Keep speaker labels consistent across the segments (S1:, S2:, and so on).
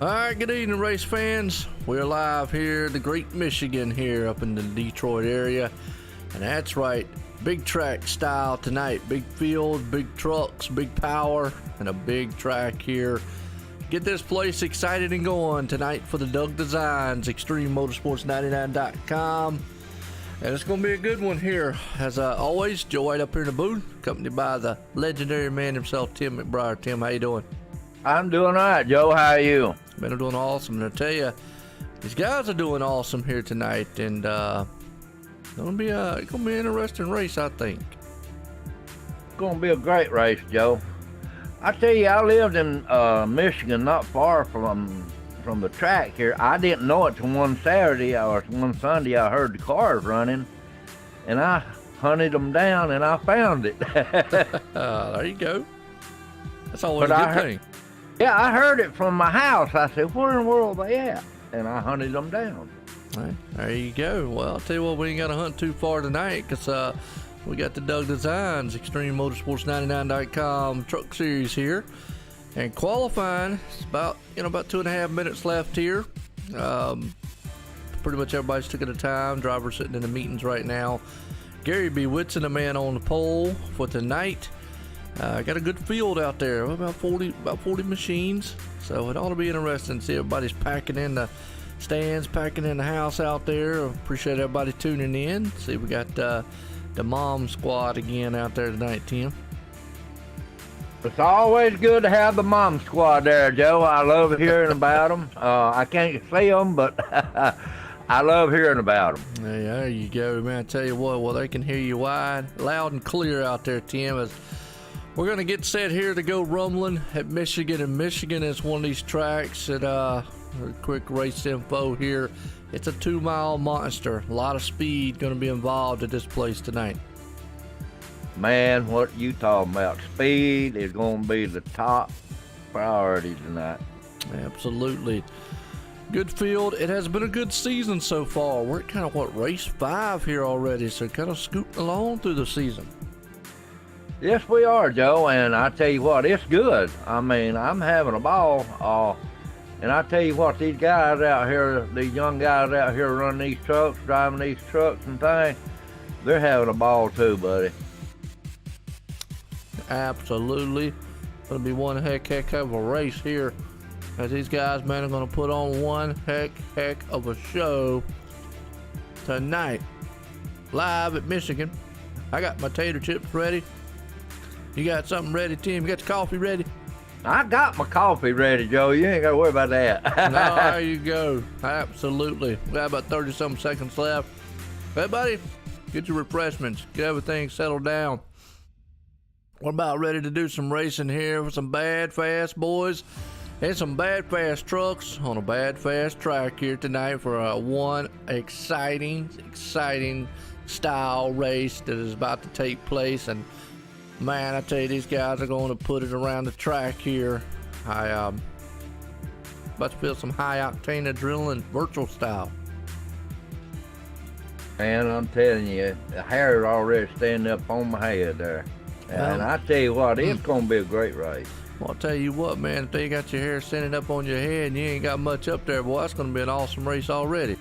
S1: All right, good evening, race fans. We're live here, the Great Michigan here up in the Detroit area. And that's right, big track style tonight. Big field, big trucks, big power, and a big track here. Get this place excited and going tonight for the Doug Designs, ExtremeMotorsports99.com. And it's going to be a good one here. As always, Joe White up here in the booth, accompanied by the legendary man himself, Tim McBride. Tim, how you doing?
S2: I'm doing all right, Joe. How are you?
S1: Man, I'm doing awesome. And I tell you, these guys are doing awesome here tonight, and it's gonna be an interesting race, I think.
S2: It's gonna be a great race, Joe. I tell you, I lived in Michigan, not far from the track here. I didn't know it till one Saturday or one Sunday. I heard the cars running, and I hunted them down, and I found it.
S1: There you go. That's always a good thing.
S2: Yeah, I heard it from my house. I said, where in the world are they at? And I hunted them down.
S1: Right, there you go. Well, I'll tell you what, we ain't got to hunt too far tonight because we got the Doug Designs, ExtremeMotorsports99.com Truck Series here. And qualifying, it's about 2.5 minutes left here. Pretty much everybody's taking the time. Drivers sitting in the meetings right now. Gary B. Whitson, the man on the pole for tonight. Got a good field out there, about 40 machines. So it ought to be interesting to see everybody's packing in the stands, packing in the house out there. Appreciate everybody tuning in. See, we got the mom squad again out there tonight, Tim.
S2: It's always good to have the mom squad there, Joe. I love hearing about them. I can't see them, but I love hearing about them.
S1: Hey, there you go, man. I tell you what, well, they can hear you loud and clear out there, Tim. As we're going to get set here to go rumbling at Michigan, and Michigan is one of these tracks that, quick race info here, it's a 2-mile monster. A lot of speed going to be involved at this place tonight.
S2: Man, what you talking about? Speed is going to be the top priority tonight.
S1: Absolutely. Good field. It has been a good season so far. We're at race 5 here already, so kind of scooting along through the season.
S2: Yes, we are, Joe, and I tell you what, it's good. I mean, I'm having a ball. And I tell you what, these guys out here, these young guys out here running these trucks, driving these trucks and things, they're having a ball too, buddy.
S1: Absolutely. Going to be one heck of a race here. As these guys, man, are going to put on one heck of a show tonight. Live at Michigan. I got my tater chips ready. You got something ready, Tim? You got the coffee ready?
S2: I got my coffee ready, Joe. You ain't got to worry about that.
S1: No, there you go. Absolutely. We got about 30-something seconds left. Hey, buddy, get your refreshments. Get everything settled down. We're about ready to do some racing here with some bad, fast boys and some bad, fast trucks on a bad, fast track here tonight for one exciting style race that is about to take place. And man, I tell you, these guys are going to put it around the track here. I about to feel some high-octane adrenaline virtual style.
S2: Man, I'm telling you, the hair is already standing up on my head there. And I tell you what, it's going to be a great race.
S1: Well, I'll tell you what, man, if they got your hair standing up on your head and you ain't got much up there, boy, that's going to be an awesome race already.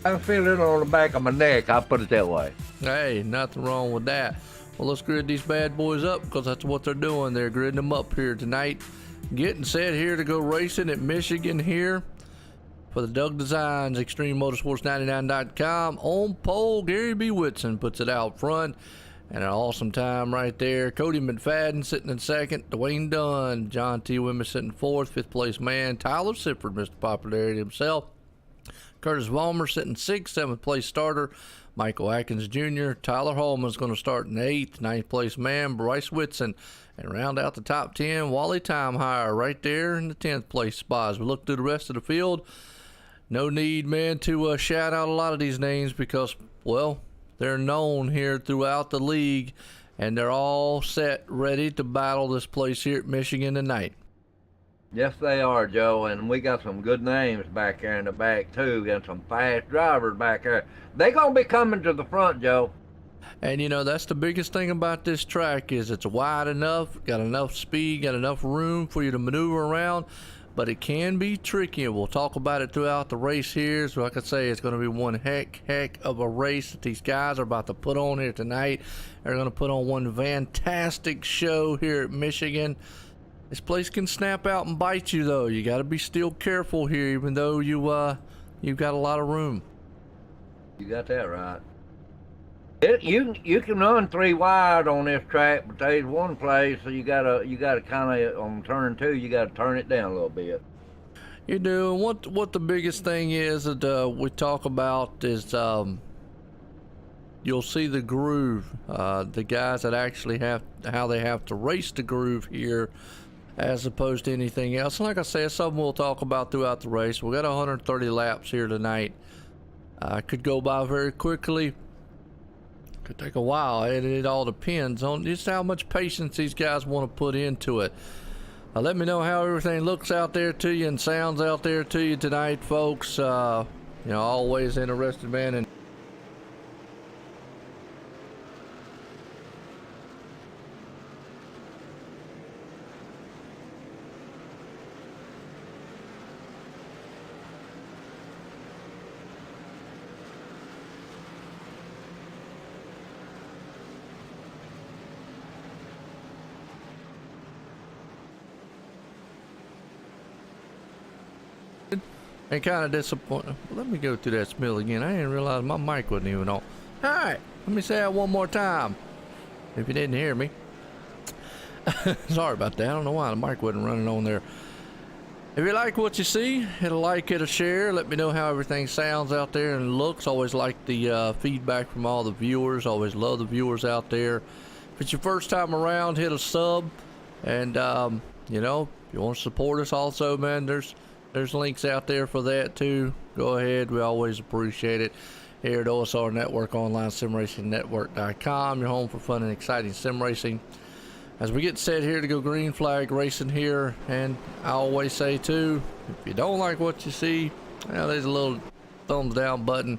S2: I feel it on the back of my neck, I'll put it that way.
S1: Hey, nothing wrong with that. Well, let's grid these bad boys up because that's what they're doing. They're gridding them up here tonight. Getting set here to go racing at Michigan here for the Doug Designs, ExtremeMotorsports99.com. On pole, Gary B. Whitson puts it out front. And an awesome time right there. Cody McFadden sitting in second. Dwayne Dunn, John T. Wimmer sitting fourth. Fifth place man, Tyler Sifford, Mr. Popularity himself. Curtis Vollmer sitting sixth. Seventh place starter, Michael Atkins Jr. Tyler Hallman's going to start in eighth. Ninth place man, Bryce Whitson. And round out the top 10, Wally Timehire right there in the 10th place spot. As we look through the rest of the field, no need, man, to shout out a lot of these names because, well, they're known here throughout the league, and they're all set, ready to battle this place here at Michigan tonight.
S2: Yes, they are, Joe, and we got some good names back there in the back, too. Got some fast drivers back there. They're going to be coming to the front, Joe.
S1: And you know, that's the biggest thing about this track is it's wide enough, got enough speed, got enough room for you to maneuver around, but it can be tricky. We'll talk about it throughout the race here. So like I say, it's going to be one heck of a race that these guys are about to put on here tonight. They're going to put on one fantastic show here at Michigan. This place can snap out and bite you though. You got to be still careful here, even though you've got a lot of room.
S2: You got that right. You can run 3 wide on this track, but there's one place so you gotta kind of on turn 2 you gotta turn it down a little bit.
S1: You do. And what the biggest thing is that we talk about is you'll see the groove. The guys that actually how they have to race the groove here, as opposed to anything else. And like I said, something we'll talk about throughout the race. We got 130 laps here tonight. Could go by very quickly. Could take a while. It all depends on just how much patience these guys want to put into it. Let me know how everything looks out there to you and sounds out there to you tonight, folks. You know, always interested, man. And kind of disappointed. Let me go through that spiel again. I didn't realize my mic wasn't even on. Alright, let me say that one more time, if you didn't hear me. Sorry about that. I don't know why the mic wasn't running on there. If you like what you see, hit a like, hit a share. Let me know how everything sounds out there and looks. Always like the feedback from all the viewers. Always love the viewers out there. If it's your first time around, hit a sub. And you know, if you want to support us also, man, there's links out there for that too. Go ahead. We always appreciate it. Here at OSR Network, online simracingnetwork.com, your home for fun and exciting sim racing. As we get set here to go green flag racing here, and I always say too, if you don't like what you see, well, there's a little thumbs down button.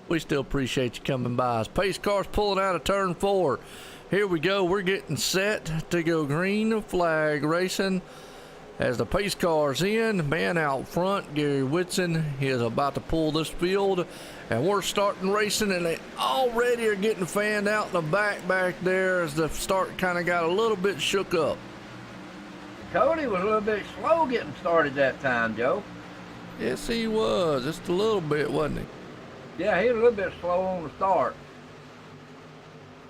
S1: We still appreciate you coming by. As pace cars pulling out of turn 4. Here we go. We're getting set to go green flag racing. As the pace car's in, man out front, Gary Whitson, he is about to pull this field, and we're starting racing, and they already are getting fanned out in the back there as the start kind of got a little bit shook up.
S2: Cody was a little bit slow getting started that time, Joe.
S1: Yes, he was, just a little bit, wasn't he?
S2: Yeah, he was a little bit slow on the start.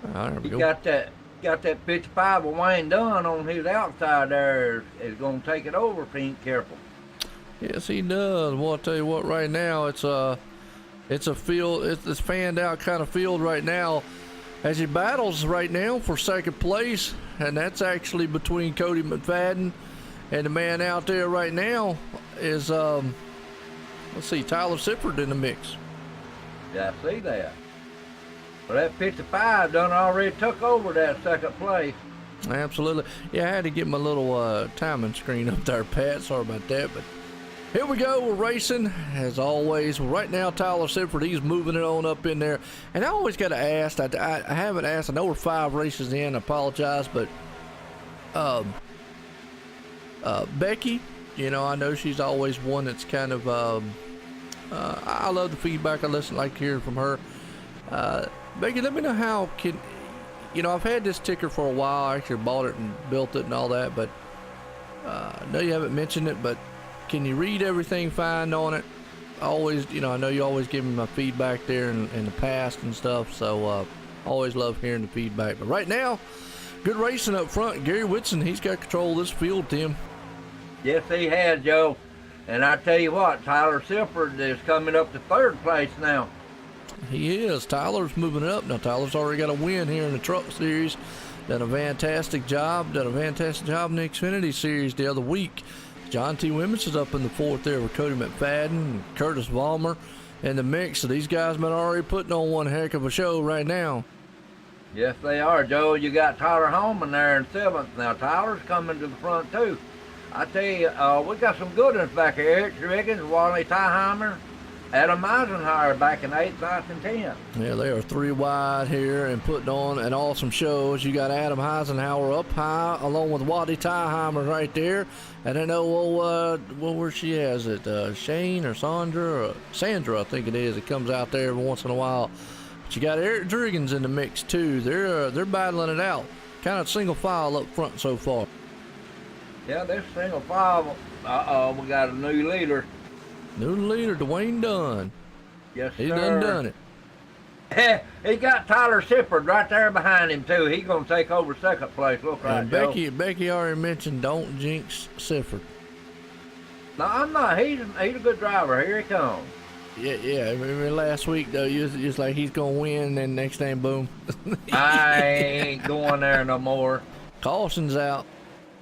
S1: There we
S2: He
S1: go.
S2: got that 55 of Wayne Dunn on his outside there is going to take it over if he ain't careful.
S1: Yes, he does. Well, I'll tell you what, right now, it's a field, it's fanned out kind of field right now as he battles right now for second place, and that's actually between Cody McFadden and the man out there right now is, let's see, Tyler Sifford in the mix.
S2: Yeah, I see that. Well, that 55 done already took over that second place.
S1: Absolutely. Yeah, I had to get my little timing screen up there, Pat. Sorry about that. But here we go. We're racing, as always. Right now, Tyler Sifford, he's moving it on up in there. And I always got to ask, I haven't asked. I know we're 5 races in. I apologize. But Becky, you know, I know she's always one that's kind of, I love the feedback. I like hearing from her. Becky, let me know how you know, I've had this ticker for a while. I actually bought it and built it and all that, but I know you haven't mentioned it, but can you read everything fine on it? Always, you know, I know you always give me my feedback there in the past and stuff, so always love hearing the feedback. But right now, good racing up front. Gary Whitson, he's got control of this field, Tim.
S2: Yes, he has, Joe. And I tell you what, Tyler Sifford is coming up to 3rd place now.
S1: He is. Tyler's moving up. Now, Tyler's already got a win here in the Truck Series. Done a fantastic job. Done a fantastic job in the Xfinity Series the other week. John T. Wimich is up in the 4th there with Cody McFadden and Curtis Vollmer in the mix. So these guys have been already putting on one heck of a show right now.
S2: Yes, they are, Joe. You got Tyler Holman there in 7th. Now, Tyler's coming to the front, too. I tell you, we got some good ones back here. Eric Riggins, Wally Tyheimer, Adam Eisenhower back in 8th, 9th, and 10th.
S1: Yeah, they are 3 wide here and putting on an awesome show. As you got Adam Eisenhower up high, along with Waddy Tyheimer right there. And I know, where she has it, Shane or Sandra? Sandra, I think it is. It comes out there every once in a while. But you got Eric Driggins in the mix too. They're battling it out, kind of single file up front so far.
S2: Yeah, this single file. We got a new leader.
S1: New leader, Dwayne Dunn.
S2: Yes,
S1: He
S2: sir.
S1: done it.
S2: He got Tyler Sippard right there behind him too. He's gonna take over second place. Look right,
S1: And
S2: Joe.
S1: Becky already mentioned don't jinx Sifford.
S2: No, I'm not. He's a good driver. Here he comes.
S1: Yeah. Remember last week though, you was like he's gonna win, and next thing, boom.
S2: I ain't going there no more.
S1: Caution's out.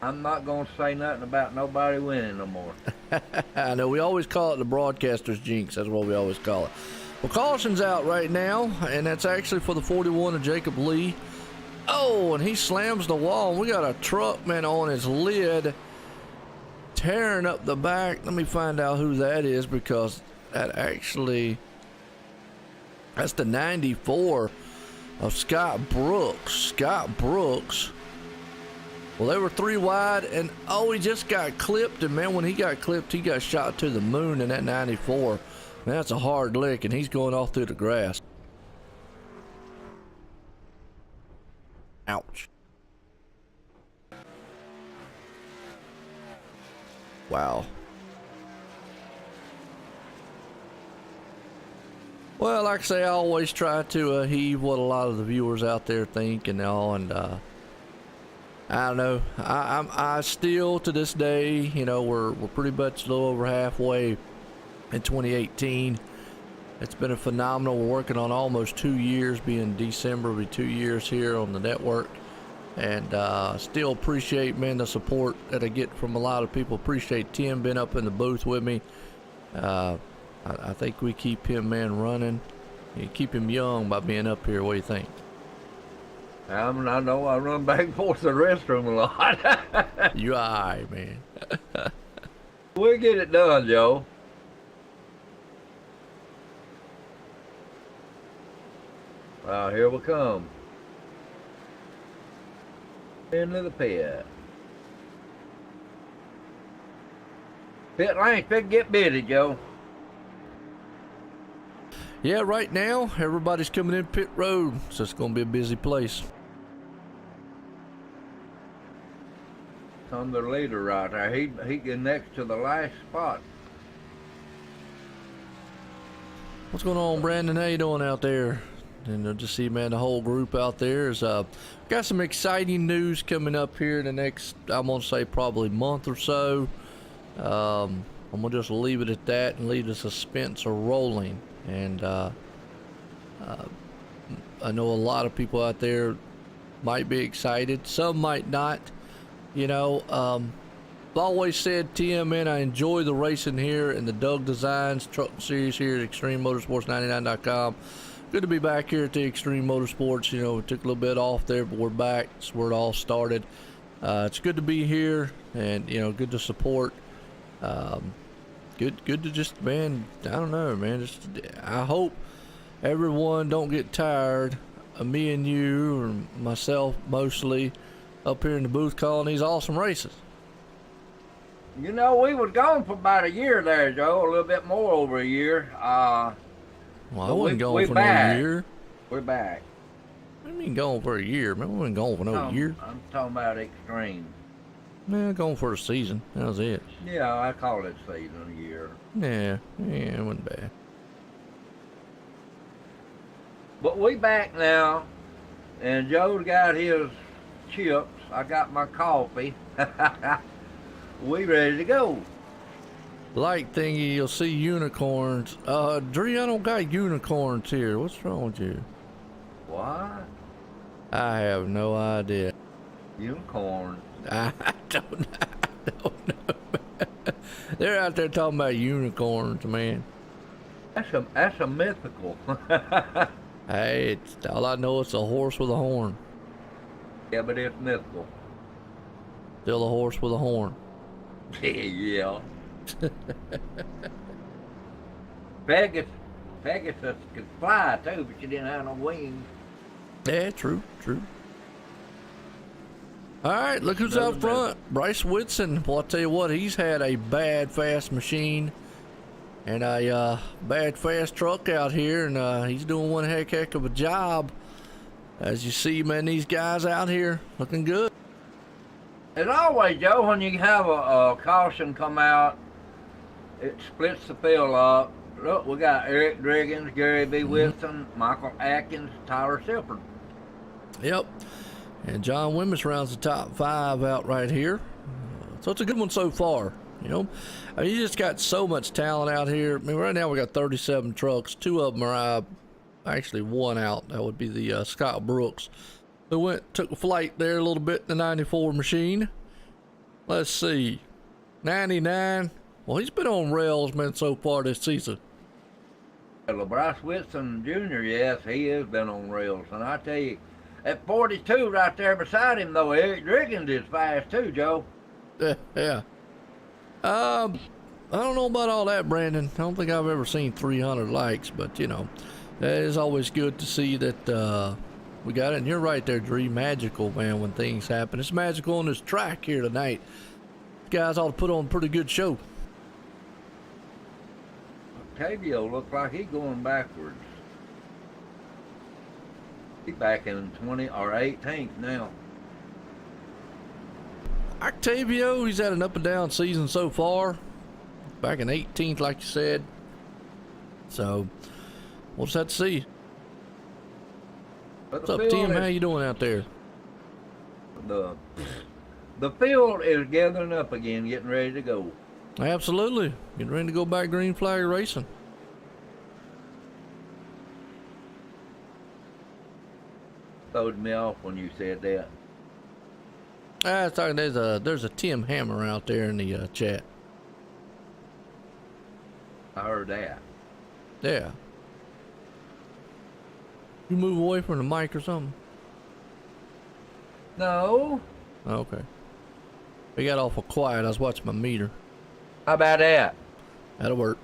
S2: I'm not gonna say nothing about nobody winning no more.
S1: I know we always call it the broadcaster's jinx. That's what we always call it. Well, caution's out right now, and that's actually for the 41 of Jacob Lee. Oh, and he slams the wall. We got a truck, man, on his lid, tearing up the back. Let me find out who that is, because that's the 94 of Scott Brooks. Scott Brooks. Well, they were 3 wide, and he just got clipped. And man, when he got clipped, he got shot to the moon in that 94. Man, that's a hard lick, and he's going off through the grass. Ouch. Wow. Well, like I say, I always try to heave what a lot of the viewers out there think and all, and I don't know. I still, to this day, we're pretty much a little over halfway in 2018. It's been a phenomenal. We're working on almost 2 years. Being December, will be 2 years here on the network, and still appreciate, man, the support that I get from a lot of people. Appreciate Tim being up in the booth with me. I think we keep him, man, running. You keep him young by being up here. What do you think?
S2: I know I run back and forth to the restroom a lot.
S1: You aye, man.
S2: We'll get it done, Joe. Well, here we come. Into the pit. Pit lane's big to get busy, Joe.
S1: Yeah, right now, everybody's coming in pit road, so it's going to be a busy place.
S2: On the leader right there. He get next to the last spot.
S1: What's going on, Brandon? How you doing out there? And just see, man, the whole group out there is got some exciting news coming up here in the next, I'm gonna say, probably month or so. I'm gonna just leave it at that and leave the suspense rolling. And I know a lot of people out there might be excited. Some might not. I've always said, Tim, man, I enjoy the racing here in the Doug Designs Truck Series here at ExtremeMotorsports99.com. Good to be back here at the Extreme Motorsports. We took a little bit off there, but we're back. It's where it all started. It's good to be here, and good to support. Good to just, man, I don't know, man. I hope everyone don't get tired of me and you, or myself mostly, up here in the booth calling these awesome races.
S2: We was gone for about a year there, Joe. A little bit more over a year.
S1: Well, I wasn't gone for
S2: back.
S1: no year.
S2: We're back.
S1: What do you mean gone for a year? Man, we wasn't gone for no year.
S2: I'm talking about Extreme.
S1: Man, gone for a season. That was it.
S2: Yeah, I call it season a year.
S1: Yeah, it wasn't bad.
S2: But we back now, and Joe's got his chips. I got my coffee. We ready to go.
S1: Light thingy, you'll see unicorns. Dree, I don't got unicorns here. What's wrong with you?
S2: What?
S1: I have no idea.
S2: Unicorn.
S1: I don't know. They're out there talking about unicorns, man.
S2: That's a mythical.
S1: Hey, all I know it's a horse with a horn.
S2: Yeah, but it's mythical.
S1: Still a horse with a horn.
S2: Yeah. Pegasus could fly too, but she didn't have no wings.
S1: Yeah, true. All right, look who's out front. Bryce Whitson. Well, I'll tell you what, he's had a bad fast machine and a bad fast truck out here, and he's doing one heck of a job. As you see, man, these guys out here looking good.
S2: As always, Joe, when you have a caution come out, it splits the field up. Look, we got Eric Driggins, Gary B. Wilson, Michael Atkins, Tyler Silford.
S1: Yep. And John Wimmis rounds the top 5 out right here. So it's a good one so far, you know. I mean, you just got so much talent out here. I mean, right now we got 37 trucks. 2 of them are actually one out. That would be the Scott Brooks. Who took a flight there a little bit in the 94 machine. Let's see. 99. Well, he's been on rails, man, so far this season.
S2: Bryce Whitson Jr., yes, he has been on rails. And I tell you, at 42 right there beside him, though, Eric Driggins is fast too, Joe.
S1: Yeah. I don't know about all that, Brandon. I don't think I've ever seen 300 likes, but, you know, it is always good to see that we got it. And you're right there, Dree. Magical, man, when things happen. It's magical on this track here tonight. You guys ought to put on a pretty good show.
S2: Octavio looks like he's going backwards. He's back in 20 or 18th now.
S1: Octavio, he's had an up and down season so far. Back in 18th, like you said. So, we'll just have to see. What's up, Tim? How you doing out there?
S2: The field is gathering up again, getting ready to go.
S1: Absolutely. Getting ready to go back green flag racing.
S2: Throwed me off when you said that.
S1: I was talking, there's a Tim Hammer out there in the chat.
S2: I heard that.
S1: Yeah. You move away from the mic or something?
S2: No.
S1: Okay. We got awful quiet. I was watching my meter.
S2: How about that?
S1: That'll work.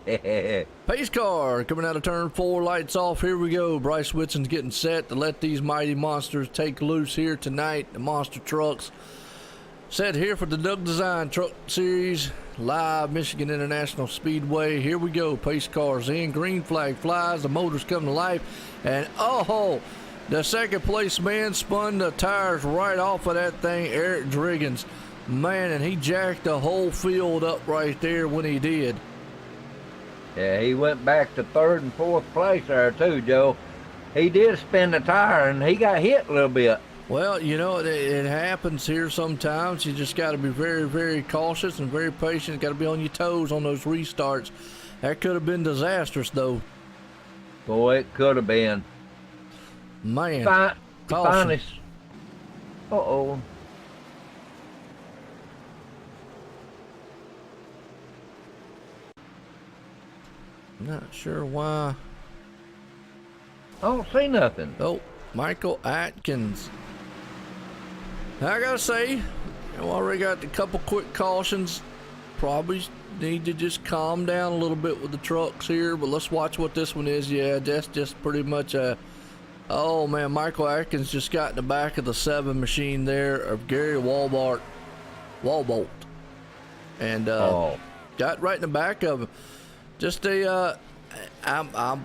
S1: Pace car coming out of turn 4, lights off. Here we go. Bryce Whitson's getting set to let these mighty monsters take loose here tonight. The monster trucks set here for the Doug Design Truck Series, live Michigan International Speedway. Here we go. Pace cars in. Green flag flies. The motors come to life. And oh, the second place man spun the tires right off of that thing, Eric Driggins. Man, and he jacked the whole field up right there when he did.
S2: Yeah, he went back to 3rd and 4th place there too, Joe. He did spin the tire and he got hit a little bit.
S1: Well, you know, it happens here sometimes. You just got to be very, very cautious and very patient. Got to be on your toes on those restarts. That could have been disastrous, though.
S2: Boy, it could have been.
S1: Man,
S2: finally. Uh-oh.
S1: Not sure why.
S2: I don't see nothing.
S1: Oh, Michael Atkins. I gotta say, I already got a couple quick cautions. Probably need to just calm down a little bit with the trucks here, but let's watch what this one is. Yeah, that's just pretty much a... Oh man, Michael Atkins just got in the back of the 7 machine there of Gary Walbolt. And got right in the back of him. Just I'm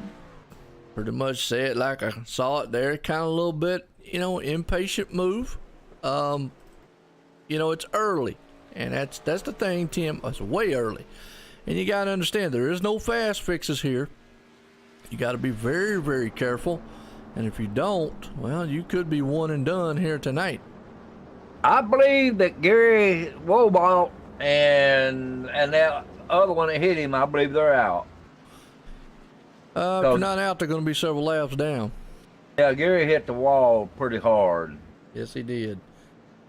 S1: pretty much say it like I saw it there. Kind of a little bit, you know, impatient move. You know, it's early, and that's the thing, Tim. It's way early, and you got to understand there is no fast fixes here. You got to be very, very careful, and if you don't, well, you could be one and done here tonight.
S2: I believe that Gary Walbolt and that other one that hit him, I believe they're out.
S1: If they're not out, they're going to be several laps down.
S2: Yeah, Gary hit the wall pretty hard.
S1: Yes, he did.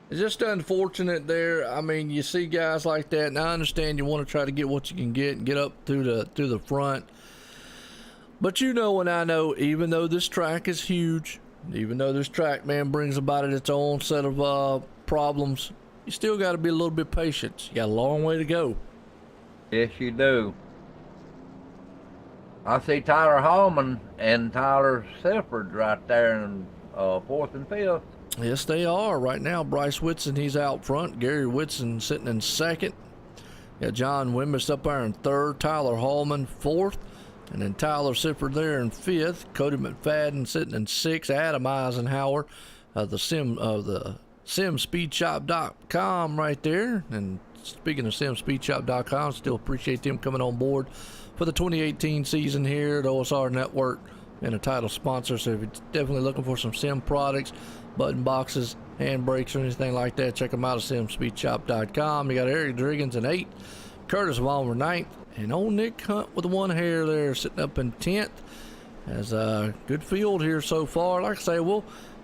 S1: It's just unfortunate there. I mean, you see guys like that, and I understand you want to try to get what you can get and get up through the front. But you know, and I know, even though this track is huge, even though this track, man, brings about it its own set of problems, you still got to be a little bit patient. You got a long way to go.
S2: Yes, you do. I see Tyler Hallman and Tyler Sifford right there in fourth and fifth.
S1: Yes, they are. Right now, Bryce Whitson, he's out front. Gary Whitson sitting in second. Got John Wimmis up there in third. Tyler Hallman fourth. And then Tyler Sifford there in fifth. Cody McFadden sitting in sixth. Adam Eisenhower, the SimSpeedShop.com right there. And speaking of SimSpeedShop.com, still appreciate them coming on board for the 2018 season here at OSR Network and a title sponsor. So if you're definitely looking for some sim products, button boxes, handbrakes, or anything like that, check them out at SimSpeedShop.com. You got Eric Driggins in 8th, Curtis Vollmer 9th, and old Nick Hunt with the one hair there sitting up in 10th. As a good field here so far. Like I say,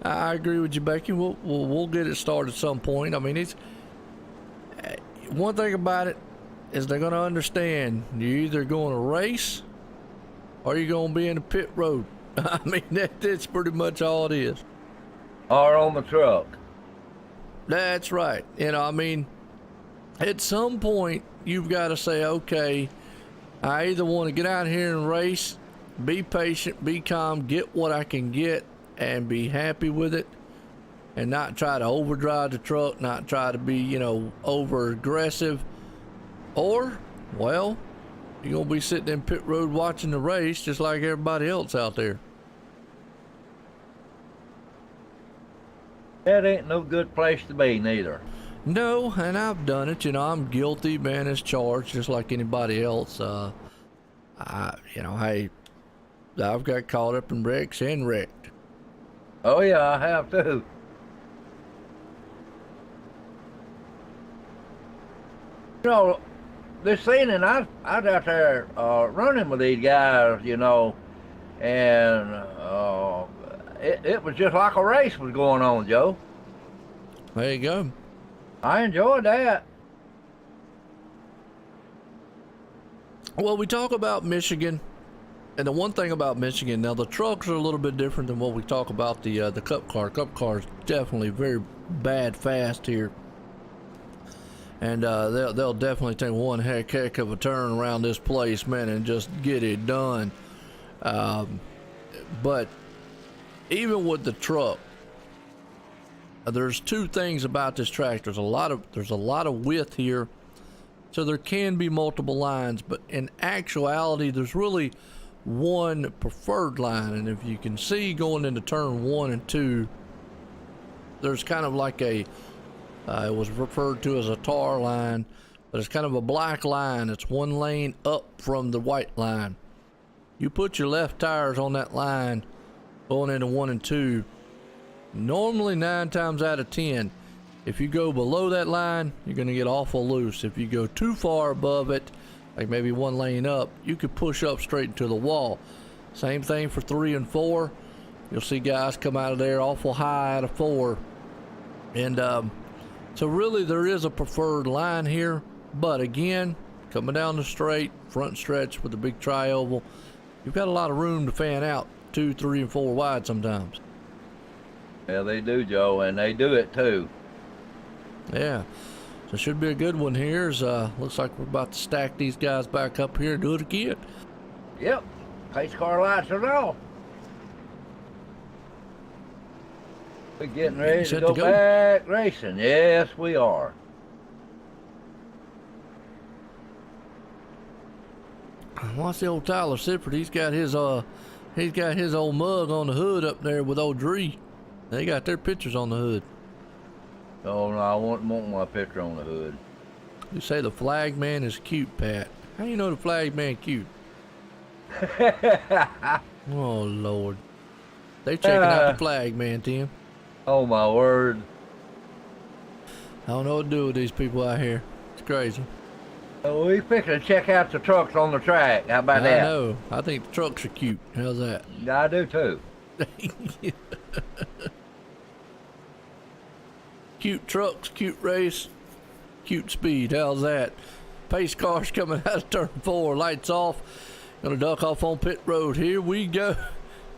S1: I agree with you, Becky. We'll get it started at some point. I mean, it's one thing about it is they're going to understand you're either going to race or you're going to be in the pit road. I mean, that's pretty much all it is.
S2: Or on the truck.
S1: That's right. You know, I mean, at some point, you've got to say, okay, I either want to get out here and race, be patient, be calm, get what I can get, and be happy with it, and not try to overdrive the truck, not try to be, over aggressive. Or, well, you're going to be sitting in pit road watching the race just like everybody else out there.
S2: That ain't no good place to be, neither.
S1: No, and I've done it. I'm guilty, man, is charged just like anybody else. Hey, I've got caught up in wrecks and wrecked.
S2: Oh, yeah, I have too. This season I was out there running with these guys, and it was just like a race was going on, Joe.
S1: There you go.
S2: I enjoyed that.
S1: Well, we talk about Michigan, and the one thing about Michigan, now the trucks are a little bit different than what we talk about the Cup car. Cup car is definitely very bad fast here. And they'll definitely take one heck of a turn around this place, man, and just get it done. But even with the truck, there's two things about this track. There's a lot of width here, so there can be multiple lines. But in actuality, there's really one preferred line. And if you can see going into turn 1 and 2, there's kind of like it was referred to as a tar line, but it's kind of a black line. It's one lane up from the white line. You put your left tires on that line going into 1 and 2. Normally 9 times out of 10, if you go below that line, you're going to get awful loose. If you go too far above it, like maybe one lane up, you could push up straight into the wall. Same thing for 3 and 4. You'll see guys come out of there awful high out of 4. And so really there is a preferred line here. But again, coming down the straight, front stretch with the big tri-oval, you've got a lot of room to fan out 2, 3, and 4 wide sometimes.
S2: Yeah, they do, Joe, and they do it too.
S1: Yeah, so it should be a good one here. Looks like we're about to stack these guys back up here and do it again.
S2: Yep, pace car lights are off. We're getting ready to go back racing. Yes, we are.
S1: Watch the old Tyler Sifford. He's got his old mug on the hood up there with old Dree. They got their pictures on the hood.
S2: Oh no, I want my picture on the hood.
S1: You say the flag man is cute, Pat. How you know the flag man cute? Oh Lord, they checking out the flag man, Tim.
S2: Oh my word.
S1: I don't know what to do with these people out here. It's crazy.
S2: Oh, we fixing to check out the trucks on the track. How about that?
S1: I know. I think the trucks are cute. How's that?
S2: I do too.
S1: Cute trucks, cute race, cute speed. How's that? Pace cars coming out of turn 4. Lights off. Gonna duck off on pit road. Here we go.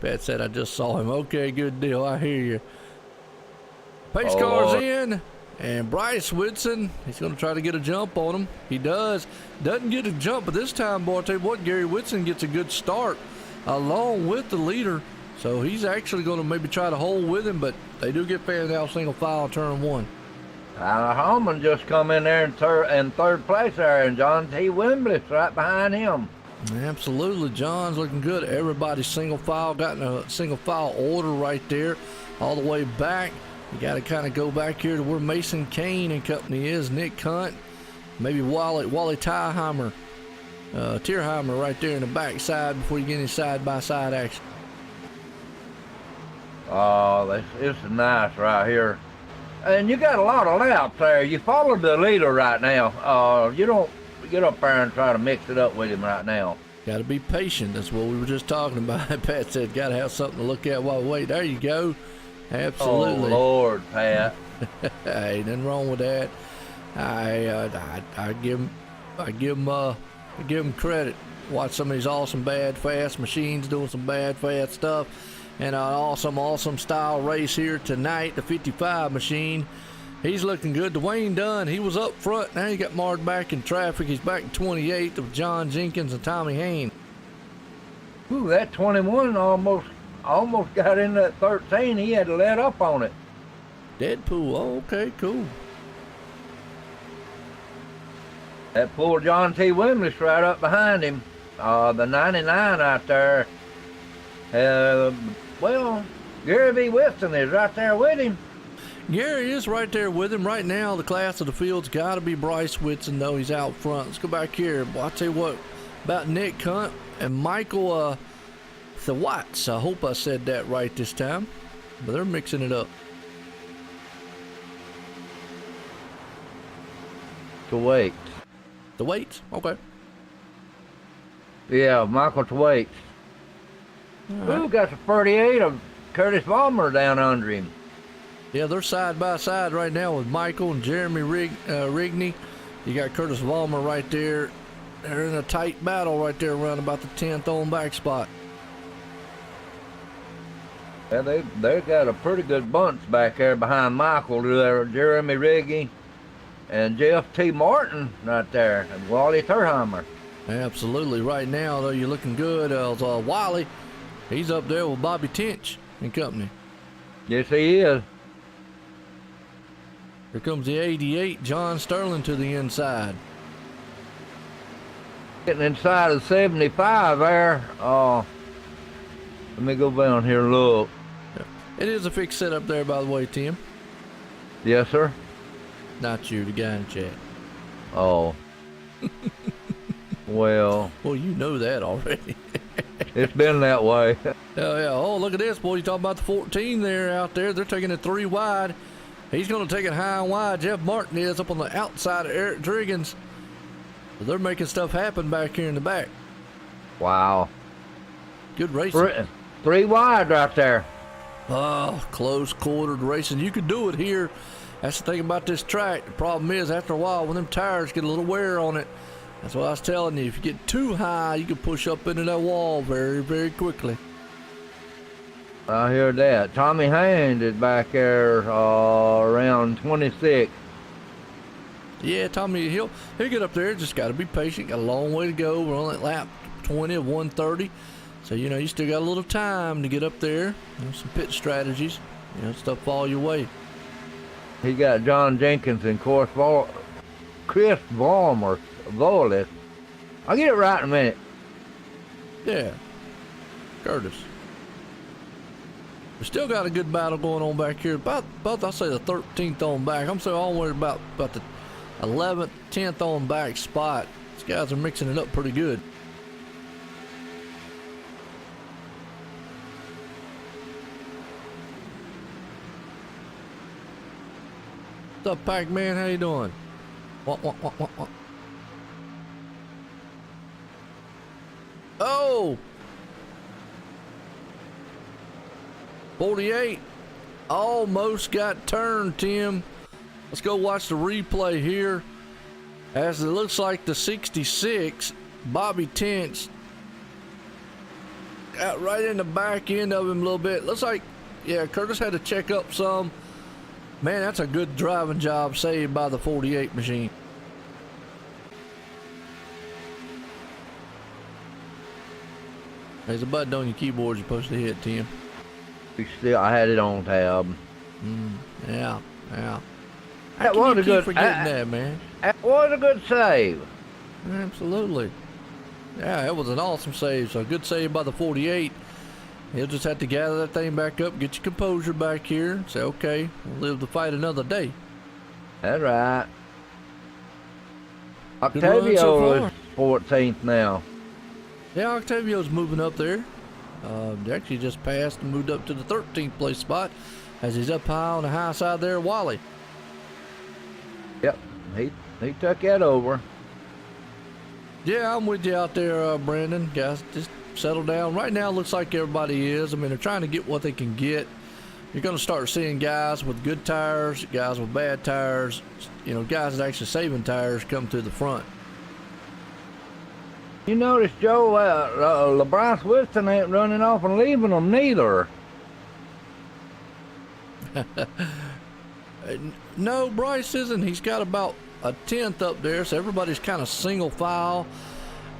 S1: Pat said I just saw him. Okay, good deal. I hear you. Pace cars
S2: Lord.
S1: in. And Bryce Whitson, he's going to try to get a jump on him. He doesn't get a jump, but this time, boy, I tell you what, Gary Whitson gets a good start along with the leader. So he's actually going to maybe try to hold with him, but they do get fanned out single file turn one.
S2: Tyler Holman just come in there in third place there, and John T. Wimbley's right behind him.
S1: Absolutely, John's looking good. Everybody's single file, got in a single file order right there, all the way back. You got to kind of go back here to where Mason Kane and company is. Nick Hunt, maybe Wally Tierheimer right there in the back side before you get any side-by-side action.
S2: Oh, it's nice right here. And you got a lot of laps there. You followed the leader right now. You don't get up there and try to mix it up with him right now.
S1: Got to be patient. That's what we were just talking about. Pat said, got to have something to look at while we wait. There you go. Absolutely.
S2: Oh, Lord, Pat.
S1: Hey, nothing wrong with that. I give him credit. Watch some of these awesome bad fast machines doing some bad fast stuff, and an awesome style race here tonight. The 55 machine, he's looking good. Dwayne Dunn, he was up front. Now he got marred back in traffic. He's back in 28th with John Jenkins and Tommy Haynes.
S2: Ooh, that 21 almost got in that 13. He had to let up on it.
S1: Deadpool. Oh, okay, cool.
S2: That poor John T. Wimbley's right up behind him. The 99 out there. Well, Gary V. Whitson is right there with him.
S1: Gary is right there with him. Right now, the class of the field's got to be Bryce Whitson, though. He's out front. Let's go back here. Well, I'll tell you what about Nick Hunt and Michael Thewatts. I hope I said that right this time, but they're mixing it up.
S2: Thwaites.
S1: Thwaites? Okay.
S2: Yeah, Michael Thwaites.
S1: Right.
S2: Ooh, got the 38 of Curtis Vollmer down under him.
S1: Yeah, they're side by side right now with Michael and Jeremy Rigney. You got Curtis Vollmer right there. They're in a tight battle right there around about the 10th on back spot.
S2: Yeah, they got a pretty good bunch back there behind Michael. There, Jeremy Rigney and Jeff T. Martin right there, and Wally Tierheimer.
S1: Absolutely. Right now, though, you're looking good. Wiley, he's up there with Bobby Tinch and company.
S2: Yes, he is.
S1: Here comes the 88, John Sterling to the inside.
S2: Getting inside of 75 there. Let me go down here and look.
S1: Yeah. It is a fixed setup there, by the way, Tim.
S2: Yes, sir.
S1: Not you, the guy in the chat.
S2: Oh. Well,
S1: you know that already.
S2: it's been that way.
S1: Oh, yeah. Oh, look at this, boy. You talking about the 14 there out there. They're taking it 3 wide. He's going to take it high and wide. Jeff Martin is up on the outside of Eric Driggins. They're making stuff happen back here in the back.
S2: Wow.
S1: Good racing.
S2: 3 wide right there.
S1: Oh, close quartered racing. You could do it here. That's the thing about this track. The problem is, after a while, when them tires get a little wear on it, that's what I was telling you. If you get too high, you can push up into that wall very, very quickly.
S2: I hear that. Tommy Haynes is back there around 26.
S1: Yeah, Tommy, he'll get up there. Just got to be patient. Got a long way to go. We're on that lap 20 of 130. So, you still got a little time to get up there. Some pit strategies. Stuff fall your way.
S2: He got John Jenkins and Chris Vollmer. I'll get it right in a minute.
S1: Yeah. Curtis. We still got a good battle going on back here. About I'll say the 13th on back. I'm saying all the way about the 11th, 10th on back spot. These guys are mixing it up pretty good. What's up, Pac-Man? How you doing? What? Oh! 48. Almost got turned, Tim. Let's go watch the replay here. As it looks like the 66, Bobby Tinch got right in the back end of him a little bit. Looks like, yeah, Curtis had to check up some. Man, that's a good driving job saved by the 48 machine. There's a button on your keyboard you're supposed to hit, Tim.
S2: I had it on tab.
S1: Yeah.
S2: That was a good.
S1: Forgetting that, man.
S2: That was a good save.
S1: Absolutely. Yeah, it was an awesome save. So a good save by the 48. He'll just have to gather that thing back up, get your composure back here, and say, okay, we'll live to fight another day.
S2: That's right.
S1: Good run
S2: Octavio
S1: so
S2: is 14th now.
S1: Yeah, Octavio's moving up there. They actually just passed and moved up to the 13th place spot as he's up high on the high side there, Wally.
S2: Yep, he took that over.
S1: Yeah, I'm with you out there, Brandon. Guys, just settle down. Right now, it looks like everybody is. I mean, they're trying to get what they can get. You're going to start seeing guys with good tires, guys with bad tires, you know, guys that actually saving tires come to the front.
S2: You notice, Joe, LeBryce Wilson ain't running off and leaving them neither.
S1: No, Bryce isn't. He's got about a 10th up there, so everybody's kind of single file.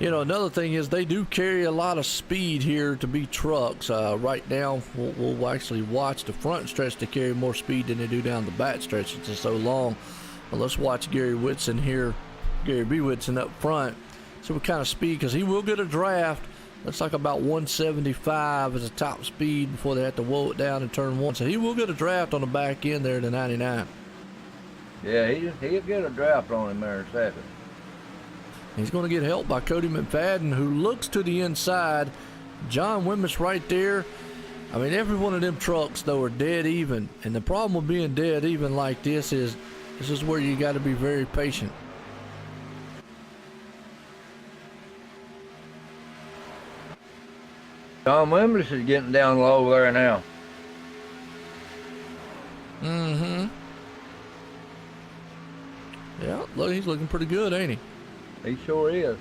S1: You know, another thing is they do carry a lot of speed here to be trucks. Right now, we'll actually watch the front stretch to carry more speed than they do down the back stretch. It's just so long. Well, let's watch Gary Whitson here, Gary B. Whitson up front. So what kind of speed, because he will get a draft. Looks like about 175 is the top speed before they have to whoa it down in turn one. So he will get a draft on the back end there to 99.
S2: Yeah, he'll get a draft on him there in a second.
S1: He's going to get help by Cody McFadden, who looks to the inside. John Wimmis right there. I mean, every one of them trucks, though, are dead even. And the problem with being dead even like this is where you got to be very patient.
S2: John Wimbless is getting down low there now.
S1: Yeah, look, he's looking pretty good, ain't he?
S2: He sure is.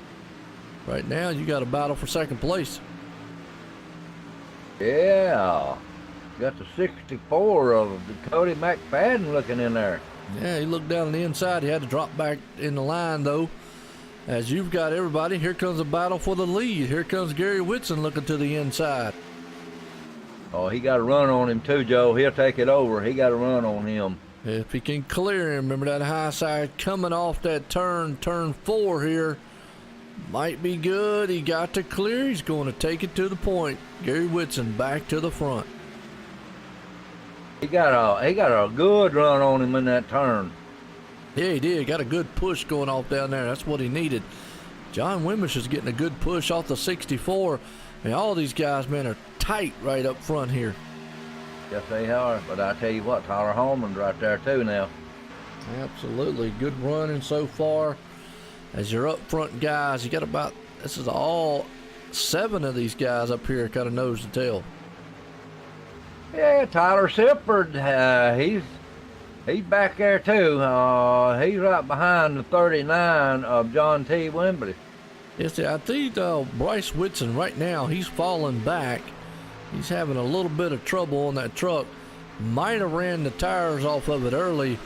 S1: Right now, you got a battle for second place.
S2: Yeah. Got the 64 of Cody McFadden looking in there.
S1: Yeah, he looked down on the inside. He had to drop back in the line, though. As you've got everybody, here comes a battle for the lead. Here comes Gary Whitson looking to the inside.
S2: Oh, he got a run on him too, Joe. He'll take it over. He got a run on him.
S1: If he can clear him, remember that high side coming off that turn 4 here. Might be good. He got to clear. He's going to take it to the point. Gary Whitson back to the front.
S2: He got a good run on him in that turn.
S1: Yeah, he did. Got a good push going off down there. That's what he needed. John Wimmish is getting a good push off the 64. And all these guys, man, are tight right up front here.
S2: Yes, they are. But I tell you what, Tyler Holman's right there too now.
S1: Absolutely. Good running so far. As your up front guys, you got about, this is all 7 of these guys up here kind of nose to tail.
S2: Yeah, Tyler Sippard, he's back there too. He's right behind the 39 of John T. Wembley.
S1: Yes, I think Bryce Whitson right now, he's falling back. He's having a little bit of trouble on that truck. Might have ran the tires off of it early.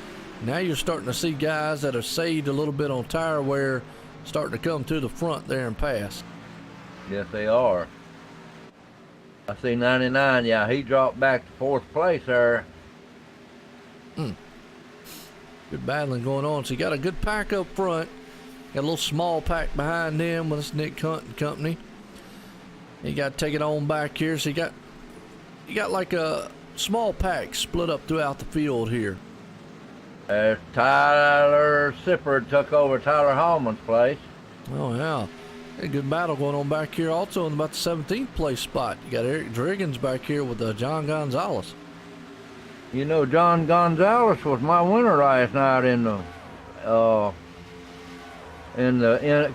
S1: Now you're starting to see guys that are saved a little bit on tire wear starting to come to the front there and pass.
S2: Yes, they are. I see 99. Yeah, he dropped back to 4th place there.
S1: Good battling going on. So you got a good pack up front. Got a little small pack behind them with this Nick Hunt and company. You got to take it on back here. So you got like a small pack split up throughout the field here.
S2: Tyler Sippard took over Tyler Hallman's place.
S1: Oh, yeah. A good battle going on back here also in about the 17th place spot. You got Eric Driggins back here with John Gonzalez.
S2: You know, John Gonzalez was my winner last night in the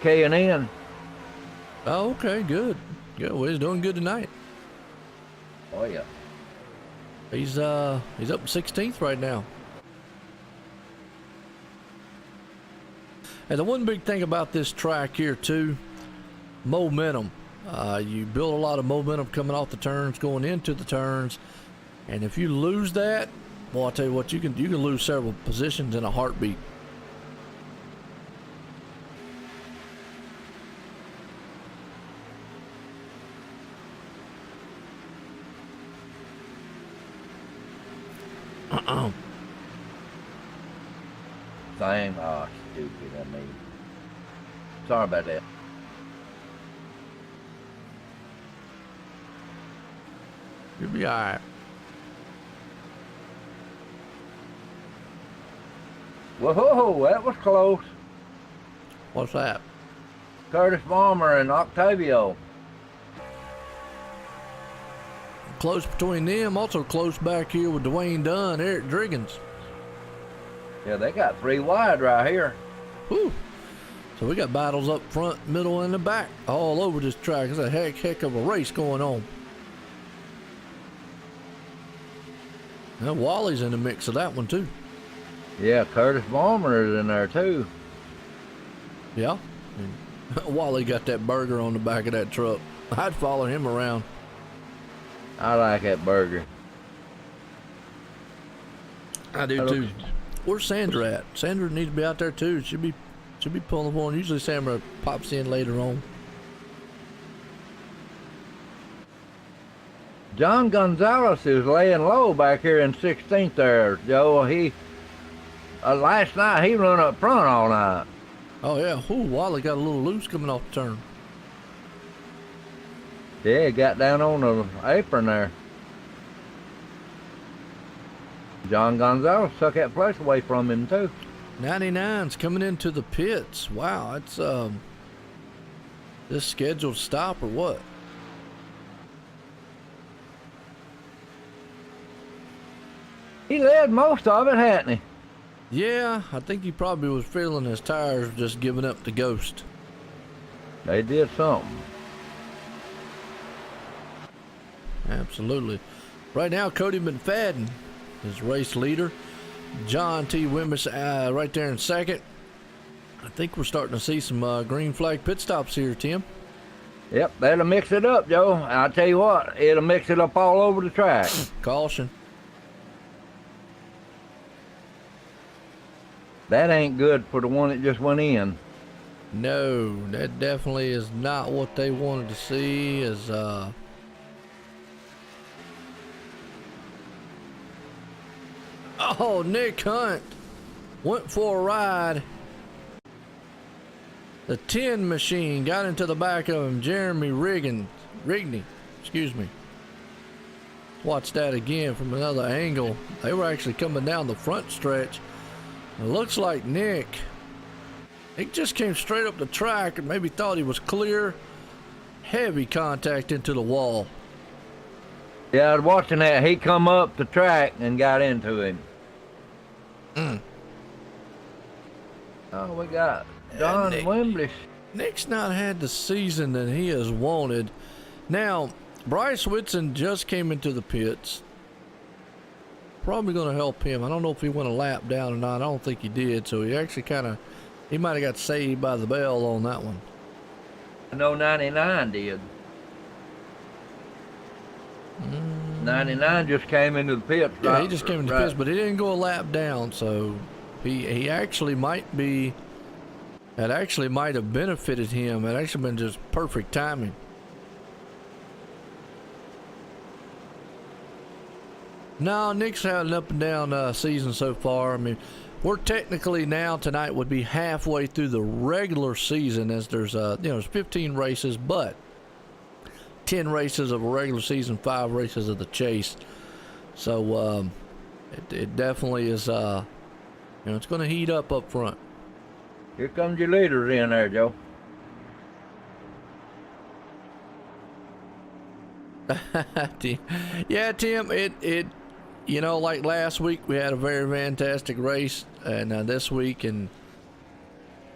S2: K&N.
S1: Oh, okay, good. Good. Well, he's doing good tonight.
S2: Oh yeah.
S1: He's up 16th right now. And the one big thing about this track here too, momentum. You build a lot of momentum coming off the turns, going into the turns, and if you lose that, Boy, I tell you what, you can lose several positions in a heartbeat.
S2: Same. Oh, stupid. Sorry about that.
S1: You'll be all right.
S2: Whoa, that was close.
S1: What's that?
S2: Curtis Balmer and Octavio.
S1: Close between them. Also close back here with Dwayne Dunn, Eric Driggins.
S2: Yeah, they got 3 wide right here.
S1: Whew. So we got battles up front, middle, and the back all over this track. It's a heck of a race going on. Now Wally's in the mix of that one too.
S2: Yeah, Curtis Balmer is in there too.
S1: Yeah. And Wally got that burger on the back of that truck. I'd follow him around.
S2: I like that burger.
S1: I do too. Where's Sandra at? Sandra needs to be out there too. She'll be pulling one. Usually Sandra pops in later on.
S2: John Gonzalez is laying low back here in 16th there, Joe. He last night he run up front all night.
S1: Oh yeah. Ooh, Wally got a little loose coming off the turn.
S2: Yeah, he got down on the apron there. John Gonzalez took that place away from him too.
S1: 99's coming into the pits. Wow, it's this scheduled stop or what?
S2: He led most of it, hadn't he?
S1: Yeah, I think he probably was feeling his tires just giving up the ghost.
S2: They did something.
S1: Absolutely. Right now, Cody McFadden is race leader. John T. Wimmis right there in second. I think we're starting to see some green flag pit stops here, Tim.
S2: Yep, that'll mix it up, Joe. I'll tell you what, it'll mix it up all over the track.
S1: Caution.
S2: That ain't good for the one that just went in.
S1: No, that definitely is not what they wanted to see. Oh, Nick Hunt went for a ride. The 10 machine got into the back of him. Jeremy Rigney, excuse me. Watch that again from another angle. They were actually coming down the front stretch. It looks like Nick just came straight up the track and maybe thought he was clear. Heavy contact into the wall.
S2: Yeah, I was watching that. He come up the track and got into him. Oh, we got Don Wembley.
S1: Nick's not had the season that he has wanted. Now, Bryce Whitson just came into the pits. Probably going to help him. I don't know if he went a lap down or not. I don't think he did. So he actually he might have got saved by the bell on that one.
S2: I know 99 did. 99 just came into the pits.
S1: Yeah,
S2: right,
S1: he just came into the pits, but he didn't go a lap down. So he actually might be. That actually might have benefited him. It actually been just perfect timing. No, Nick's had an up and down season so far. I mean, we're technically now tonight would be halfway through the regular season, as there's there's 15 races, but 10 races of a regular season, 5 races of the chase. So it definitely is. It's going to heat up front.
S2: Here comes your leaders in there, Joe.
S1: Yeah, Tim. It like last week we had a very fantastic race, and this week, and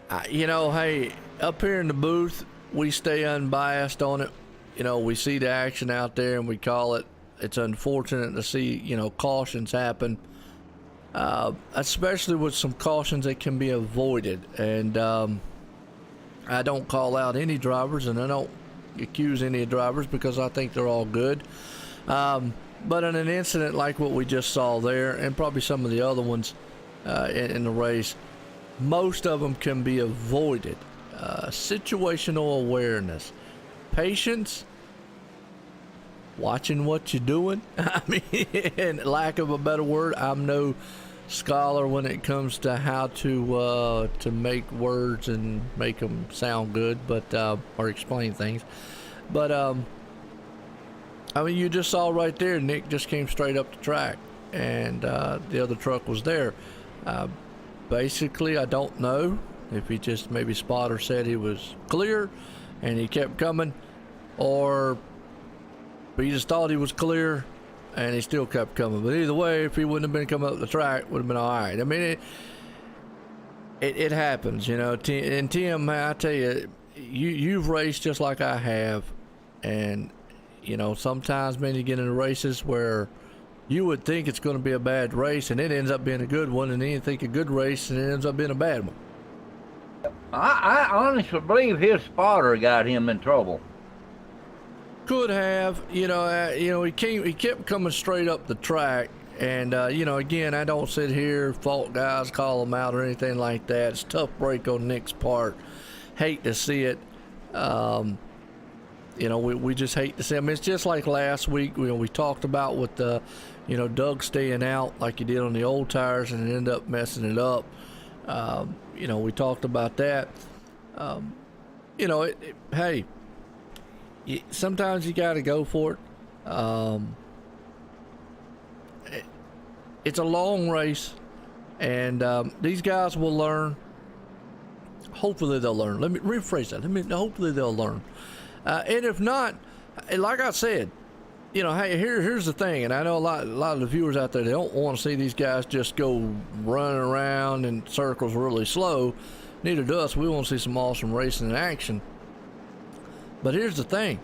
S1: hey, up here in the booth we stay unbiased on it. We see the action out there and we call it. It's unfortunate to see cautions happen, especially with some cautions that can be avoided. And I don't call out any drivers, and I don't accuse any drivers because I think they're all good. But in an incident like what we just saw there, and probably some of the other ones in the race, most of them can be avoided. Situational awareness, patience, watching what you're doing. I mean, and lack of a better word, I'm no scholar when it comes to how to make words and make them sound good, but or explain things. But I mean, you just saw right there, Nick just came straight up the track, and the other truck was there. Basically, I don't know if he just maybe spotter said he was clear and he kept coming, or he just thought he was clear and he still kept coming. But either way, if he wouldn't have been coming up the track, would have been all right. I mean, it happens, you know. And Tim, I tell you, you've raced just like I have, and you know, sometimes, man, you get into races where you would think it's going to be a bad race and it ends up being a good one, and then you think a good race and it ends up being a bad one.
S2: I honestly believe his spotter got him in trouble.
S1: Could have, you know, he kept coming straight up the track, and you know, again, I don't sit here, fault guys, call them out or anything like that. It's a tough break on Nick's part. Hate to see it. You know, we just hate to see. I mean, it's just like last week. We talked about with the, you know, Doug staying out like he did on the old tires and it ended up messing it up. You know, we talked about that. You know, hey, sometimes you got to go for it. It's a long race, and these guys will learn. Hopefully they'll learn. Let me rephrase that. Hopefully they'll learn. And if not, like I said, you know, hey, here's the thing, and I know a lot of the viewers out there, they don't want to see these guys just go running around in circles really slow. Neither do us. We want to see some awesome racing in action. But here's the thing.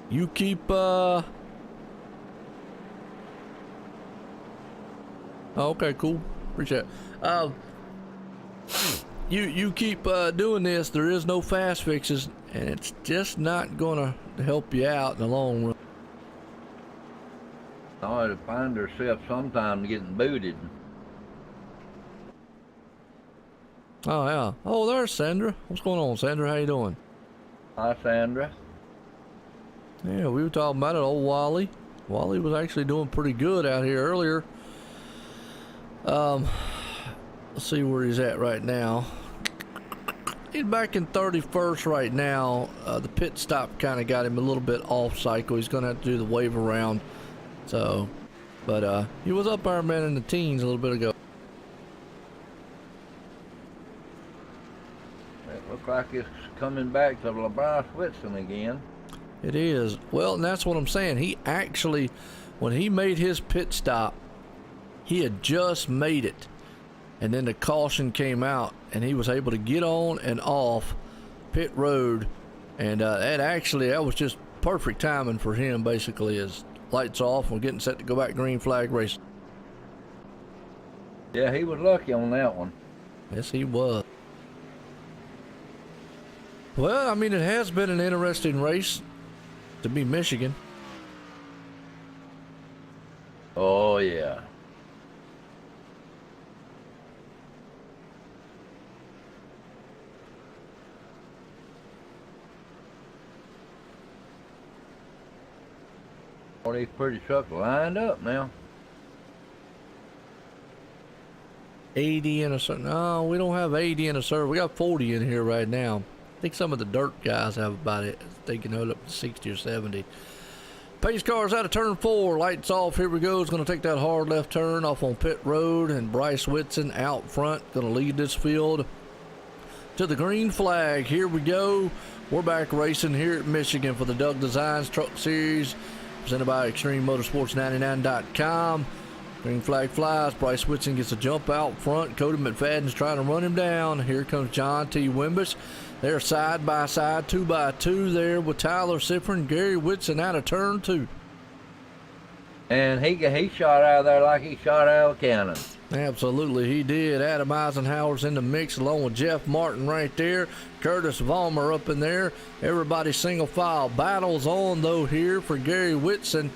S1: You keep okay, cool. Appreciate it. You keep doing this, there is no fast fixes, and it's just not gonna help you out in the long run.
S2: I to find herself sometimes getting booted.
S1: Oh yeah. Oh, there's Sandra. What's going on, Sandra? How you doing?
S2: Hi, Sandra.
S1: Yeah, we were talking about it. Old Wally. Wally was actually doing pretty good out here earlier. Let's see where he's at right now. He's back in 31st right now. The pit stop kind of got him a little bit off cycle. He's going to have to do the wave around. So, but he was up there, man, in the teens a little bit ago.
S2: It looks like it's coming back to LeBron Whitson again.
S1: It is. Well, and that's what I'm saying. He actually, when he made his pit stop, he had just made it. And then the caution came out, and he was able to get on and off pit road. And that was just perfect timing for him, basically, as lights off and getting set to go back green flag racing.
S2: Yeah, he was lucky on that one.
S1: Yes, he was. Well, I mean, it has been an interesting race to be Michigan.
S2: Oh, yeah. All these pretty trucks lined up now.
S1: 80 in a certain. No, we don't have 80 in a serve. We got 40 in here right now. I think some of the dirt guys have about it. They can hold up to 60 or 70. Pace car's out of turn 4. Lights off. Here we go. It's going to take that hard left turn off on pit road. And Bryce Whitson out front. Going to lead this field to the green flag. Here we go. We're back racing here at Michigan for the Doug Designs Truck Series, presented by ExtremeMotorsports99.com. Green flag flies. Bryce Whitson gets a jump out front. Cody McFadden's trying to run him down. Here comes John T. Wimbish. They're side by side, 2x2 there with Tyler Sifford and Gary Whitson out of turn 2.
S2: And he shot out of there like he shot out of a cannon.
S1: Absolutely, he did. Adam Eisenhower's in the mix along with Jeff Martin right there. Curtis Vollmer up in there. Everybody single file. Battles on, though, here for Gary Whitson.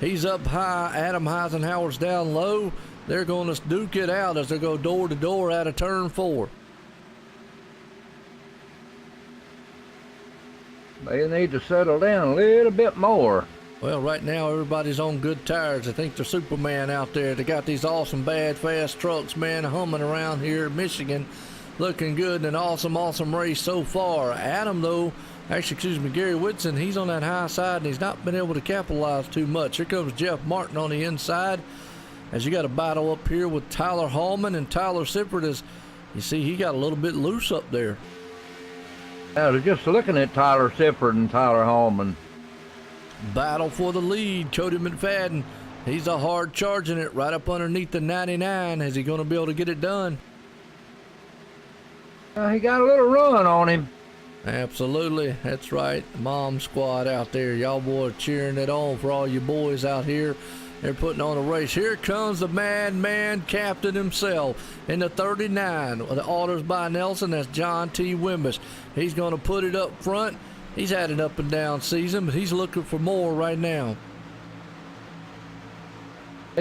S1: He's up high. Adam Eisenhower's down low. They're going to duke it out as they go door to door out of turn 4.
S2: They need to settle down a little bit more.
S1: Well, right now everybody's on good tires. I think they're Superman out there. They got these awesome, bad, fast trucks, man, humming around here in Michigan. Looking good and an awesome race so far. Adam, though, Gary Whitson, he's on that high side and he's not been able to capitalize too much. Here comes Jeff Martin on the inside. As you got a battle up here with Tyler Hallman and Tyler Sippert, as you see, he got a little bit loose up there.
S2: I was just looking at Tyler Sippert and Tyler Hallman.
S1: Battle for the lead. Cody McFadden, he's a hard charging it right up underneath the 99. Is he going to be able to get it done?
S2: He got a little run on him.
S1: Absolutely, that's right. Mom squad out there, y'all boys cheering it on for all you boys out here. They're putting on a race. Here comes the madman captain himself in the 39. The orders by Nelson. That's John T. Wimbish. He's going to put it up front. He's had an up and down season, but he's looking for more right now.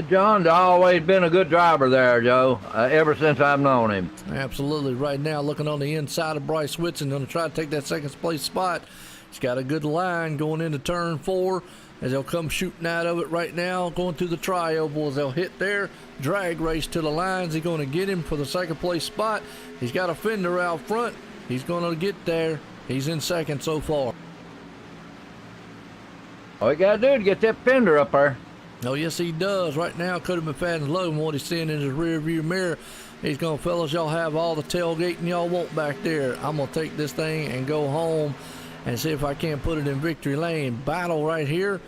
S2: John's always been a good driver there, Joe, ever since I've known him.
S1: Absolutely. Right now, looking on the inside of Bryce Whitson, going to try to take that second place spot. He's got a good line going into turn 4 as they'll come shooting out of it right now, going through the tri-ovals. They'll hit there, drag race to the lines. He's going to get him for the second place spot. He's got a fender out front. He's going to get there. He's in second so far.
S2: All you got to do is get that fender up there.
S1: Oh, yes, he does. Right now, Cody McFadden's low, and what he's seeing in his rear view mirror, he's going, fellas, y'all have all the tailgating y'all want back there. I'm going to take this thing and go home and see if I can't put it in victory lane. Battle right here.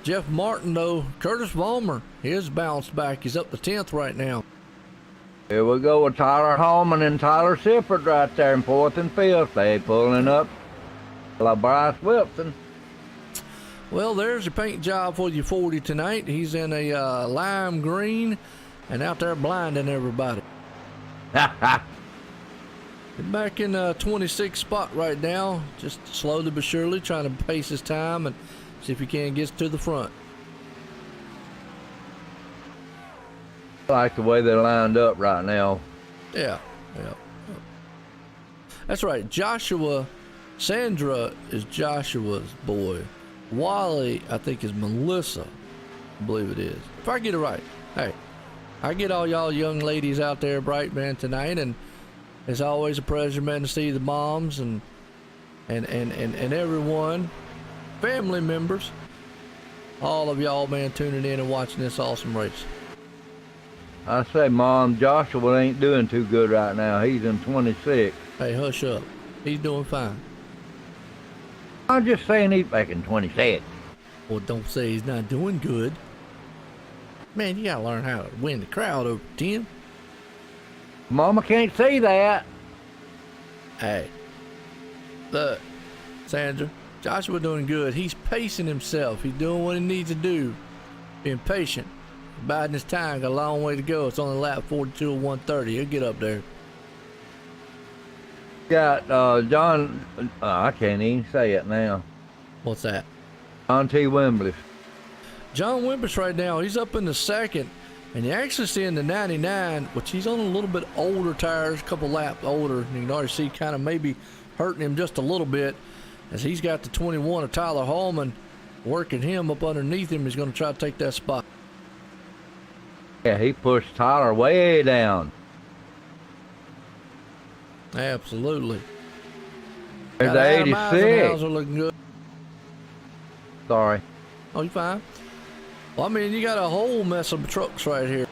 S1: Jeff Martin, though, Curtis Vollmer, his bounced back. He's up to 10th right now.
S2: Here we go with Tyler Hallman and Tyler Sippert right there in 4th and 5th. They pulling up Bryce Wilson.
S1: Well, there's your paint job for your 40 tonight. He's in a lime green and out there blinding everybody. Back in 26th spot right now, just slowly but surely trying to pace his time and see if he can get to the front.
S2: I like the way they're lined up right now.
S1: Yeah. That's right. Sandra is Joshua's boy. Wally, I think, is Melissa. I believe it is. If I get it right. Hey, I get all y'all young ladies out there bright, man, tonight, and it's always a pleasure, man, to see the moms and everyone, family members, all of y'all, man, tuning in and watching this awesome race.
S2: I say, Mom, Joshua ain't doing too good right now. He's in 26.
S1: Hey, hush up. He's doing fine.
S2: I'm just saying he's back in 26.
S1: Well, don't say he's not doing good. Man, you gotta learn how to win the crowd over, Tim.
S2: Mama can't say that.
S1: Hey, look, Sandra, Joshua doing good. He's pacing himself. He's doing what he needs to do. Being patient. Biding his time. Got a long way to go. It's only lap 42 or 130. He'll get up there.
S2: Got John, I can't even say it now.
S1: What's that?
S2: John T. Wimbish.
S1: John Wimbish right now, he's up in the second, and you're actually seeing the 99, which he's on a little bit older tires, a couple laps older. You can already see kind of maybe hurting him just a little bit, as he's got the 21 of Tyler Hallman working him up underneath him. He's going to try to take that spot.
S2: Yeah, he pushed Tyler way down.
S1: Absolutely.
S2: There's the 86.
S1: Are looking good.
S2: Sorry.
S1: Oh, you fine? Well, I mean, you got a whole mess of trucks right here.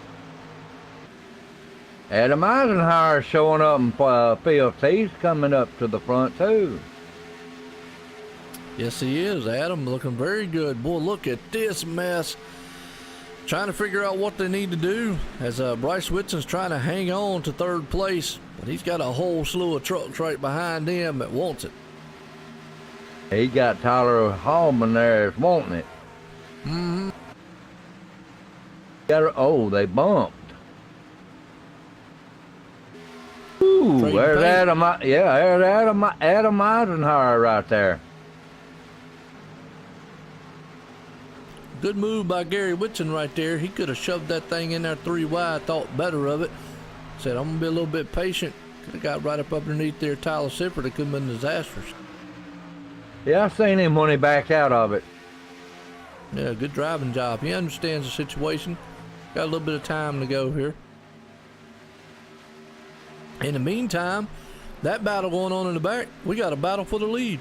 S2: Adam Eisenhower showing up in 5th. He's coming up to the front, too.
S1: Yes, he is. Adam looking very good. Boy, look at this mess. Trying to figure out what they need to do as Bryce Whitson's trying to hang on to 3rd place. But he's got a whole slew of trucks right behind him that wants it.
S2: He got Tyler Hallman there that's wanting it.
S1: Mm-hmm.
S2: They bumped. Ooh, there's Adam. Yeah, there's Adam Eisenhower right there.
S1: Good move by Gary Whitson right there. He could have shoved that thing in there 3 wide, thought better of it. Said, I'm going to be a little bit patient. Could have got right up underneath there, Tyler Sippert. It could have been disastrous.
S2: Yeah, I seen him when he backed out of it.
S1: Yeah, good driving job. He understands the situation. Got a little bit of time to go here. In the meantime, that battle going on in the back, we got a battle for the lead.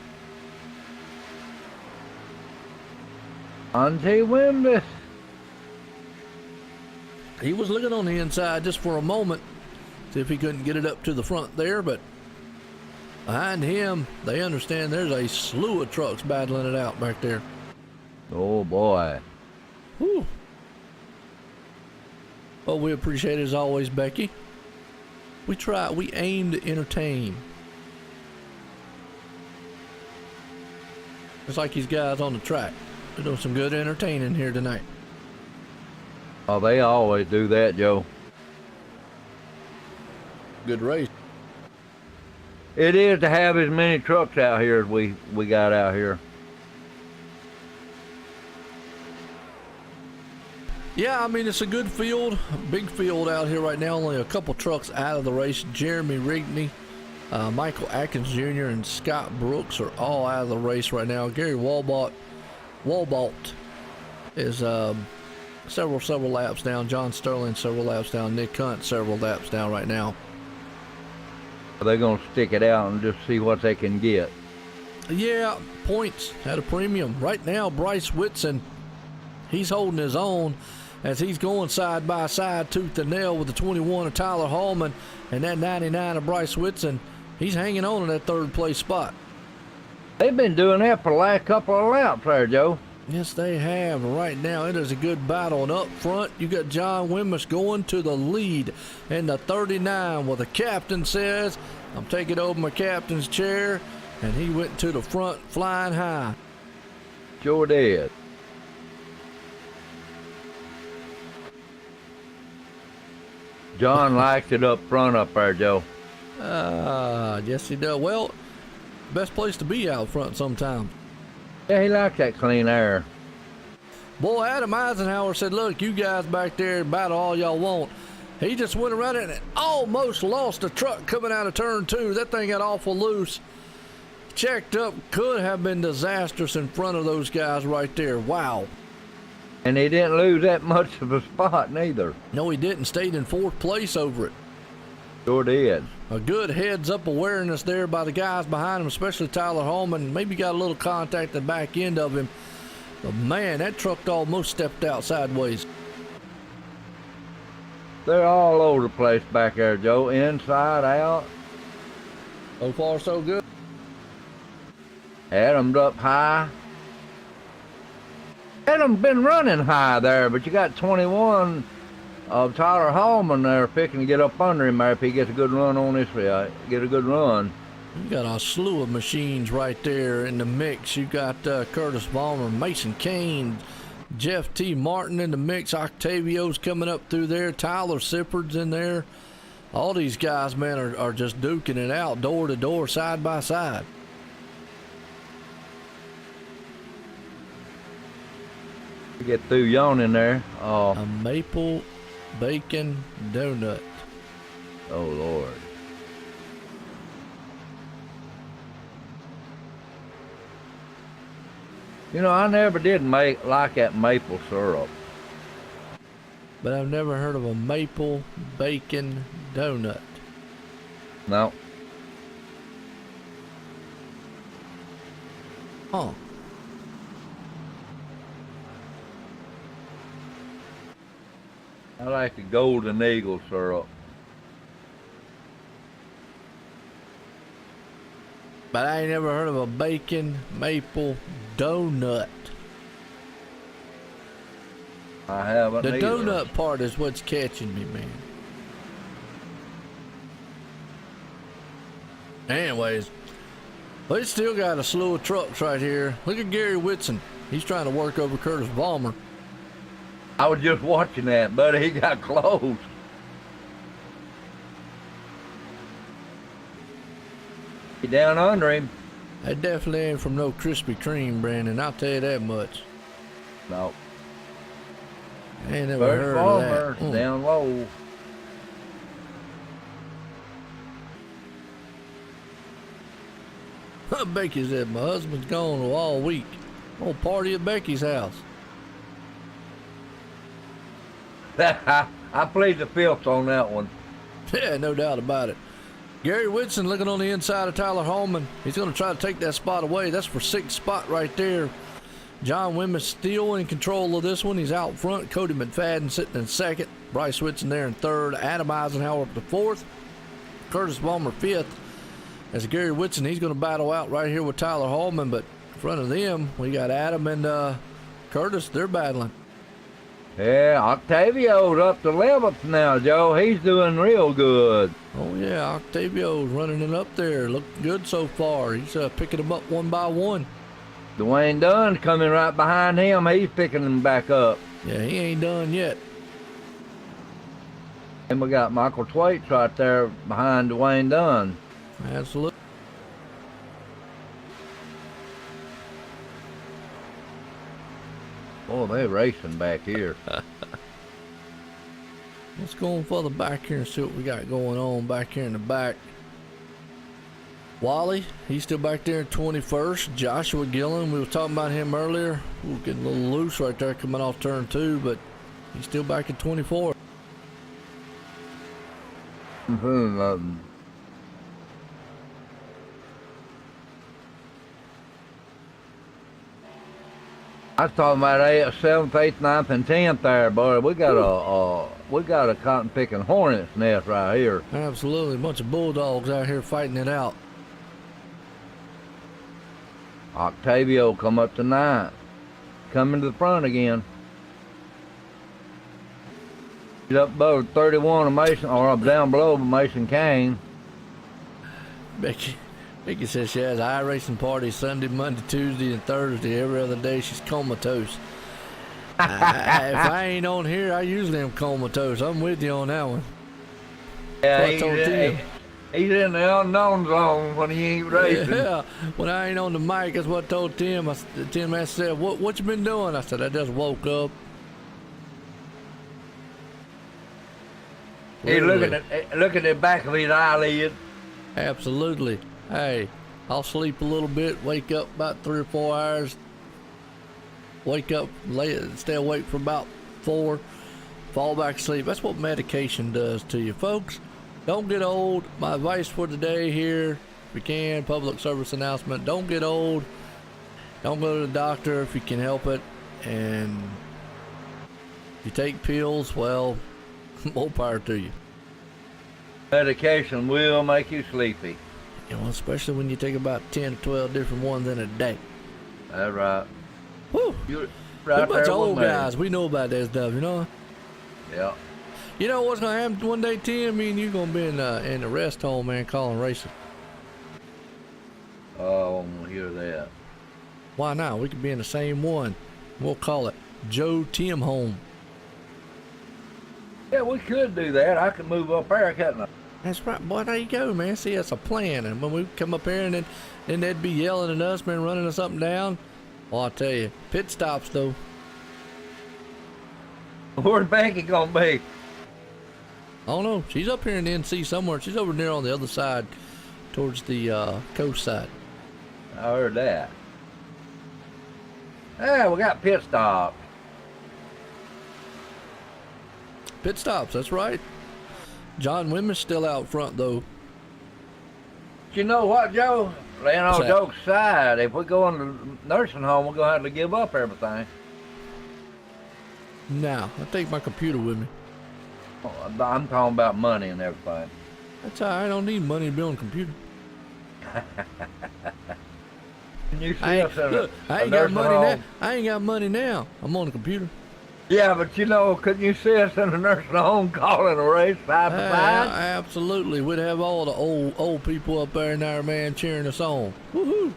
S2: Ante Wimbless.
S1: He was looking on the inside just for a moment, see if he couldn't get it up to the front there, but behind him, they understand there's a slew of trucks battling it out back there.
S2: Oh boy.
S1: Whew. Well, we appreciate it as always, Becky. We aim to entertain. Just like these guys on the track. They're doing some good entertaining here tonight.
S2: Oh, they always do that, Joe.
S1: Good race.
S2: It is to have as many trucks out here as we got out here.
S1: Yeah, I mean, it's a good field, a big field out here right now. Only a couple trucks out of the race. Jeremy Rigney, Michael Atkins Jr., and Scott Brooks are all out of the race right now. Gary Walbot is several laps down. John Sterling several laps down. Nick Hunt several laps down right now.
S2: They're going to stick it out and just see what they can get.
S1: Yeah, points at a premium. Right now, Bryce Whitson, he's holding his own as he's going side by side, tooth and nail with the 21 of Tyler Hallman and that 99 of Bryce Whitson. He's hanging on in that third place spot.
S2: They've been doing that for the last couple of laps there, Joe.
S1: Yes, they have. Right now, it is a good battle. And up front, you got John Wimbush going to the lead in the 39. Well, the captain says, I'm taking over my captain's chair. And he went to the front flying high.
S2: Sure did. John likes it up front up there, Joe.
S1: Yes, he does. Well, best place to be out front sometimes.
S2: Yeah, he likes that clean air.
S1: Boy, Adam Eisenhower said, look, you guys back there battle all y'all want. He just went around it and almost lost a truck coming out of turn 2. That thing got awful loose. Checked up, could have been disastrous in front of those guys right there. Wow.
S2: And he didn't lose that much of a spot neither.
S1: No, he didn't. Stayed in 4th place over it.
S2: Sure did.
S1: A good heads-up awareness there by the guys behind him, especially Tyler Hallman. Maybe got a little contact at the back end of him. But man, that truck almost stepped out sideways.
S2: They're all over the place back there, Joe. Inside, out.
S1: So far, so good.
S2: Adam's up high. Adam's been running high there, but you got 21 of Tyler Hallman there picking to get up under him there if he gets a good run on this get a good run.
S1: You got a slew of machines right there in the mix. You got Curtis Ballmer, Mason Kane, Jeff T. Martin in the mix. Octavio's coming up through there. Tyler Sippert's in there. All these guys, man, are just duking it out door to door, side by side.
S2: Get through yawning there. Oh.
S1: A maple bacon donut.
S2: Oh, Lord. You know, I never did like that maple syrup.
S1: But I've never heard of a maple bacon donut.
S2: No.
S1: Huh.
S2: I like the Golden Eagle syrup.
S1: But I ain't never heard of a bacon maple donut.
S2: I haven't
S1: The
S2: either.
S1: donut part is what's catching me, man. Anyways, they still got a slew of trucks right here. Look at Gary Whitson. He's trying to work over Curtis Ballmer.
S2: I was just watching that, buddy. He got close. He down under him.
S1: That definitely ain't from no Krispy Kreme, Brandon. I'll tell you that much.
S2: No.
S1: I ain't never
S2: First
S1: heard
S2: farmer
S1: of that.
S2: down low.
S1: Becky said, my husband's gone all week. Whole party at Becky's house.
S2: I plead the fifth on that one.
S1: Yeah, no doubt about it. Gary Whitson looking on the inside of Tyler Hallman. He's going to try to take that spot away. That's for 6th spot right there. John Wimmis still in control of this one. He's out front. Cody McFadden sitting in 2nd. Bryce Whitson there in 3rd. Adam Eisenhower up to 4th. Curtis Ballmer 5th. As Gary Whitson, he's going to battle out right here with Tyler Hallman. But in front of them, we got Adam and Curtis. They're battling.
S2: Yeah, Octavio's up to 11th now, Joe. He's doing real good.
S1: Oh, yeah, Octavio's running it up there. Looking good so far. He's picking them up one by one.
S2: Dwayne Dunn's coming right behind him. He's picking them back up.
S1: Yeah, he ain't done yet.
S2: And we got Michael Twaits right there behind Dwayne Dunn.
S1: Absolutely.
S2: Oh, they're racing back here.
S1: Let's go on further back here and see what we got going on back here in the back. Wally, he's still back there in 21st. Joshua Gillen, we were talking about him earlier. Ooh, getting a little loose right there coming off turn 2, but he's still back in 24.
S2: I was talking about 8th, 7th, 8th, 9th, and 10th there, boy. We got a cotton picking hornet's nest right here.
S1: Absolutely, a bunch of bulldogs out here fighting it out.
S2: Octavio come up to 9th, coming to the front again. He's up above 31 of Mason, or up down below Mason Kane.
S1: Becky says she has iRacing parties Sunday, Monday, Tuesday, and Thursday. Every other day she's comatose. If I ain't on here, I usually am comatose. I'm with you on that one.
S2: Yeah, he's in the unknown zone when he ain't racing.
S1: Yeah, when I ain't on the mic, that's what I told Tim. Tim said, what you been doing? I said, I just woke up.
S2: He's looking at the back of his eyelid.
S1: Absolutely. Hey, I'll sleep a little bit, wake up about 3 or 4 hours, wake up late, stay awake for about 4, fall back asleep. That's what medication does to you, folks. Don't get old. My advice for today here, if you can, public service announcement, don't get old. Don't go to the doctor if you can help it. And if you take pills, well, more power to you.
S2: Medication will make you sleepy.
S1: You know, especially when you take about 10 to 12 different ones in a day.
S2: That's right.
S1: Woo!
S2: You're
S1: We're
S2: right
S1: a bunch
S2: there
S1: of
S2: with
S1: old
S2: me.
S1: guys. We know about that stuff, you know?
S2: Yeah.
S1: You know what's going to happen one day, Tim? Me and you going to be in the rest home, man, calling racing.
S2: Oh, I want to hear that.
S1: Why not? We could be in the same one. We'll call it Joe Tim Home.
S2: Yeah, we could do that. I could move up there, couldn't I?
S1: That's right, boy. There you go, man. See, that's a plan. And when we come up here and then they'd be yelling at us, man, running us up and down. Well, I'll tell you, pit stops, though.
S2: Where's Becky gonna be?
S1: I don't know. She's up here in the NC somewhere. She's over there on the other side, towards the coast side.
S2: I heard that. Yeah, we got pit stops.
S1: Pit stops, that's right. John Wimmis still out front, though.
S2: You know what, Joe? Laying on
S1: What's that?
S2: joke's side, if we go in the nursing home, we're gonna have to give up everything.
S1: Now, I take my computer with me.
S2: Oh, I'm talking about money and everything.
S1: That's all right. I don't need money to be on a computer.
S2: Can you see
S1: I
S2: us in
S1: look,
S2: a
S1: I ain't got
S2: nursing
S1: money
S2: home?
S1: now. I ain't got money now. I'm on the computer.
S2: Yeah, but you know, couldn't you see us in a nursing home calling a race side by side?
S1: Absolutely. We'd have all the old people up there in there, man, cheering us on. Woohoo!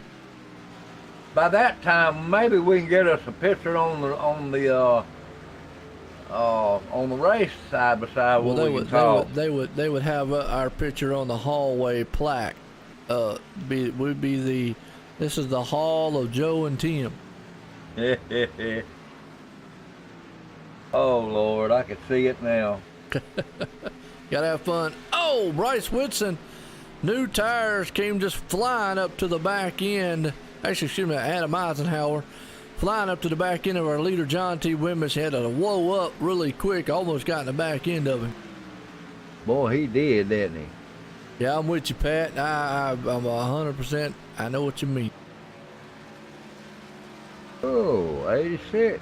S2: By that time, maybe we can get us a picture on the race side by side.
S1: Well,
S2: where
S1: they would have our picture on the hallway plaque. We'd be this is the Hall of Joe and Tim.
S2: Oh, Lord, I can see it now.
S1: Gotta have fun. Oh, Bryce Whitson. New tires came just flying up to the back end. Actually, excuse me, Adam Eisenhower. Flying up to the back end of our leader, John T. Wimmis. He had to whoa up really quick. Almost got in the back end of him.
S2: Boy, he did, didn't he?
S1: Yeah, I'm with you, Pat. I'm 100%. I know what you mean.
S2: Oh, 86.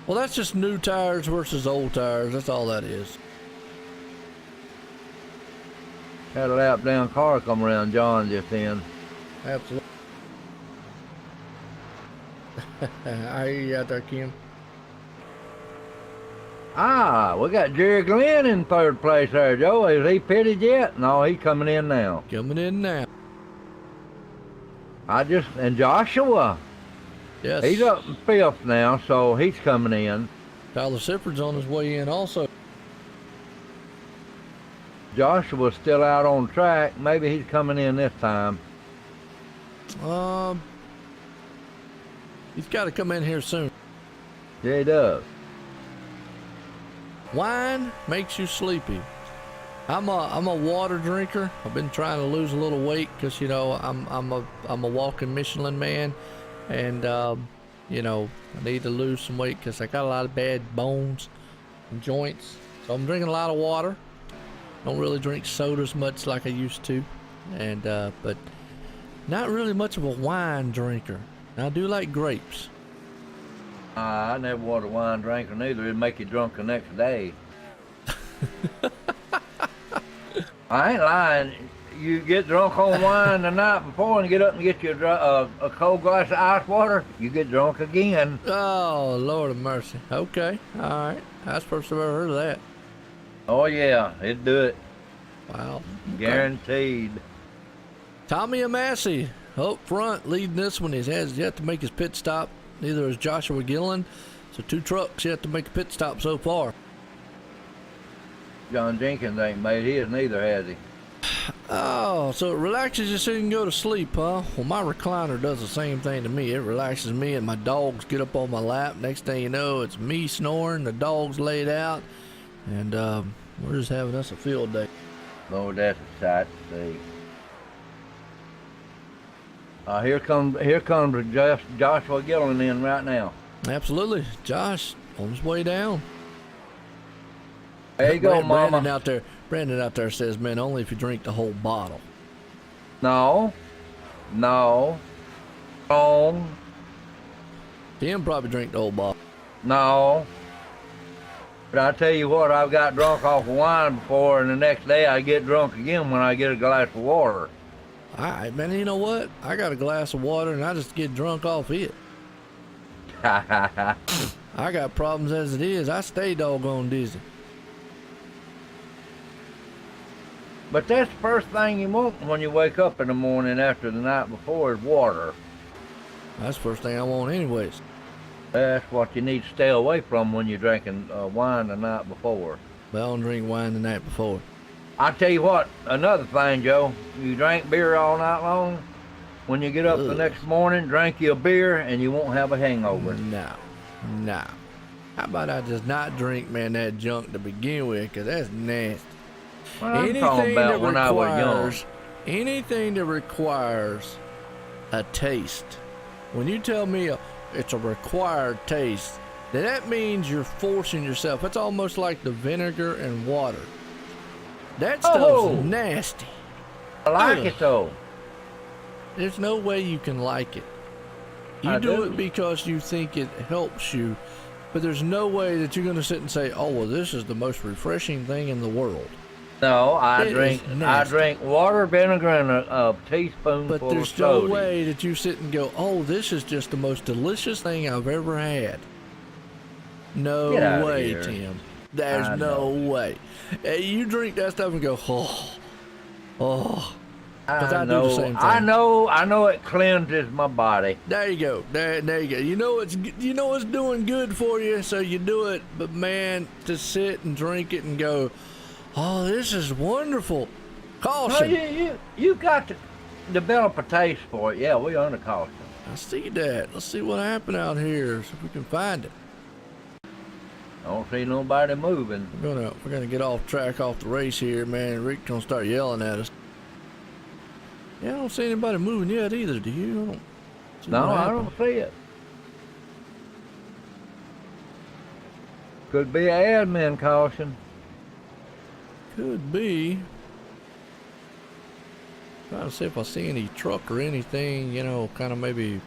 S1: Well, that's just new tires versus old tires. That's all that is.
S2: Had a lap down car come around John just then.
S1: Absolutely. I hear you out there, Kim.
S2: Ah, we got Jerry Glenn in third place there, Joe. Is he pitted yet? No, he's coming in now.
S1: Coming in now.
S2: And Joshua.
S1: Yes.
S2: He's up in fifth now, so he's coming in.
S1: Tyler Sifford's on his way in also.
S2: Joshua's still out on track. Maybe he's coming in this time.
S1: He's got to come in here soon.
S2: Yeah, he does.
S1: Wine makes you sleepy. I'm a water drinker. I've been trying to lose a little weight because I'm a walking Michelin man, and I need to lose some weight because I got a lot of bad bones and joints. So I'm drinking a lot of water. Don't really drink sodas much like I used to, and but not really much of a wine drinker. I do like grapes.
S2: I never was a wine drinker neither. It'd make you drunk the next day. I ain't lying. You get drunk on wine the night before and get up and get you a cold glass of ice water, you get drunk again.
S1: Oh, Lord of mercy. Okay, all right. That's the first I've ever heard of that.
S2: Oh, yeah, it'd do it.
S1: Wow.
S2: Guaranteed.
S1: Tommy Amassi up front leading this one. He has yet to make his pit stop. Neither is Joshua Gillen. So 2 trucks yet to make a pit stop so far.
S2: John Jenkins ain't made his neither, has he?
S1: Oh, so it relaxes you so you can go to sleep, huh? Well, my recliner does the same thing to me. It relaxes me and my dogs get up on my lap. Next thing you know, it's me snoring, the dog's laid out, and we're just having us a field day.
S2: Lord, that's a sight to see. Here comes Joshua Gillen in right now.
S1: Absolutely. Josh on his way down.
S2: There you go, Mama.
S1: Brandon out there says, man, only if you drink the whole bottle.
S2: No.
S1: Tim probably drink the whole bottle.
S2: No. But I tell you what, I've got drunk off of wine before, and the next day I get drunk again when I get a glass of water.
S1: All right, man, you know what? I got a glass of water, and I just get drunk off it. I got problems as it is. I stay doggone dizzy.
S2: But that's the first thing you want when you wake up in the morning after the night before is water.
S1: That's the first thing I want anyways.
S2: That's what you need to stay away from when you're drinking wine the night before.
S1: Well, I don't drink wine the night before.
S2: I tell you what, another thing, Joe, you drink beer all night long. When you get up the next morning, drink you a beer and you won't have a hangover.
S1: No. How about I just not drink, man, that junk to begin with, because that's nasty.
S2: Well, I'm talking about when I was young.
S1: Anything that requires a taste. When you tell me it's a required taste, then that means you're forcing yourself. It's almost like the vinegar and water. That stuff's nasty.
S2: I like it though.
S1: There's no way you can like it. You do it because you think it helps you, but there's no way that you're going to sit and say, "Oh, well, this is the most refreshing thing in the world."
S2: No, I drink water, vinegar, and a teaspoonful of soda.
S1: But there's no way that you sit and go, "Oh, this is just the most delicious thing I've ever had." No way, Tim. There's no way. You drink that stuff and go, oh. I do the same thing.
S2: I know it cleanses my body.
S1: There you go. There you go. You know it's doing good for you, so you do it. But man, to sit and drink it and go, oh, this is wonderful. Caution.
S2: No, you got to develop a taste for it. Yeah, we're under caution.
S1: I see that. Let's see what happened out here, so if we can find it.
S2: I don't see nobody moving.
S1: We're gonna get off track off the race here, man. Rick's gonna start yelling at us. Yeah, I don't see anybody moving yet either. Do you? I don't see
S2: No,
S1: what
S2: I
S1: happened.
S2: don't see it. Could be an admin caution.
S1: Could be. Trying to see if I see any truck or anything, you know, kind of maybe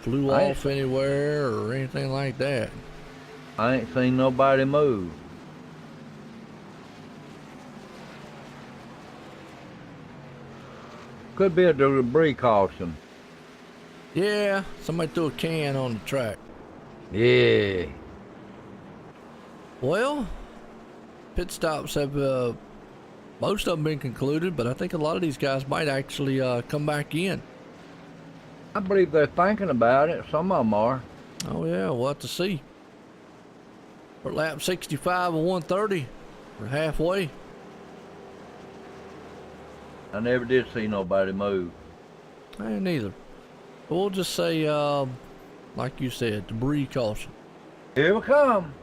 S1: flew off anywhere or anything like that.
S2: I ain't seen nobody move. Could be a debris caution.
S1: Yeah, somebody threw a can on the track.
S2: Yeah.
S1: Well, pit stops have most of them been concluded, but I think a lot of these guys might actually come back in.
S2: I believe they're thinking about it. Some of them are.
S1: Oh yeah, we'll have to see. We're at lap 65 of 130. We're halfway.
S2: I never did see nobody move.
S1: I ain't neither. But we'll just say, like you said, debris caution.
S2: Here we come.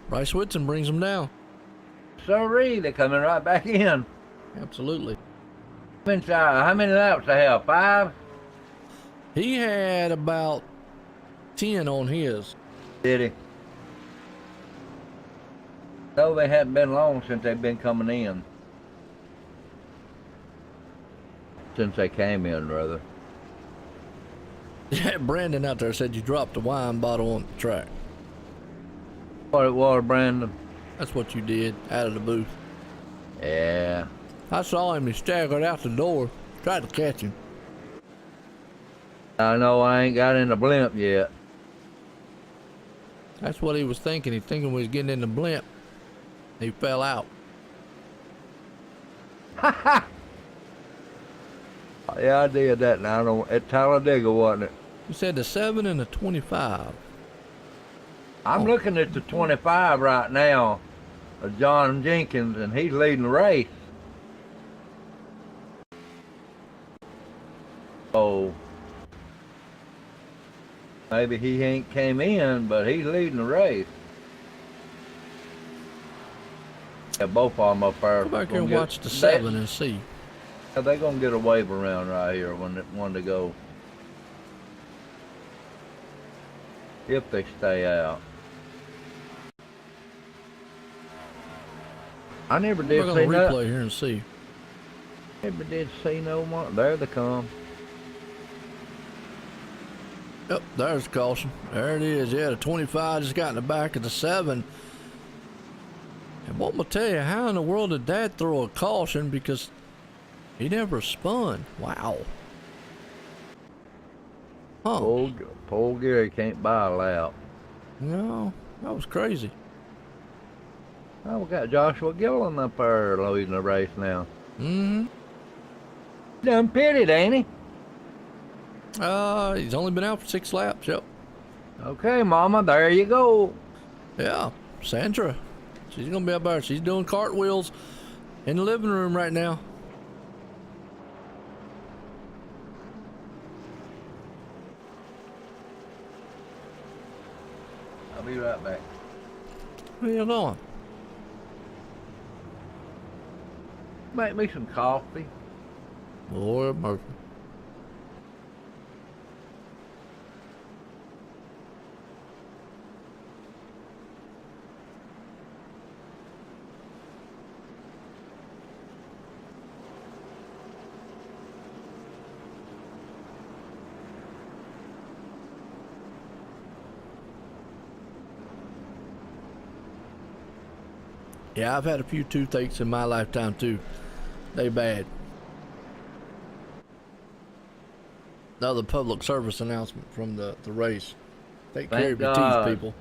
S1: Bryce Whitson brings them down.
S2: Sorry, they're coming right back in.
S1: Absolutely.
S2: How many laps they have? 5?
S1: He had about 10 on his.
S2: Did he? No, they hadn't been long since they've been coming in. Since they came in, rather.
S1: Yeah, Brandon out there said you dropped a wine bottle on the track.
S2: What it was, Brandon?
S1: That's what you did out of the booth.
S2: Yeah.
S1: I saw him. He staggered out the door. Tried to catch him.
S2: I know I ain't got in the blimp yet.
S1: That's what he was thinking. He thinking we was getting in the blimp. He fell out.
S2: Yeah, I did that now. At Talladega, wasn't it?
S1: He said the 7 and the 25.
S2: I'm looking at the 25 right now of John Jenkins, and he's leading the race. Oh, maybe he ain't came in, but he's leading the race. Yeah, both of them up there.
S1: Go back here and watch the 7 and see.
S2: They're gonna get a wave around right here when they go. If they stay out. I never did
S1: We're
S2: see
S1: gonna
S2: that.
S1: replay here and see.
S2: Never did see no more. There they come.
S1: Yep, there's the caution. There it is. Yeah, the 25 just got in the back of the 7. And what I'm gonna tell you, how in the world did Dad throw a caution? Because he never spun. Wow. Huh.
S2: Poor Gary can't buy a lap.
S1: No, that was crazy.
S2: Oh, we got Joshua Gillen up there leading the race now.
S1: Mm-hmm.
S2: Done pitted, ain't he?
S1: He's only been out for 6 laps. Yep.
S2: Okay, Mama, there you go.
S1: Yeah, Sandra. She's gonna be up there. She's doing cartwheels in the living room right now.
S2: I'll be right back.
S1: Where you going?
S2: Make me some coffee.
S1: Lord mercy. Yeah, I've had a few toothaches in my lifetime too. They bad. Another public service announcement from the race. Take care of your teeth, people.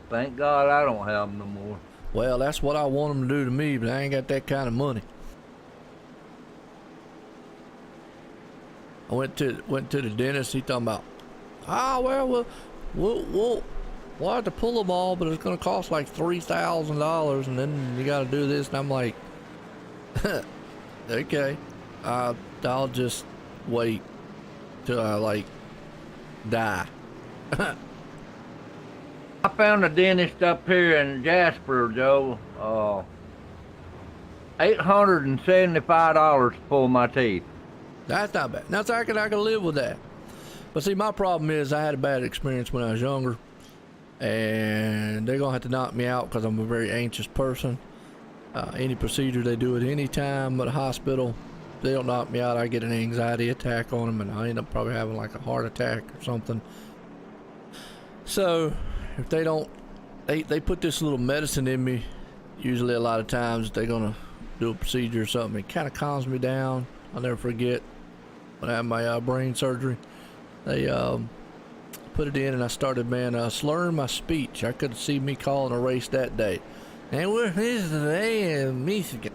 S2: Thank God I don't have them no more.
S1: Well, that's what I want them to do to me, but I ain't got that kind of money. I went to the dentist. He talking about, we'll have to pull them all, but it's gonna cost like $3,000, and then you got to do this. And I'm like, okay, I'll just wait till I like die.
S2: I found a dentist up here in Jasper, Joe. $875 to pull my teeth.
S1: That's not bad. That's I can live with that. But see, my problem is I had a bad experience when I was younger, and they're gonna have to knock me out because I'm a very anxious person. Any procedure they do at any time at a hospital, they don't knock me out, I get an anxiety attack on them, and I end up probably having like a heart attack or something. So if they don't, they put this little medicine in me. Usually a lot of times they're gonna do a procedure or something. It kind of calms me down. I'll never forget when I had my brain surgery. They put it in and I started, slurring my speech. I couldn't see me calling a race that day. And we're this today in Michigan.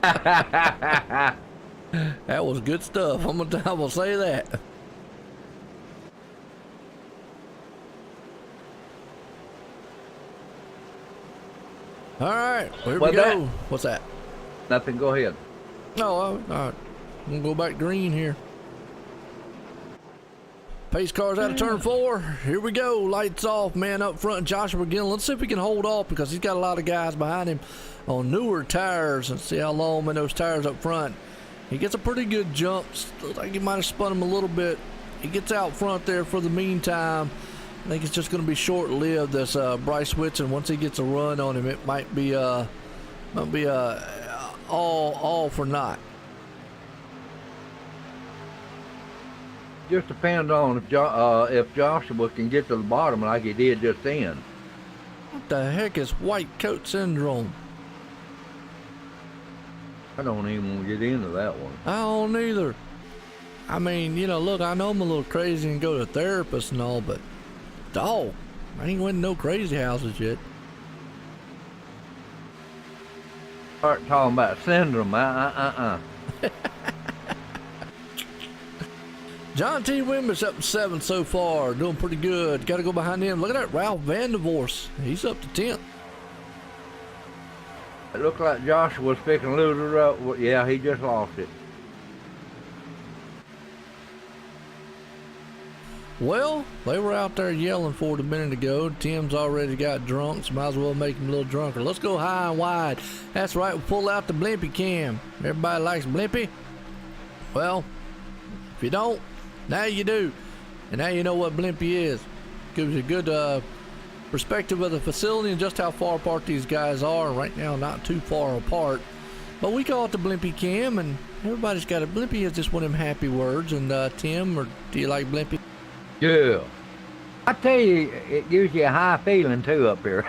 S1: That was good stuff. I'm gonna say that. All right, here we go. What's that?
S2: Nothing. Go ahead.
S1: No, all right. I'm gonna go back green here. Pace car's out of turn 4. Here we go. Lights off, man up front. Joshua Gillen. Let's see if we can hold off because he's got a lot of guys behind him on newer tires and see how long in those tires up front. He gets a pretty good jump. Looks like he might have spun him a little bit. He gets out front there for the meantime. I think it's just going to be short-lived. This Bryce Whitson, once he gets a run on him, it might be all for naught.
S2: Just depends on if Joshua can get to the bottom like he did just then.
S1: What the heck is white coat syndrome?
S2: I don't even want to get into that one.
S1: I don't either. I mean, look, I know I'm a little crazy and go to a therapist and all, but dog, I ain't went to no crazy houses yet.
S2: Start talking about syndrome.
S1: John T. Wimber's up to 7th so far, doing pretty good. Got to go behind him. Look at that, Ralph Vandervorst. He's up to 10th.
S2: It looked like Joshua was picking a loser up. Yeah, he just lost it.
S1: Well, they were out there yelling for it a minute ago. Tim's already got drunk, so might as well make him a little drunker. Let's go high and wide. That's right, we'll pull out the Blimpy cam. Everybody likes Blimpy? Well, if you don't, now you do. And now you know what Blimpy is. Gives you a good perspective of the facility and just how far apart these guys are. Right now, not too far apart. But we call it the Blimpy cam, and everybody's got it. Blimpy is just one of them happy words. And Tim, or do you like Blimpy?
S2: Yeah. I tell you, it gives you a high feeling too up here.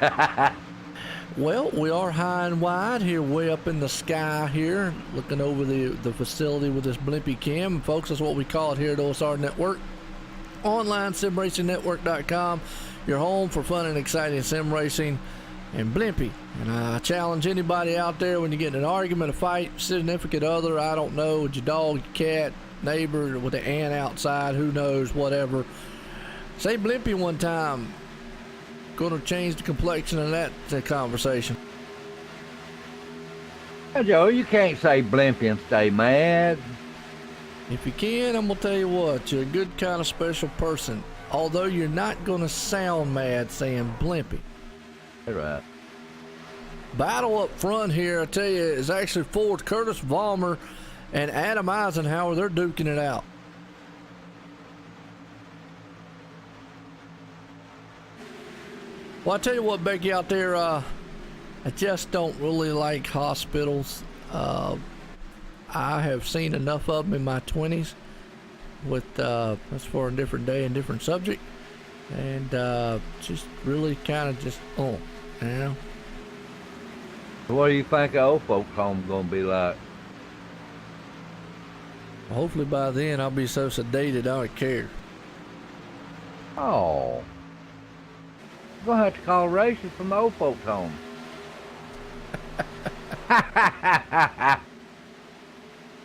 S1: Well, we are high and wide here, way up in the sky here, looking over the facility with this Blimpy cam. Folks, that's what we call it here at OSRN Network. Online simracingnetwork.com, your home for fun and exciting sim racing and Blimpy. And I challenge anybody out there when you get in an argument, a fight, significant other, I don't know, with your dog, your cat, neighbor, with the ant outside, who knows, whatever. Say Blimpy one time. Gonna change the complexion of that conversation.
S2: Hey, Joe, you can't say Blimpy and stay mad.
S1: If you can, I'm gonna tell you what, you're a good kind of special person. Although you're not gonna sound mad saying Blimpy.
S2: That's right.
S1: Battle up front here, I tell you, is actually Ford Curtis Vollmer and Adam Eisenhower. They're duking it out. Well, I tell you what, Becky, out there, I just don't really like hospitals. I have seen enough of them in my 20s. With that's for a different day and different subject, and just really kind of just you know.
S2: What do you think our old folks' home gonna be like?
S1: Hopefully by then I'll be so sedated I don't care.
S2: Oh. You're gonna have to call racing from the old folks' home.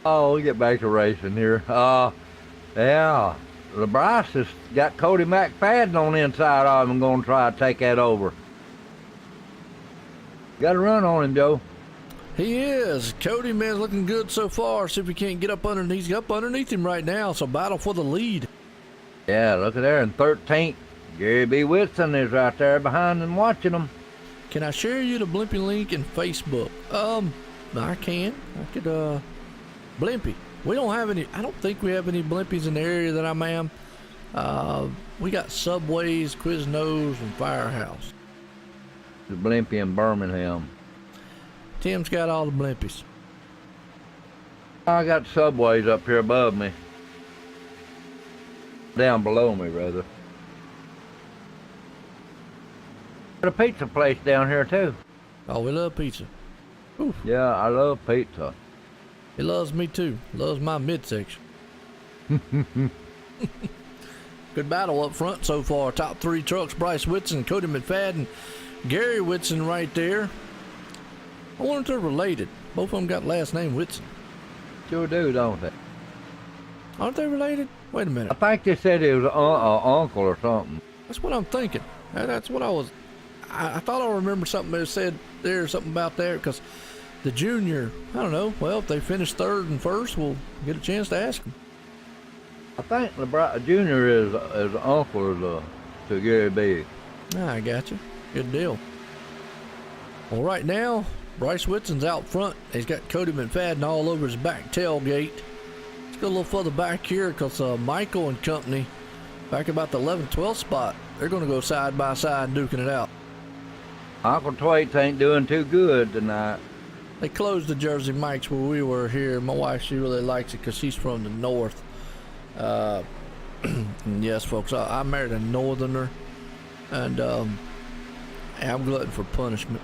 S2: Oh, we'll get back to racing here. Yeah. LeBryce has got Cody McFadden on the inside of him and gonna try to take that over. Got a run on him, Joe.
S1: He is. Cody, man's looking good so far. See if he can't get up underneath. He's up underneath him right now, so battle for the lead.
S2: Yeah, look at there in 13th. Gary B. Whitson is right there behind and watching them.
S1: Can I share you the Blimpie link in Facebook? I can. I could, Blimpie. We don't have any, I don't think we have any Blimpies in the area that I'm at. We got Subways, Quiznos, and Firehouse.
S2: The Blimpie in Birmingham.
S1: Tim's got all the Blimpies.
S2: I got Subways up here above me. Down below me, rather. Got a pizza place down here, too.
S1: Oh, we love pizza. Oof.
S2: Yeah, I love pizza.
S1: He loves me, too. Loves my midsection. Good battle up front so far. Top three trucks, Bryce Whitson, Cody McFadden, Gary Whitson right there. I wonder if they're related. Both of them got last name Whitson.
S2: Sure do, don't they?
S1: Aren't they related? Wait a minute.
S2: I think they said it was an uncle or something.
S1: That's what I'm thinking. That's what I was... I thought I remember something that said there, something about there, because the junior, I don't know. Well, if they finish third and first, we'll get a chance to ask them.
S2: I think LeBron Jr. is uncle to Gary B.
S1: I got you. Good deal. Well, right now, Bryce Whitson's out front. He's got Cody McFadden all over his back tailgate. Let's go a little further back here because Michael and company, back about the 11th, 12th spot, they're going to go side by side duking it out.
S2: Uncle Twaits ain't doing too good tonight.
S1: They closed the Jersey Mike's where we were here. My wife, she really likes it because she's from the north. Yes, folks, I married a northerner, and I'm glutton for punishment.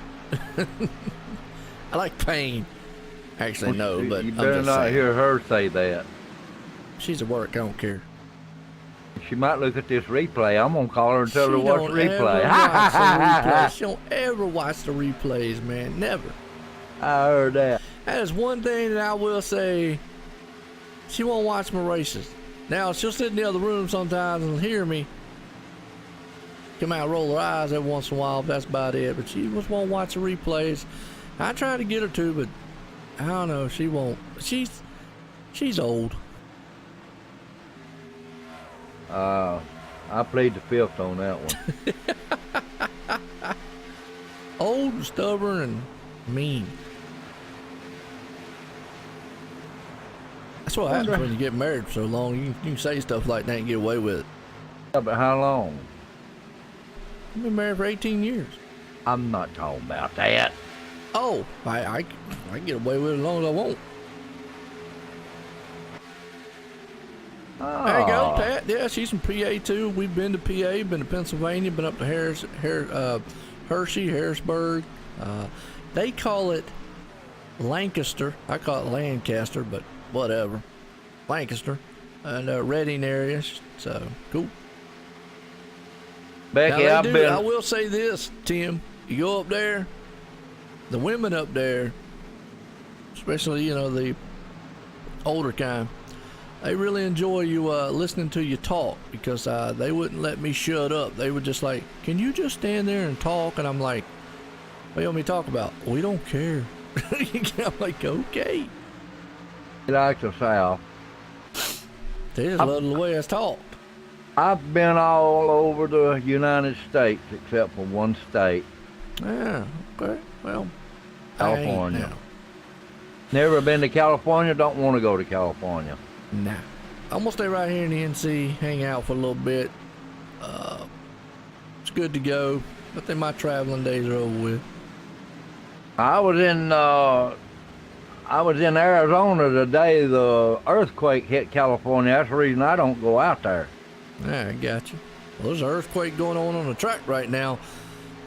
S1: I like pain. Actually, no, but
S2: you
S1: I'm
S2: better
S1: just
S2: not
S1: saying.
S2: hear her say that.
S1: She's at work. I don't care.
S2: She might look at this replay. I'm gonna call her and tell her to watch the replay.
S1: She don't ever watch the replays, man. Never.
S2: I heard that.
S1: That is one thing that I will say. She won't watch my races. Now, she'll sit in the other room sometimes and hear me. Come out and roll her eyes every once in a while. That's about it. But she just won't watch the replays. I try to get her to, but I don't know. She won't. She's old.
S2: I plead the fifth on that one.
S1: Old, stubborn, and mean. That's what happens when you get married for so long. You can say stuff like that and get away with it.
S2: Yeah, but how long?
S1: I've been married for 18 years.
S2: I'm not talking about that.
S1: Oh, I can get away with it as long as I want.
S2: Oh.
S1: There you go, Pat. Yeah, she's from PA too. We've been to PA, been to Pennsylvania, been up to Hershey, Harrisburg. They call it Lancaster. I call it Lancaster, but whatever. Lancaster and Reading area. So cool.
S2: Becky,
S1: Now,
S2: I've been.
S1: I will say this, Tim. You go up there, the women up there, especially the older kind, they really enjoy you listening to you talk because they wouldn't let me shut up. They would just like, can you just stand there and talk? And I'm like, what do you want me to talk about? We don't care. I'm like, okay.
S2: He likes the South.
S1: They just love the way I talk.
S2: I've been all over the United States except for one state.
S1: Yeah, okay. Well,
S2: California. Never been to California, don't want to go to California.
S1: Nah. I'm gonna stay right here in the NC, hang out for a little bit. It's good to go, but then my traveling days are over with.
S2: I was in Arizona the day the earthquake hit California. That's the reason I don't go out there.
S1: Yeah, I got you. Well, there's an earthquake going on the track right now.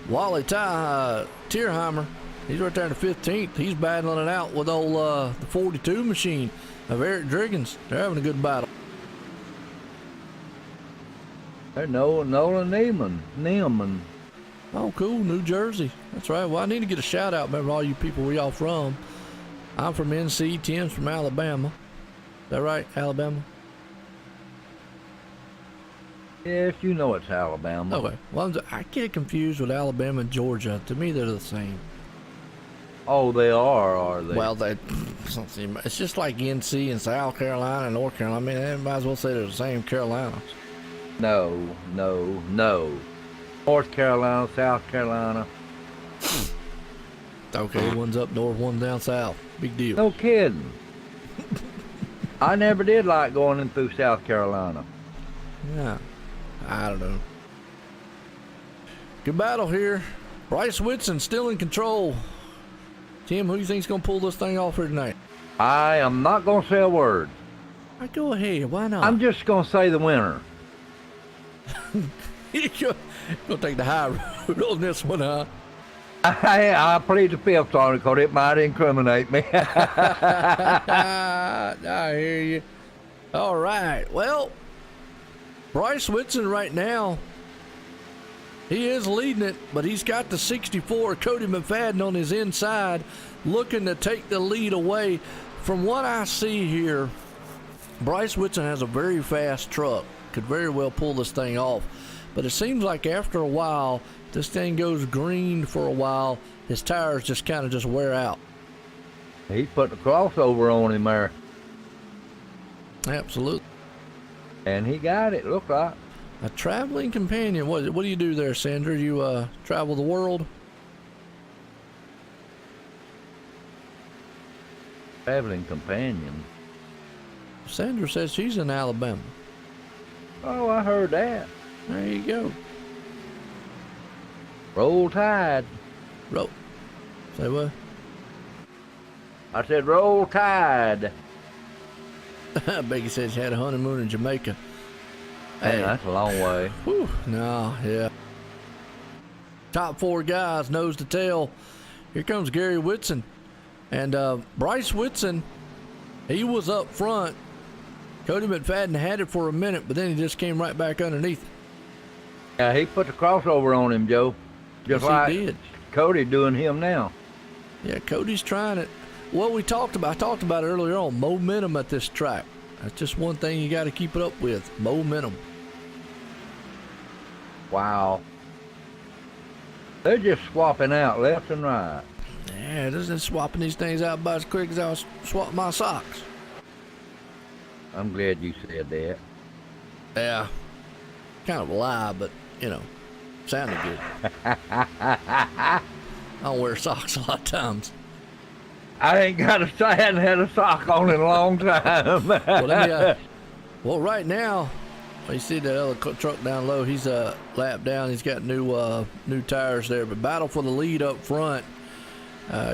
S1: Wally Tierheimer, he's right there in the 15th. He's battling it out with old the 42 machine of Eric Driggins. They're having a good battle.
S2: There's Nolan Neiman.
S1: Oh, cool, New Jersey. That's right. Well, I need to get a shout out, remember all you people where y'all from. I'm from NC, Tim's from Alabama. Is that right, Alabama?
S2: Yes, you know it's Alabama.
S1: Okay. Well, I get confused with Alabama and Georgia. To me, they're the same.
S2: Oh, they are they?
S1: Well, it's just like NC and South Carolina and North Carolina. I mean, they might as well say they're the same Carolinas.
S2: No, no, no. North Carolina, South Carolina.
S1: Okay, one's up north, one down south. Big deal.
S2: No kidding. I never did like going in through South Carolina.
S1: Yeah, I don't know. Good battle here. Bryce Whitson still in control. Tim, who do you think's gonna pull this thing off here tonight?
S2: I am not going to say a word.
S1: All right, go ahead. Why not?
S2: I'm just going to say the winner.
S1: You're gonna take the high road on this one, huh?
S2: I plead the fifth on it because it might incriminate me.
S1: I hear you. All right. Well, Bryce Whitson right now, he is leading it, but he's got the 64, Cody McFadden, on his inside, looking to take the lead away. From what I see here, Bryce Whitson has a very fast truck. Could very well pull this thing off. But it seems like after a while, this thing goes green for a while, his tires just kind of just wear out.
S2: He's put the crossover on him there.
S1: Absolutely.
S2: And he got it, look like.
S1: A traveling companion. What do you do there, Sandra? You travel the world?
S2: Traveling companion.
S1: Sandra says she's in Alabama.
S2: Oh, I heard that.
S1: There you go.
S2: Roll Tide.
S1: Say what?
S2: I said roll tide.
S1: Becky said she had a honeymoon in Jamaica.
S2: Hey, that's a long way.
S1: Whew, no, yeah. Top four guys, nose to tail. Here comes Gary Whitson. And Bryce Whitson, he was up front. Cody McFadden had it for a minute, but then he just came right back underneath.
S2: Yeah, he put the crossover on him, Joe. Just
S1: Yes,
S2: like
S1: he did.
S2: Cody doing him now.
S1: Yeah, Cody's trying it. Well, I talked about it earlier on, momentum at this track. That's just one thing you got to keep it up with, momentum.
S2: Wow. They're just swapping out left and right.
S1: Yeah, this is swapping these things out about as quick as I was swapping my socks.
S2: I'm glad you said that.
S1: Yeah, kind of a lie, but, sounded good. I don't wear socks a lot of times.
S2: I hadn't had a sock on in a long time.
S1: Well, right now, you see that other truck down low. He's a lap down. He's got new tires there. But battle for the lead up front.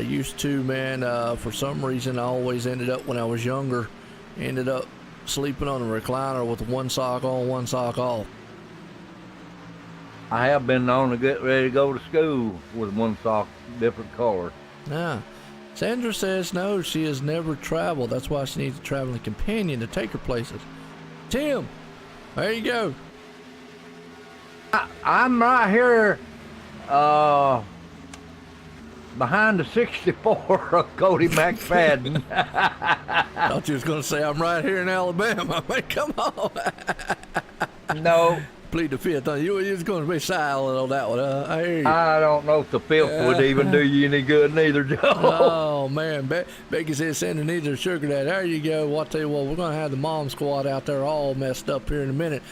S1: Used to, man. For some reason, I always ended up when I was younger, ended up sleeping on a recliner with one sock on, one sock off.
S2: I have been known to get ready to go to school with one sock, different color.
S1: Yeah. Sandra says no, she has never traveled. That's why she needs a traveling companion to take her places. Tim, there you go.
S2: I'm right here behind the 64 of Cody McFadden.
S1: I thought you was going to say I'm right here in Alabama. I mean, come on.
S2: No.
S1: Plead the fifth. You was going to be silent on that one. I hear you.
S2: I don't know if the fifth would even do you any good neither, Joe.
S1: Oh, man. Becky says Sandra needs her sugar daddy. There you go. Well, I'll tell you what, we're going to have the mom squad out there all messed up here in a minute.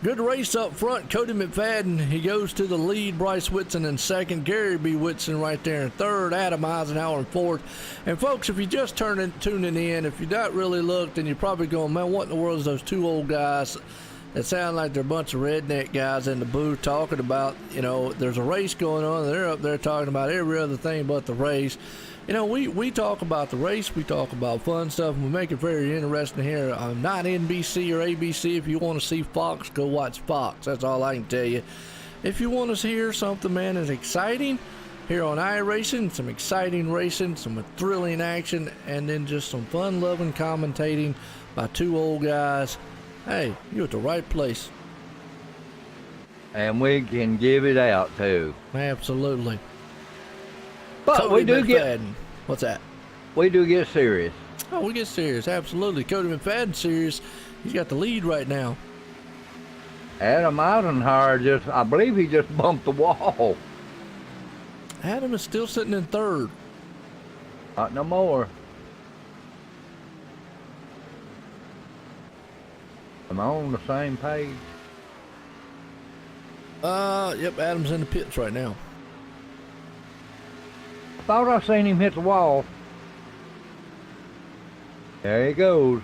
S1: Good race up front. Cody McFadden, he goes to the lead. Bryce Whitson in second. Gary B. Whitson right there in third. Adam Eisenhower in fourth. And, folks, if you just tuning in, if you're not really looked, then you're probably going, man, what in the world is those two old guys that sound like they're a bunch of redneck guys in the booth talking about, there's a race going on. And they're up there talking about every other thing but the race. We talk about the race. We talk about fun stuff, and we make it very interesting here. I'm not NBC or ABC. If you want to see Fox, go watch Fox. That's all I can tell you. If you want to hear something, man, that's exciting here on iRacing, some exciting racing, some thrilling action, and then just some fun-loving commentating by two old guys, hey, you're at the right place.
S2: And we can give it out, too.
S1: Absolutely.
S2: But
S1: Cody
S2: we do
S1: McFadden. What's that?
S2: We do get serious.
S1: Oh, we get serious. Absolutely. Cody McFadden serious. He's got the lead right now.
S2: Adam Eisenhower I believe he just bumped the wall.
S1: Adam is still sitting in third.
S2: Not no more. I'm on the same page.
S1: Yep, Adam's in the pits right now.
S2: Thought I seen him hit the wall. There he goes.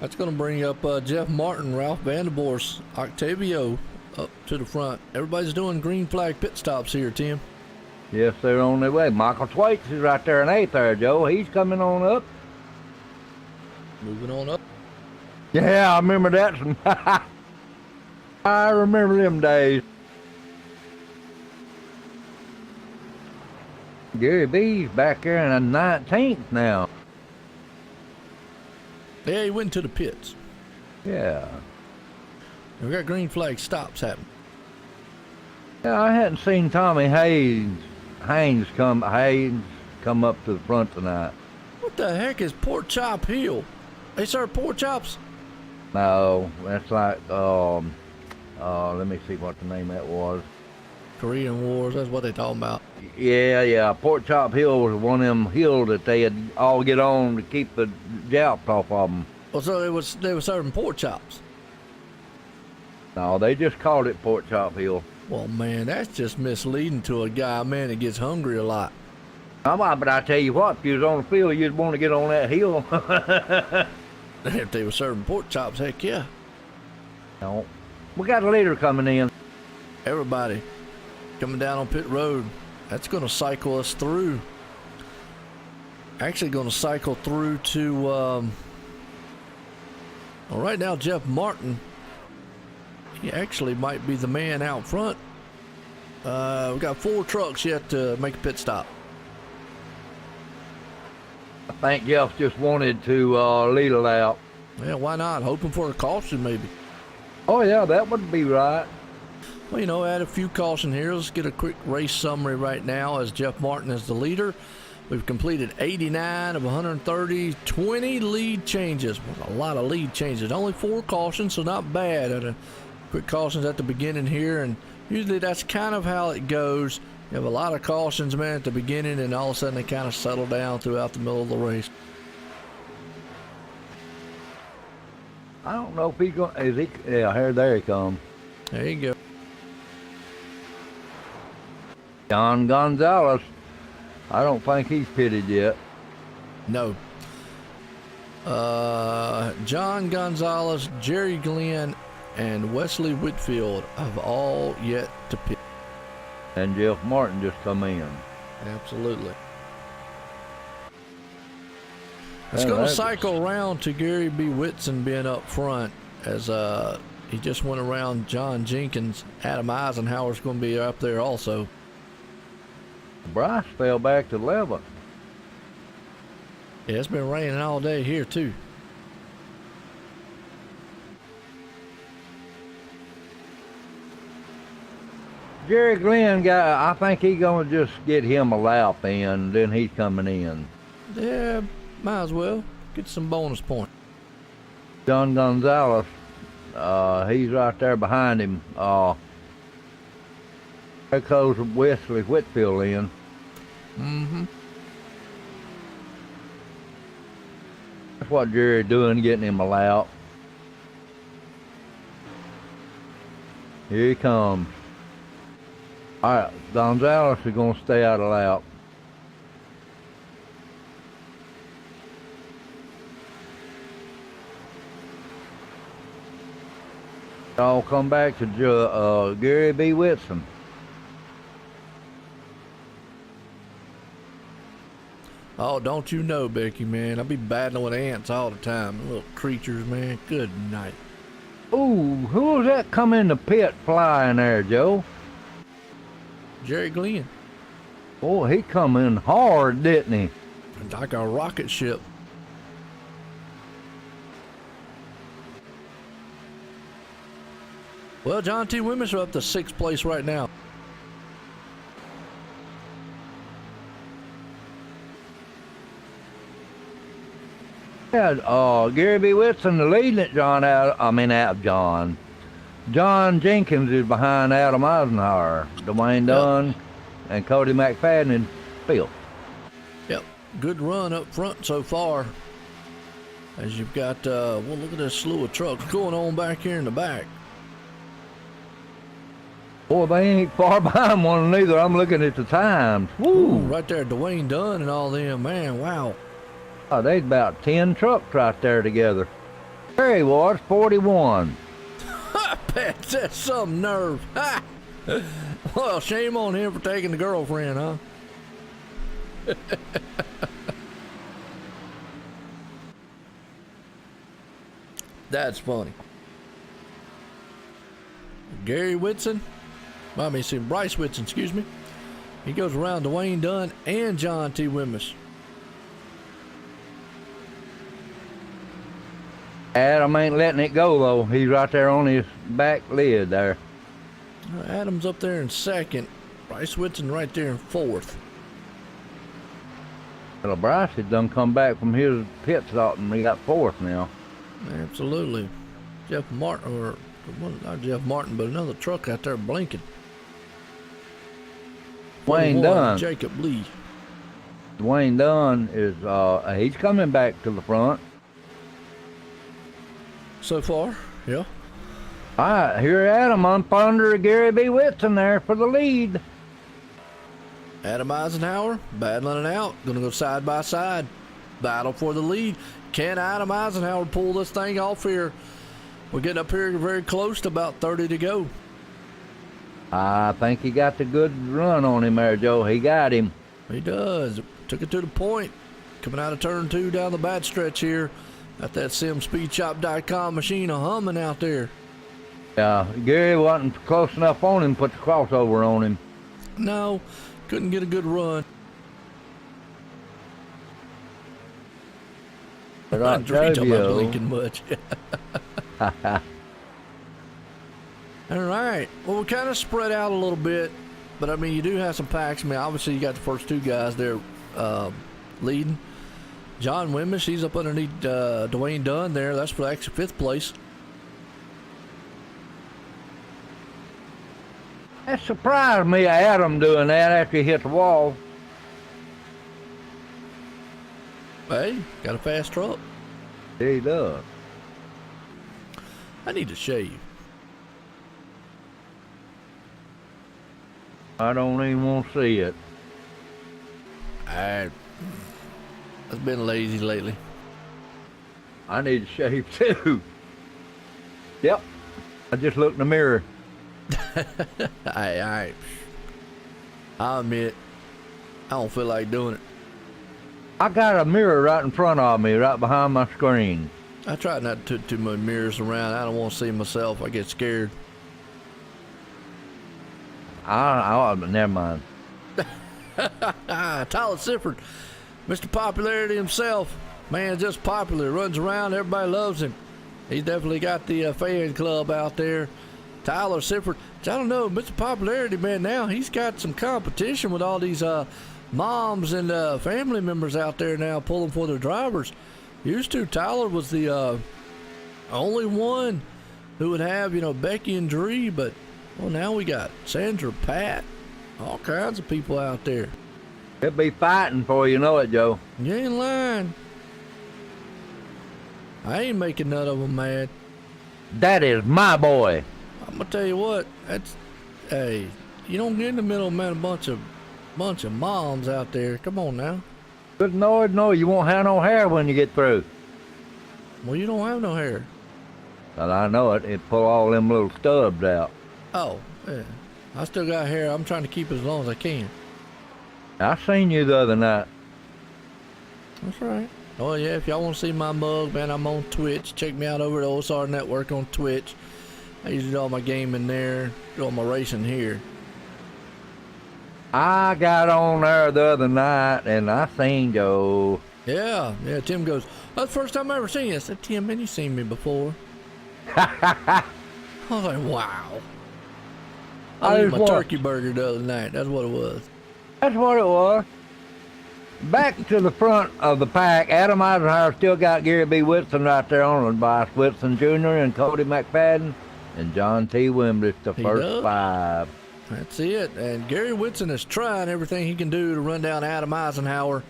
S1: That's going to bring up Jeff Martin, Ralph Vanderborst, Octavio up to the front. Everybody's doing green flag pit stops here, Tim.
S2: Yes, they're on their way. Michael Thwaites is right there in 8th there, Joe. He's coming on up.
S1: Moving on up.
S2: Yeah, I remember that. I remember them days. Gary B's back there in the 19th now.
S1: Yeah, he went to the pits.
S2: Yeah.
S1: We got green flag stops happening.
S2: Yeah, I hadn't seen Tommy Haynes come up to the front tonight.
S1: What the heck is Pork Chop Hill? They serve pork chops?
S2: No, that's like let me see what the name of that was.
S1: Korean Wars, that's what they talking about.
S2: Yeah. Pork Chop Hill was one of them hills that they had all get on to keep the jousts off of them.
S1: Well, so they were serving pork chops.
S2: No, they just called it Pork Chop Hill.
S1: Well, man, that's just misleading to a guy, man, that gets hungry a lot.
S2: But I tell you what, if you was on the field, you'd want to get on that hill.
S1: If they were serving pork chops, heck yeah.
S2: No. We got a leader coming in.
S1: Everybody coming down on pit road. That's going to cycle us through. Actually going to cycle through to, well, right now, Jeff Martin, he actually might be the man out front. We've got 4 trucks yet to make a pit stop.
S2: I think Jeff just wanted to lead it out.
S1: Yeah, why not? Hoping for a caution, maybe.
S2: Oh, yeah, that would be right.
S1: Well, you know, add a few caution here. Let's get a quick race summary right now as Jeff Martin is the leader. We've completed 89 of 130, 20 lead changes. A lot of lead changes. Only 4 cautions, so not bad. Quick cautions at the beginning here, and usually that's kind of how it goes. You have a lot of cautions, man, at the beginning, and all of a sudden they kind of settle down throughout the middle of the race.
S2: I don't know if he's going to... Yeah, there he comes.
S1: There you go.
S2: John Gonzalez. I don't think he's pitted yet.
S1: No. John Gonzalez, Jerry Glenn, and Wesley Whitfield have all yet to pit.
S2: And Jeff Martin just come in.
S1: Absolutely. It's going to cycle around to Gary B. Whitson being up front as he just went around John Jenkins. Adam Eisenhower's going to be up there also.
S2: Bryce fell back to 11th.
S1: Yeah, it's been raining all day here too.
S2: Jerry Glenn I think he's going to just get him a lap in, then he's coming in.
S1: Yeah, might as well. Get some bonus points.
S2: John Gonzalez, he's right there behind him. There goes Wesley Whitfield in.
S1: Mm-hmm.
S2: That's what Jerry's doing, getting him a lap. Here he comes. All right, Gonzalez is going to stay out of lap. I'll come back to Gary B. Whitson.
S1: Oh, don't you know, Becky, man? I be battling with ants all the time. Little creatures, man. Good night.
S2: Ooh, who was that come in the pit flying there, Joe?
S1: Jerry Glenn.
S2: Oh, he come in hard, didn't he?
S1: Like a rocket ship. Well, John T. Wimmis are up to 6th place right now.
S2: Yeah, Gary B. Whitson leading it. John Jenkins is behind Adam Eisenhower. Dwayne Dunn and Cody McFadden in 5th.
S1: Yep, good run up front so far. As you've got, well, look at this slew of trucks going on back here in the back.
S2: Boy, they ain't far behind one neither. I'm looking at the times. Woo!
S1: Ooh, right there, Dwayne Dunn and all them, man, wow.
S2: Oh, there's about 10 trucks right there together. There he was, 41.
S1: Pat, that's some nerve. Ha! Well, shame on him for taking the girlfriend, huh? That's funny. Gary Whitson, Bryce Whitson, excuse me. He goes around Dwayne Dunn and John T. Wimmis.
S2: Adam ain't letting it go, though. He's right there on his back lid there.
S1: Adams up there in second. Bryce Whitson right there in fourth.
S2: Well, Bryce had done come back from his pit stop and he got fourth now.
S1: Absolutely. Jeff Martin, or well, not Jeff Martin, but another truck out there blinking.
S2: Dwayne Dunn.
S1: Jacob Lee.
S2: Dwayne Dunn is, he's coming back to the front.
S1: So far, yeah.
S2: All right, here Adam up under Gary B. Whitson there for the lead.
S1: Adam Eisenhower battling it out. Gonna go side by side. Battle for the lead. Can Adam Eisenhower pull this thing off here? We're getting up here very close to about 30 to go.
S2: I think he got the good run on him there, Joe. He got him.
S1: He does. Took it to the point. Coming out of turn 2 down the bad stretch here. Got that SimSpeedShop.com machine humming out there.
S2: Yeah, Gary wasn't close enough on him to put the crossover on him.
S1: No, couldn't get a good run.
S2: But
S1: I
S2: I
S1: ain't
S2: tell
S1: talking about
S2: you,
S1: blinking much. All right. Well, we kind of spread out a little bit, but I mean, you do have some packs. I mean, obviously, you got the first two guys there leading. John Wimmish, he's up underneath Dwayne Dunn there. That's for actually fifth place.
S2: that surprised me, Adam doing that after he hit the wall.
S1: Hey, got a fast truck.
S2: He does.
S1: I need to shave.
S2: I don't even want to see it.
S1: I've been lazy lately.
S2: I need to shave too. Yep. I just looked in the mirror.
S1: I admit, I don't feel like doing it.
S2: I got a mirror right in front of me, right behind my screen.
S1: I try not to too many mirrors around. I don't want to see myself. I get scared.
S2: Never mind.
S1: Tyler Sifford, Mr. Popularity himself. Man, just popular. Runs around. Everybody loves him. He's definitely got the fan club out there. Tyler Sifford. I don't know, Mr. Popularity, man, now he's got some competition with all these moms and family members out there now pulling for their drivers. Used to, Tyler was the only one who would have, Becky and Dree, but well, now we got Sandra, Pat, all kinds of people out there.
S2: He'll be fighting for you know it, Joe.
S1: You ain't lying. I ain't making none of them mad.
S2: That is my boy.
S1: I'm gonna tell you what. Hey, you don't get in the middle, man. A bunch of moms out there. Come on now.
S2: Good Lord, no, you won't have no hair when you get through.
S1: Well, you don't have no hair.
S2: Well, I know it. It pull all them little stubs out.
S1: Oh, yeah. I still got hair. I'm trying to keep it as long as I can.
S2: I seen you the other night.
S1: That's right. Oh yeah, if y'all want to see my mug, man, I'm on Twitch. Check me out over at the OSRN Network on Twitch. I usually do all my gaming there, do all my racing here.
S2: I got on there the other night and I seen Joe.
S1: Yeah, Tim goes, that's the first time I ever seen you. I said, Tim, man, you seen me before. I was like, wow. I ate my turkey burger the other night. That's what it was.
S2: That's what it was. Back to the front of the pack, Adam Eisenhower still got Gary B. Whitson right there on him. Bryce Whitson Jr. and Cody McFadden and John T. Wimbley, the first five.
S1: That's it. And Gary Whitson is trying everything he can do to run down Adam Eisenhower.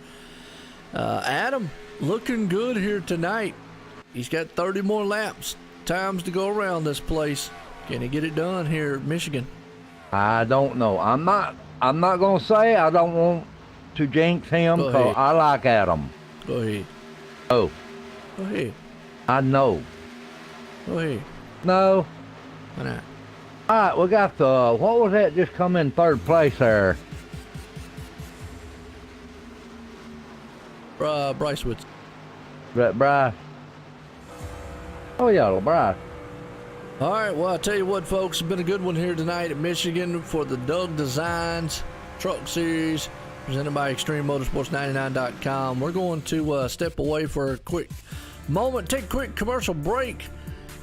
S1: Adam looking good here tonight. He's got 30 more laps, times to go around this place. Can he get it done here at Michigan?
S2: I don't know. I'm not gonna say. I don't want to jinx him
S1: Go
S2: because
S1: ahead.
S2: I like Adam.
S1: Go ahead.
S2: Oh,
S1: Go ahead.
S2: I know.
S1: Go ahead.
S2: No.
S1: Why not?
S2: All right, we got the, what was that just come in third place there?
S1: Bryce Woods.
S2: Bryce. Oh yeah, Bryce.
S1: All right, well, I'll tell you what, folks, it's been a good one here tonight at Michigan for the Doug Designs Truck Series presented by ExtremeMotorsports99.com. We're going to step away for a quick moment, take a quick commercial break,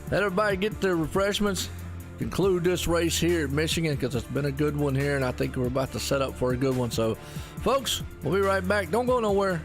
S1: let everybody get their refreshments, conclude this race here at Michigan because it's been a good one here, and I think we're about to set up for a good one. So, folks, we'll be right back. Don't go nowhere.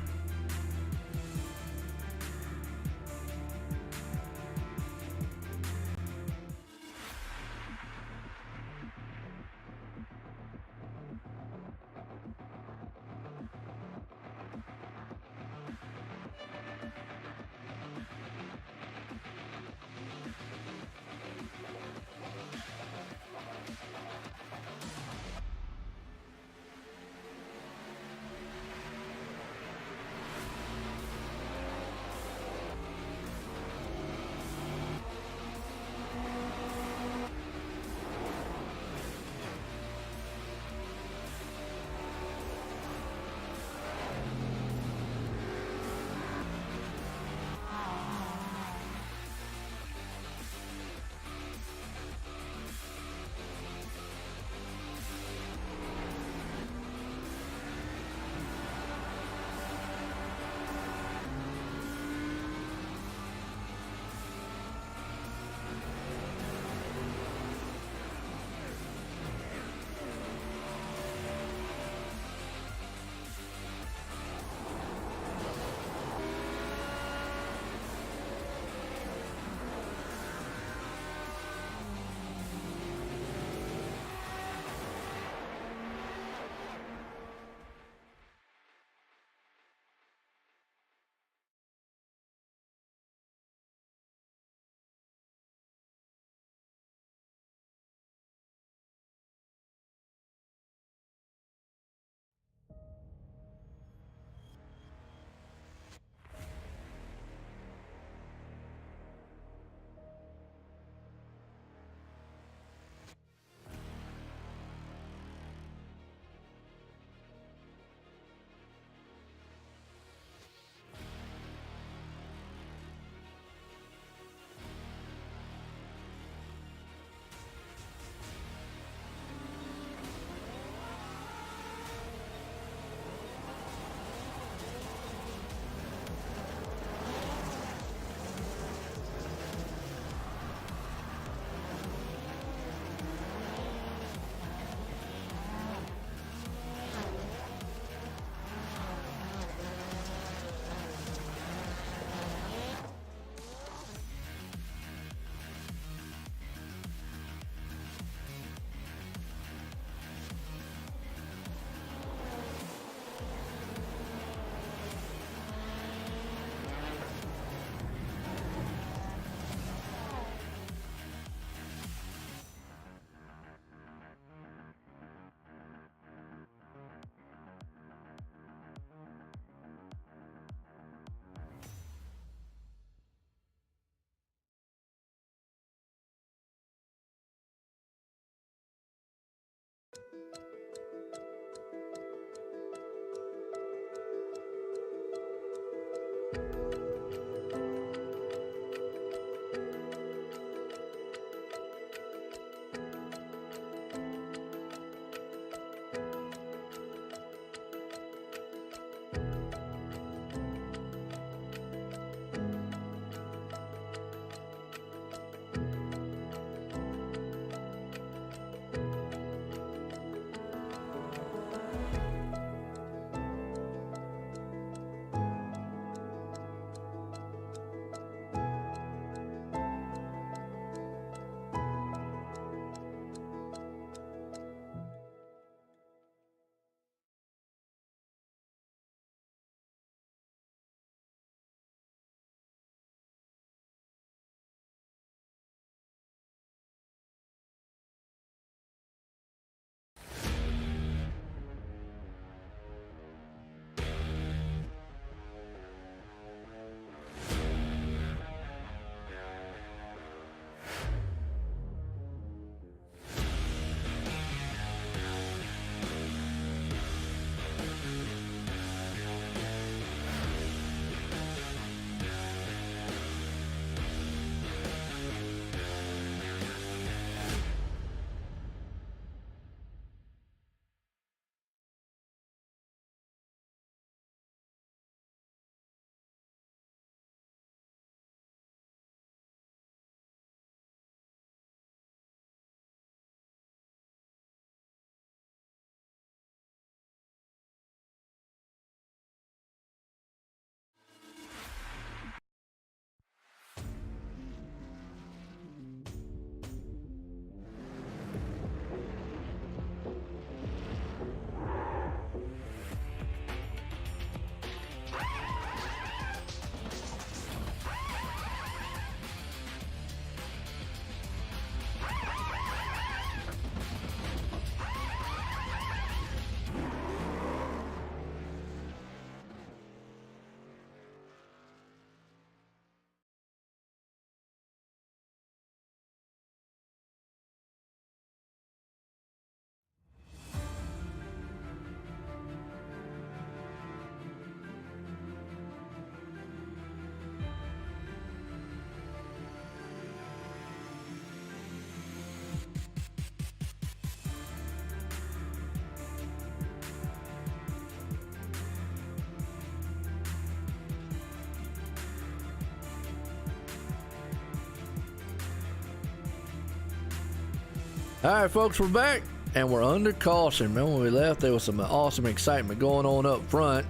S1: All right, folks, we're back, and we're under caution. Man, when we left, there was some awesome excitement going on up front.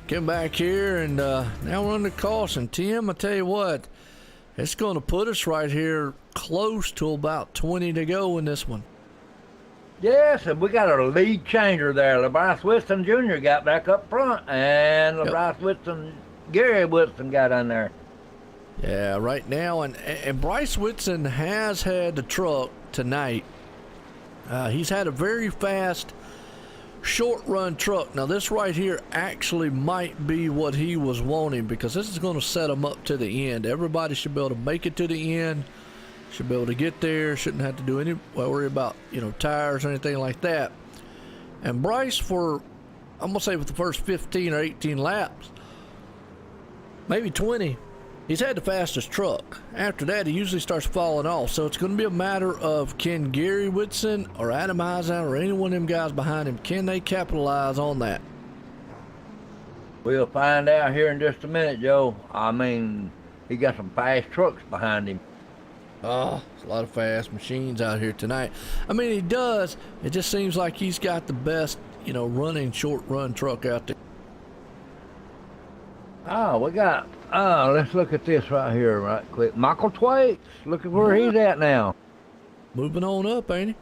S1: Came back here, and now we're under caution. Tim, I tell you what, it's going to put us right here close to about 20 to go in this one.
S2: Yes, and we got a lead changer there. LeBryce Whitson Jr. got back up front, and LeBryce Whitson, Gary Whitson got in there.
S1: Yeah, right now, and Bryce Whitson has had the truck tonight. He's had a very fast short run truck. Now this right here actually might be what he was wanting, because this is going to set him up to the end. Everybody should be able to make it to the end, should be able to get there, shouldn't have to do any worry about, you know, tires or anything like that. And Bryce, for I'm gonna say with the first 15 or 18 laps, maybe 20, he's had the fastest truck. After that, he usually starts falling off. So it's going to be a matter of, can Gary Whitson or Adam Eisenhower or any one of them guys behind him, can they capitalize on that?
S2: We'll find out here in just a minute, Joe. I mean, he got some fast trucks behind him.
S1: Oh, there's a lot of fast machines out here tonight. I mean, he does. It just seems like he's got the best, you know, running short run truck out there.
S2: Oh, let's look at this right here right quick. Michael Twaits, look at where he's at now.
S1: Moving on up, ain't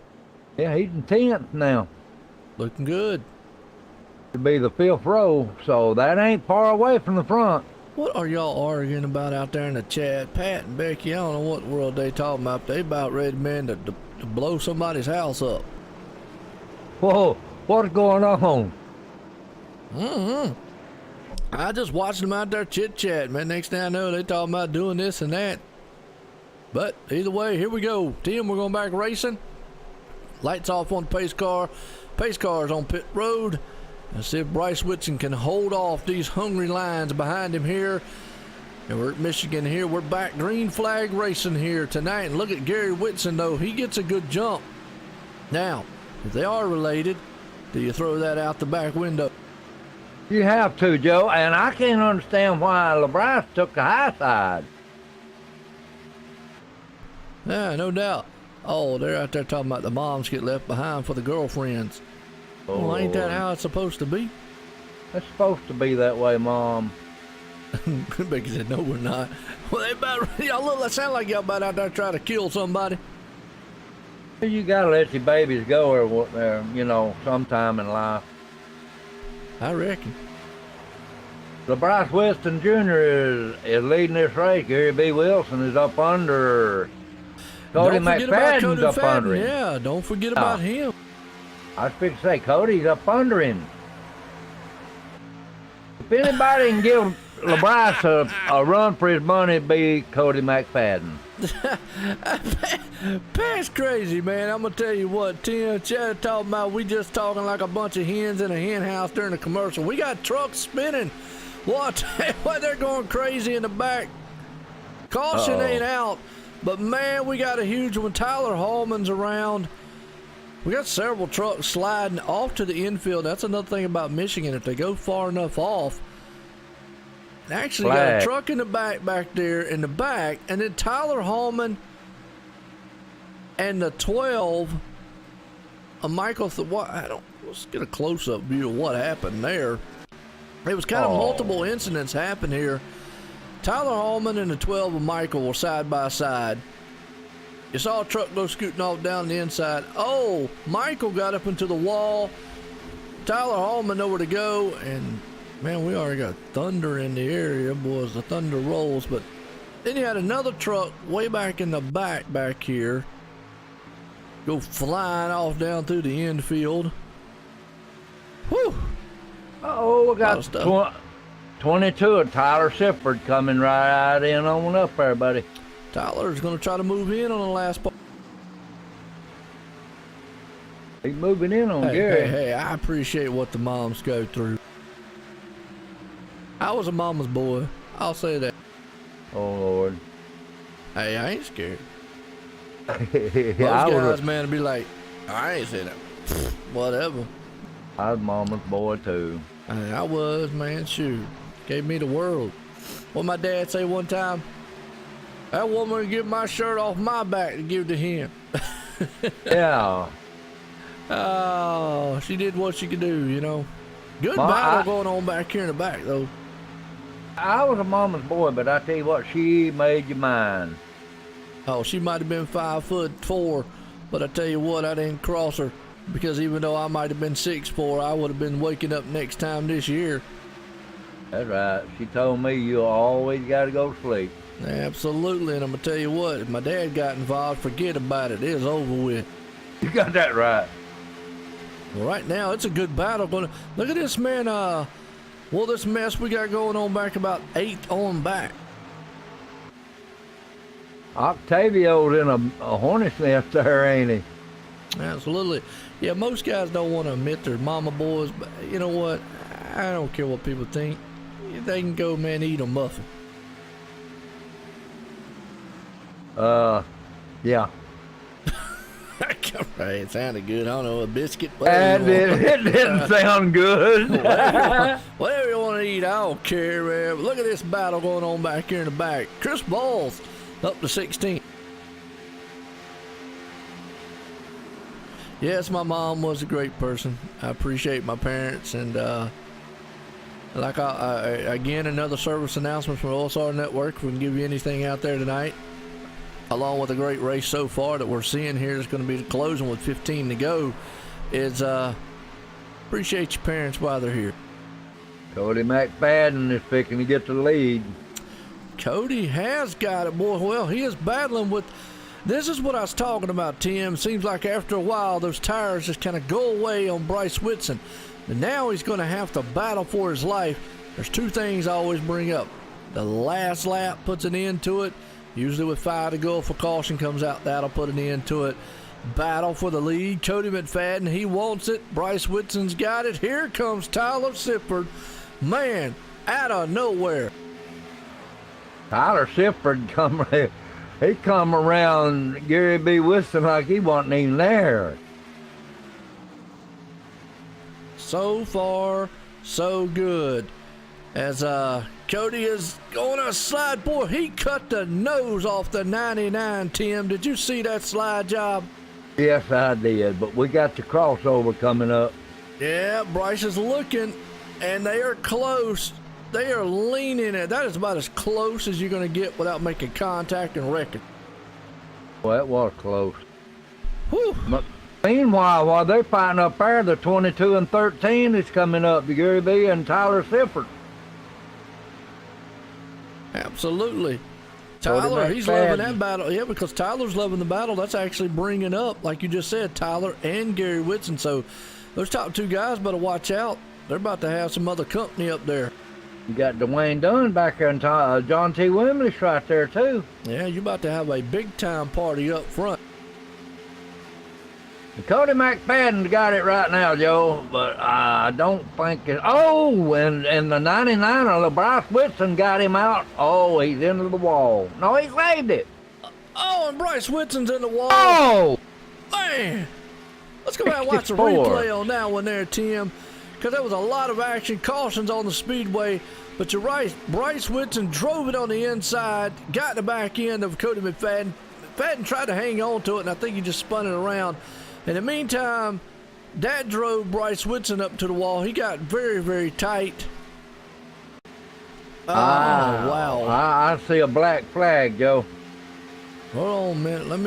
S1: he?
S2: Yeah, he's in 10th now.
S1: Looking good.
S2: To be the 5th row, so that ain't far away from the front.
S1: What are y'all arguing about out there in the chat? Pat and Becky, I don't know what world they talking about. They about ready, man, to blow somebody's house up.
S2: Whoa, what's going on?
S1: I just watched them out there chit-chat, man. Next thing I know, they talking about doing this and that. But either way, here we go. Tim, we're going back racing. Lights off on the pace car. Pace car's on pit road. Let's see if Bryce Whitson can hold off these hungry lines behind him here. And we're at Michigan here. We're back green flag racing here tonight. And look at Gary Whitson, though. He gets a good jump. Now, if they are related, do you throw that out the back window?
S2: You have to, Joe, and I can't understand why LeBryce took the high side.
S1: Yeah, no doubt. Oh, they're out there talking about the moms get left behind for the girlfriends. Oh. Well, ain't that how it's supposed to be?
S2: It's supposed to be that way, Mom.
S1: Becky said, no, we're not. Well, they about, y'all look, that sound like y'all about out there trying to kill somebody.
S2: You gotta let your babies go or what, you know, sometime in life.
S1: I reckon.
S2: LeBryce Whitson Jr. is leading this race. Gary B. Wilson is up under. Cody McFadden's up under him.
S1: Yeah, don't forget about him.
S2: I was fixing to say, Cody's up under him. If anybody can give LeBryce a run for his money, it'd be Cody McFadden.
S1: Pat's crazy, man. I'm gonna tell you what, Tim, Chad talking about, we just talking like a bunch of hens in a hen house during the commercial. We got trucks spinning. What? They're going crazy in the back. Caution ain't out, but man, we got a huge one. Tyler Hallman's around. We got several trucks sliding off to the infield. That's another thing about Michigan. If they go far enough off, actually got a truck in the back there in the back, and then Tyler Hallman and the 12 Michael let's get a close-up view of what happened there. It was kind of multiple incidents happened here. Tyler Hallman and the 12 of Michael were side by side. You saw a truck go scooting off down the inside. Oh, Michael got up into the wall. Tyler Hallman nowhere to go, and man, we already got thunder in the area, boys. The thunder rolls. But then you had another truck way back in the back here go flying off down through the infield. Whew.
S2: We got 22 of Tyler Sifford coming right in on up there, buddy.
S1: Tyler's going to try to move in on the last part.
S2: He's moving in on Gary.
S1: Hey, I appreciate what the moms go through. I was a mama's boy. I'll say that.
S2: Oh, Lord.
S1: Hey, I ain't scared.
S2: Those
S1: guys, man, would be like, I ain't saying that. Whatever.
S2: I was mama's boy, too.
S1: Hey, I was, man. Shoot. Gave me the world. What my dad say one time? That woman would give my shirt off my back to give to him.
S2: Yeah.
S1: Oh, she did what she could do, you know. Good
S2: Ma,
S1: battle going on back here in the back, though.
S2: I was a mama's boy, but I tell you what, she made you mine.
S1: Oh, she might have been 5'4", but I tell you what, I didn't cross her because even though I might have been 6'4", I would have been waking up next time this year.
S2: That's right. She told me you always got to go to sleep.
S1: Absolutely, and I'm gonna tell you what, if my dad got involved, forget about it. It's over with.
S2: You got that right.
S1: Well, right now, it's a good battle. Look at this, man. Well, this mess we got going on back about 8 on back.
S2: Octavio's in a hornet's nest there, ain't he?
S1: Absolutely. Yeah, most guys don't want to admit they're mama boys, but you know what? I don't care what people think. They can go, man, eat a muffin.
S2: Yeah.
S1: It sounded good. I don't know, a biscuit.
S2: And it didn't sound good.
S1: Whatever you want to eat, I don't care, man. But look at this battle going on back here in the back. Chris Balls up to 16. Yes, my mom was a great person. I appreciate my parents, and like again, another service announcement from the OSRN Network. If we can give you anything out there tonight, along with a great race so far that we're seeing here, is going to be the closing with 15 to go. Is appreciate your parents while they're here.
S2: Cody McFadden is picking to get the lead.
S1: Cody has got it, boy. Well, he is battling with. This is what I was talking about, Tim. Seems like after a while, those tires just kind of go away on Bryce Whitson. And now he's going to have to battle for his life. There's two things I always bring up. The last lap puts an end to it. Usually with 5 to go, if a caution comes out, that'll put an end to it. Battle for the lead. Cody McFadden, he wants it. Bryce Whitson's got it. Here comes Tyler Sifford. Man, out of nowhere.
S2: Tyler Sifford he come around Gary B. Whitson like he wasn't even there.
S1: So far, so good. As Cody is going to slide. Boy, he cut the nose off the 99, Tim. Did you see that slide job?
S2: Yes, I did, but we got the crossover coming up.
S1: Yeah, Bryce is looking, and they are close. They are leaning it. That is about as close as you're going to get without making contact and wrecking.
S2: Well, that was close.
S1: Whew.
S2: But meanwhile, while they're fighting up there, the 22 and 13 is coming up to Gary B. and Tyler Sifford.
S1: Absolutely. Tyler, he's loving that battle. Yeah, because Tyler's loving the battle. That's actually bringing up, like you just said, Tyler and Gary Whitson. So those top two guys better watch out. They're about to have some other company up there.
S2: You got Dwayne Dunn back there and John T. Wimley's right there, too.
S1: Yeah, you're about to have a big-time party up front.
S2: Cody McFadden got it right now, Joe, but I don't think it. Oh, and the 99er, Bryce Whitson got him out. Oh, he's into the wall. No, he saved it.
S1: Oh, and Bryce Whitson's in the wall.
S2: Oh!
S1: Man! Let's go back and watch the
S2: 64.
S1: replay on that one there, Tim, because there was a lot of action. Cautions on the speedway, but you're right. Bryce Whitson drove it on the inside, got the back end of Cody McFadden. McFadden tried to hang on to it, and I think he just spun it around. In the meantime, that drove Bryce Whitson up to the wall. He got very, very tight. Oh, wow.
S2: I see a black flag, Joe.
S1: Hold on a minute. Let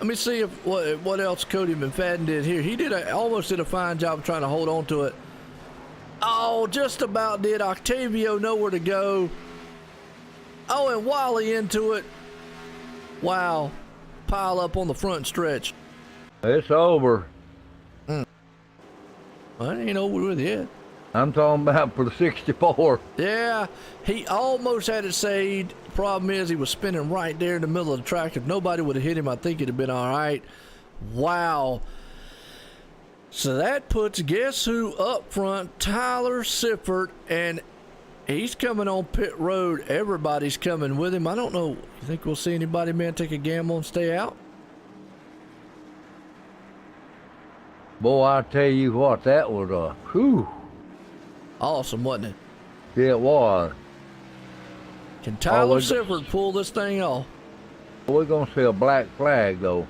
S1: me see if what else Cody McFadden did here. He almost did a fine job trying to hold on to it. Oh, just about did. Octavio nowhere to go. Oh, and Wally into it. Wow. Pile up on the front stretch.
S2: It's over.
S1: Well, it ain't over with yet.
S2: I'm talking about for the 64.
S1: Yeah, he almost had it saved. Problem is, he was spinning right there in the middle of the track. If nobody would have hit him, I think it'd have been all right. Wow. So that puts, guess who up front? Tyler Sifford, and he's coming on pit road. Everybody's coming with him. I don't know. You think we'll see anybody, man, take a gamble and stay out?
S2: Boy, I tell you what, that was whew.
S1: Awesome, wasn't it?
S2: Yeah, it was.
S1: Can Tyler Sifford pull this thing off?
S2: We're gonna see a black flag though.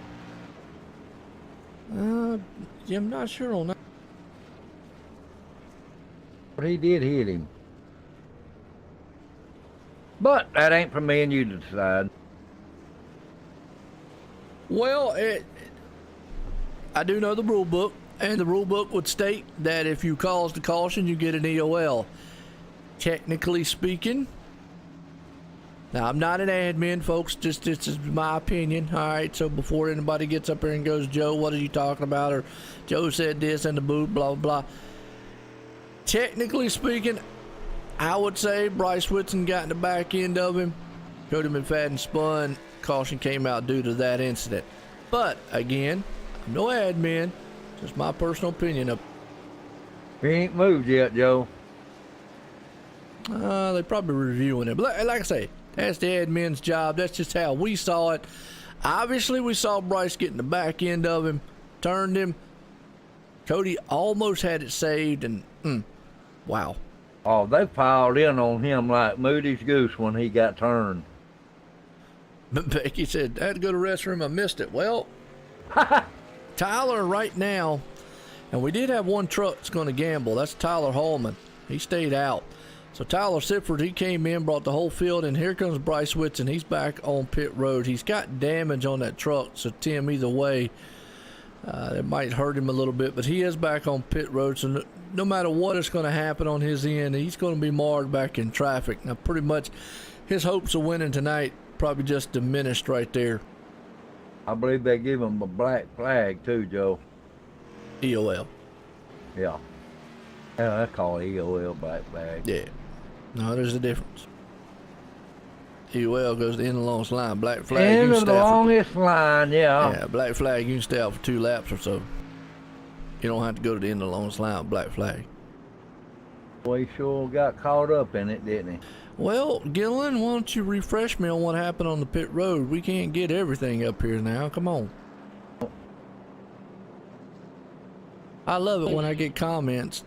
S1: Yeah, I'm not sure on that.
S2: But he did hit him. But that ain't for me and you to decide.
S1: Well, I do know the rule book, and the rule book would state that if you cause the caution, you get an EOL. Technically speaking, now I'm not an admin, folks. Just this is my opinion. All right, so before anybody gets up here and goes, Joe, what are you talking about? Or Joe said this and the boot, blah blah blah. Technically speaking, I would say Bryce Whitson got in the back end of him. Cody McFadden spun. Caution came out due to that incident. But again, I'm no admin. Just my personal opinion of.
S2: He ain't moved yet, Joe.
S1: They're probably reviewing it. But like I say, that's the admin's job. That's just how we saw it. Obviously, we saw Bryce get in the back end of him, turned him. Cody almost had it saved, and wow.
S2: Oh, they piled in on him like Moody's goose when he got turned.
S1: But Becky said, I had to go to the restroom, I missed it. Well, Tyler right now, and we did have one truck that's going to gamble. That's Tyler Hallman. He stayed out. So Tyler Sifford, he came in, brought the whole field, and here comes Bryce Whitson. He's back on pit road. He's got damage on that truck, so Tim, either way, it might hurt him a little bit, but he is back on pit road, so no matter what is going to happen on his end, he's going to be marred back in traffic. Now, pretty much his hopes of winning tonight probably just diminished right there.
S2: I believe they give him a black flag too, Joe.
S1: EOL.
S2: Yeah. Yeah, I call it EOL black flag.
S1: Yeah. No, there's a difference. EOL goes to the end of the longest line. Black flag,
S2: End
S1: you can
S2: of
S1: stay
S2: the
S1: out
S2: longest line, yeah.
S1: Yeah, black flag, you can stay out for 2 laps or so. You don't have to go to the end of the longest line with black flag.
S2: Well, he sure got caught up in it, didn't he?
S1: Well, Gillen, why don't you refresh me on what happened on the pit road? We can't get everything up here now. Come on. I love it when I get comments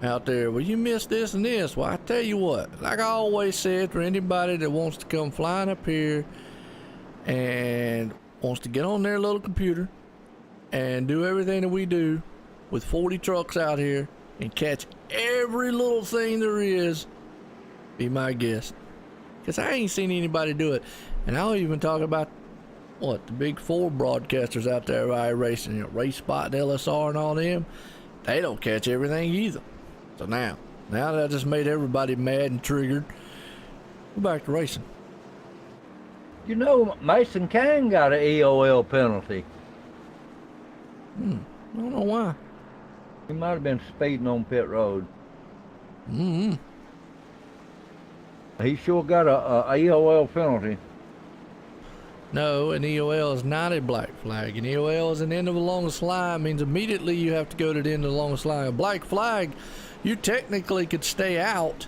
S1: out there. Well, you missed this and this. Well, I tell you what, like I always said, for anybody that wants to come flying up here and wants to get on their little computer and do everything that we do with 40 trucks out here and catch every little thing there is, be my guest. Because I ain't seen anybody do it. And I'll even talk about what the big 4 broadcasters out there racing, you know, Race Spot, LSR, and all them. They don't catch everything either. So now that I just made everybody mad and triggered, go back to racing.
S2: You know, Mason Kane got an EOL penalty.
S1: I don't know why.
S2: He might have been speeding on pit road. He sure got a EOL penalty.
S1: No, an EOL is not a black flag. An EOL is an end of the longest line. Means immediately you have to go to the end of the longest line. A black flag, you technically could stay out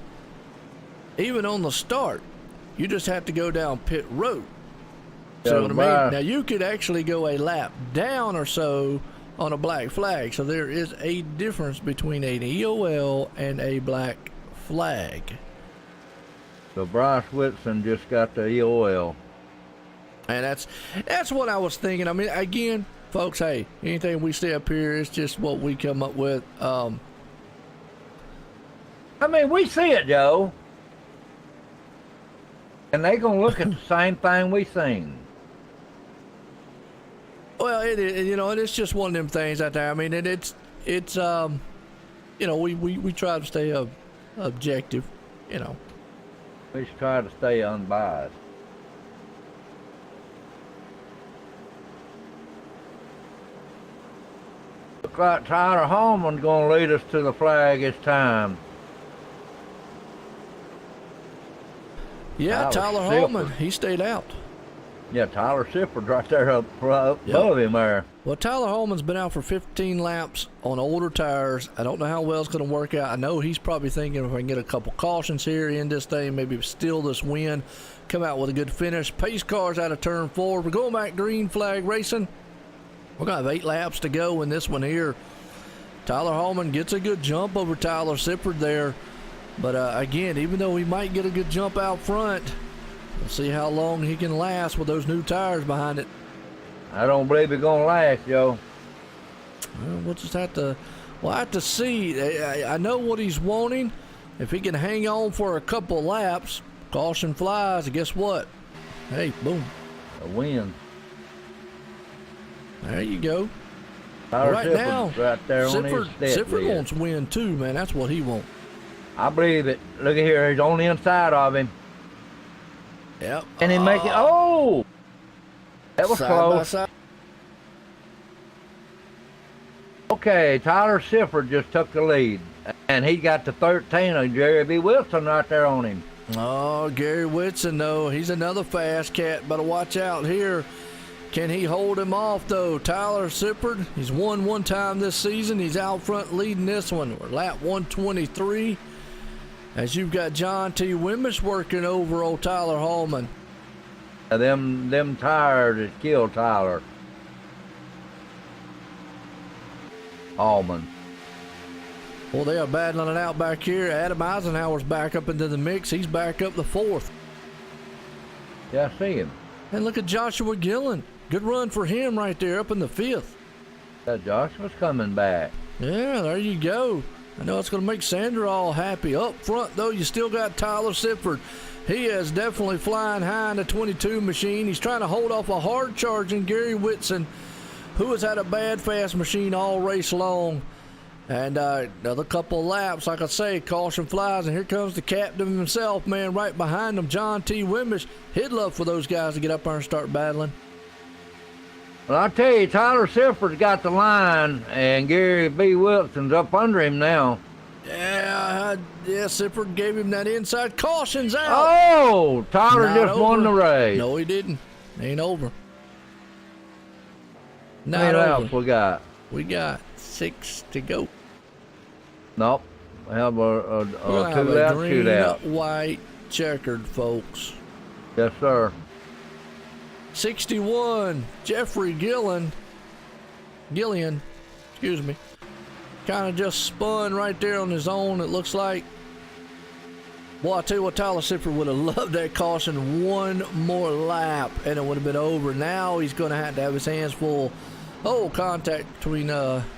S1: even on the start. You just have to go down pit road. See what I mean? Now you could actually go a lap down or so on a black flag. So there is a difference between an EOL and a black flag.
S2: So Bryce Whitson just got the EOL.
S1: And that's what I was thinking. I mean, again, folks, hey, anything we say up here is just what we come up with.
S2: I mean, we see it, Joe. And they gonna look at the same thing we seen.
S1: Well, it is, you know, it's just one of them things out there. I mean, it's you know, we try to stay objective, you know.
S2: We just try to stay unbiased. Looks like Tyler Hallman's gonna lead us to the flag this time.
S1: Yeah, Tyler Hallman, he stayed out.
S2: Yeah, Tyler Sifford's right there up above him there.
S1: Well, Tyler Hallman's been out for 15 laps on older tires. I don't know how well it's going to work out. I know he's probably thinking if I can get a couple cautions here in this thing, maybe steal this win, come out with a good finish. Pace cars out of turn 4. We're going back green flag racing. We're going to have 8 laps to go in this one here. Tyler Hallman gets a good jump over Tyler Sifford there. But again, even though he might get a good jump out front, We'll see how long he can last with those new tires behind it.
S2: I don't believe it's gonna last, Joe.
S1: Well, we'll have to see. I know what he's wanting. If he can hang on for a couple laps, caution flies, and guess what? Hey, boom.
S2: A win.
S1: There you go.
S2: Tyler
S1: Right now,
S2: right there on his step
S1: Sifford wants to win too, man. That's what he wants.
S2: I believe it. Look at here. He's on the inside of him.
S1: Yep.
S2: And he make it. Oh! That was
S1: Side
S2: close.
S1: by side.
S2: Okay, Tyler Sifford just took the lead. And he got to 13 of Jerry B. Wilson right there on him.
S1: Oh, Gary Whitson, though. He's another fast cat. Better watch out here. Can he hold him off, though? Tyler Sifford, he's won one time this season. He's out front leading this one. We're lap 123. As you've got John T. Wimmish working over old Tyler Hallman.
S2: Them tires has killed Tyler Hallman.
S1: Well, they are battling it out back here. Adam Eisenhower's back up into the mix. He's back up the fourth.
S2: Yeah, I see him.
S1: And look at Joshua Gillen. Good run for him right there up in the fifth.
S2: Joshua's coming back.
S1: Yeah, there you go. I know it's going to make Sandra all happy. Up front, though, you still got Tyler Sifford. He is definitely flying high in the 22 machine. He's trying to hold off a hard-charging Gary Whitson, who has had a bad fast machine all race long. And another couple of laps, like I say, caution flies, and here comes the captain himself, man, right behind him, John T. Wimbish. He'd love for those guys to get up there and start battling.
S2: Well, I tell you, Tyler Sifford's got the line, and Gary B. Wilson's up under him now.
S1: Yeah, Sifford gave him that inside. Caution's out.
S2: Oh, Tyler
S1: Not
S2: just won
S1: over.
S2: the race.
S1: No, he didn't. Ain't over.
S2: How
S1: Not
S2: many
S1: over.
S2: laps we got?
S1: We got 6 to go.
S2: Nope. We have a
S1: We'll have a
S2: two-lap
S1: green,
S2: shootout.
S1: white, checkered, folks.
S2: Yes, sir.
S1: 61, Jeffrey Gillian, excuse me, kind of just spun right there on his own, it looks like. Boy, I tell you what, Tyler Sifford would have loved that caution one more lap, and it would have been over. Now he's going to have his hands full. Oh, contact between, don't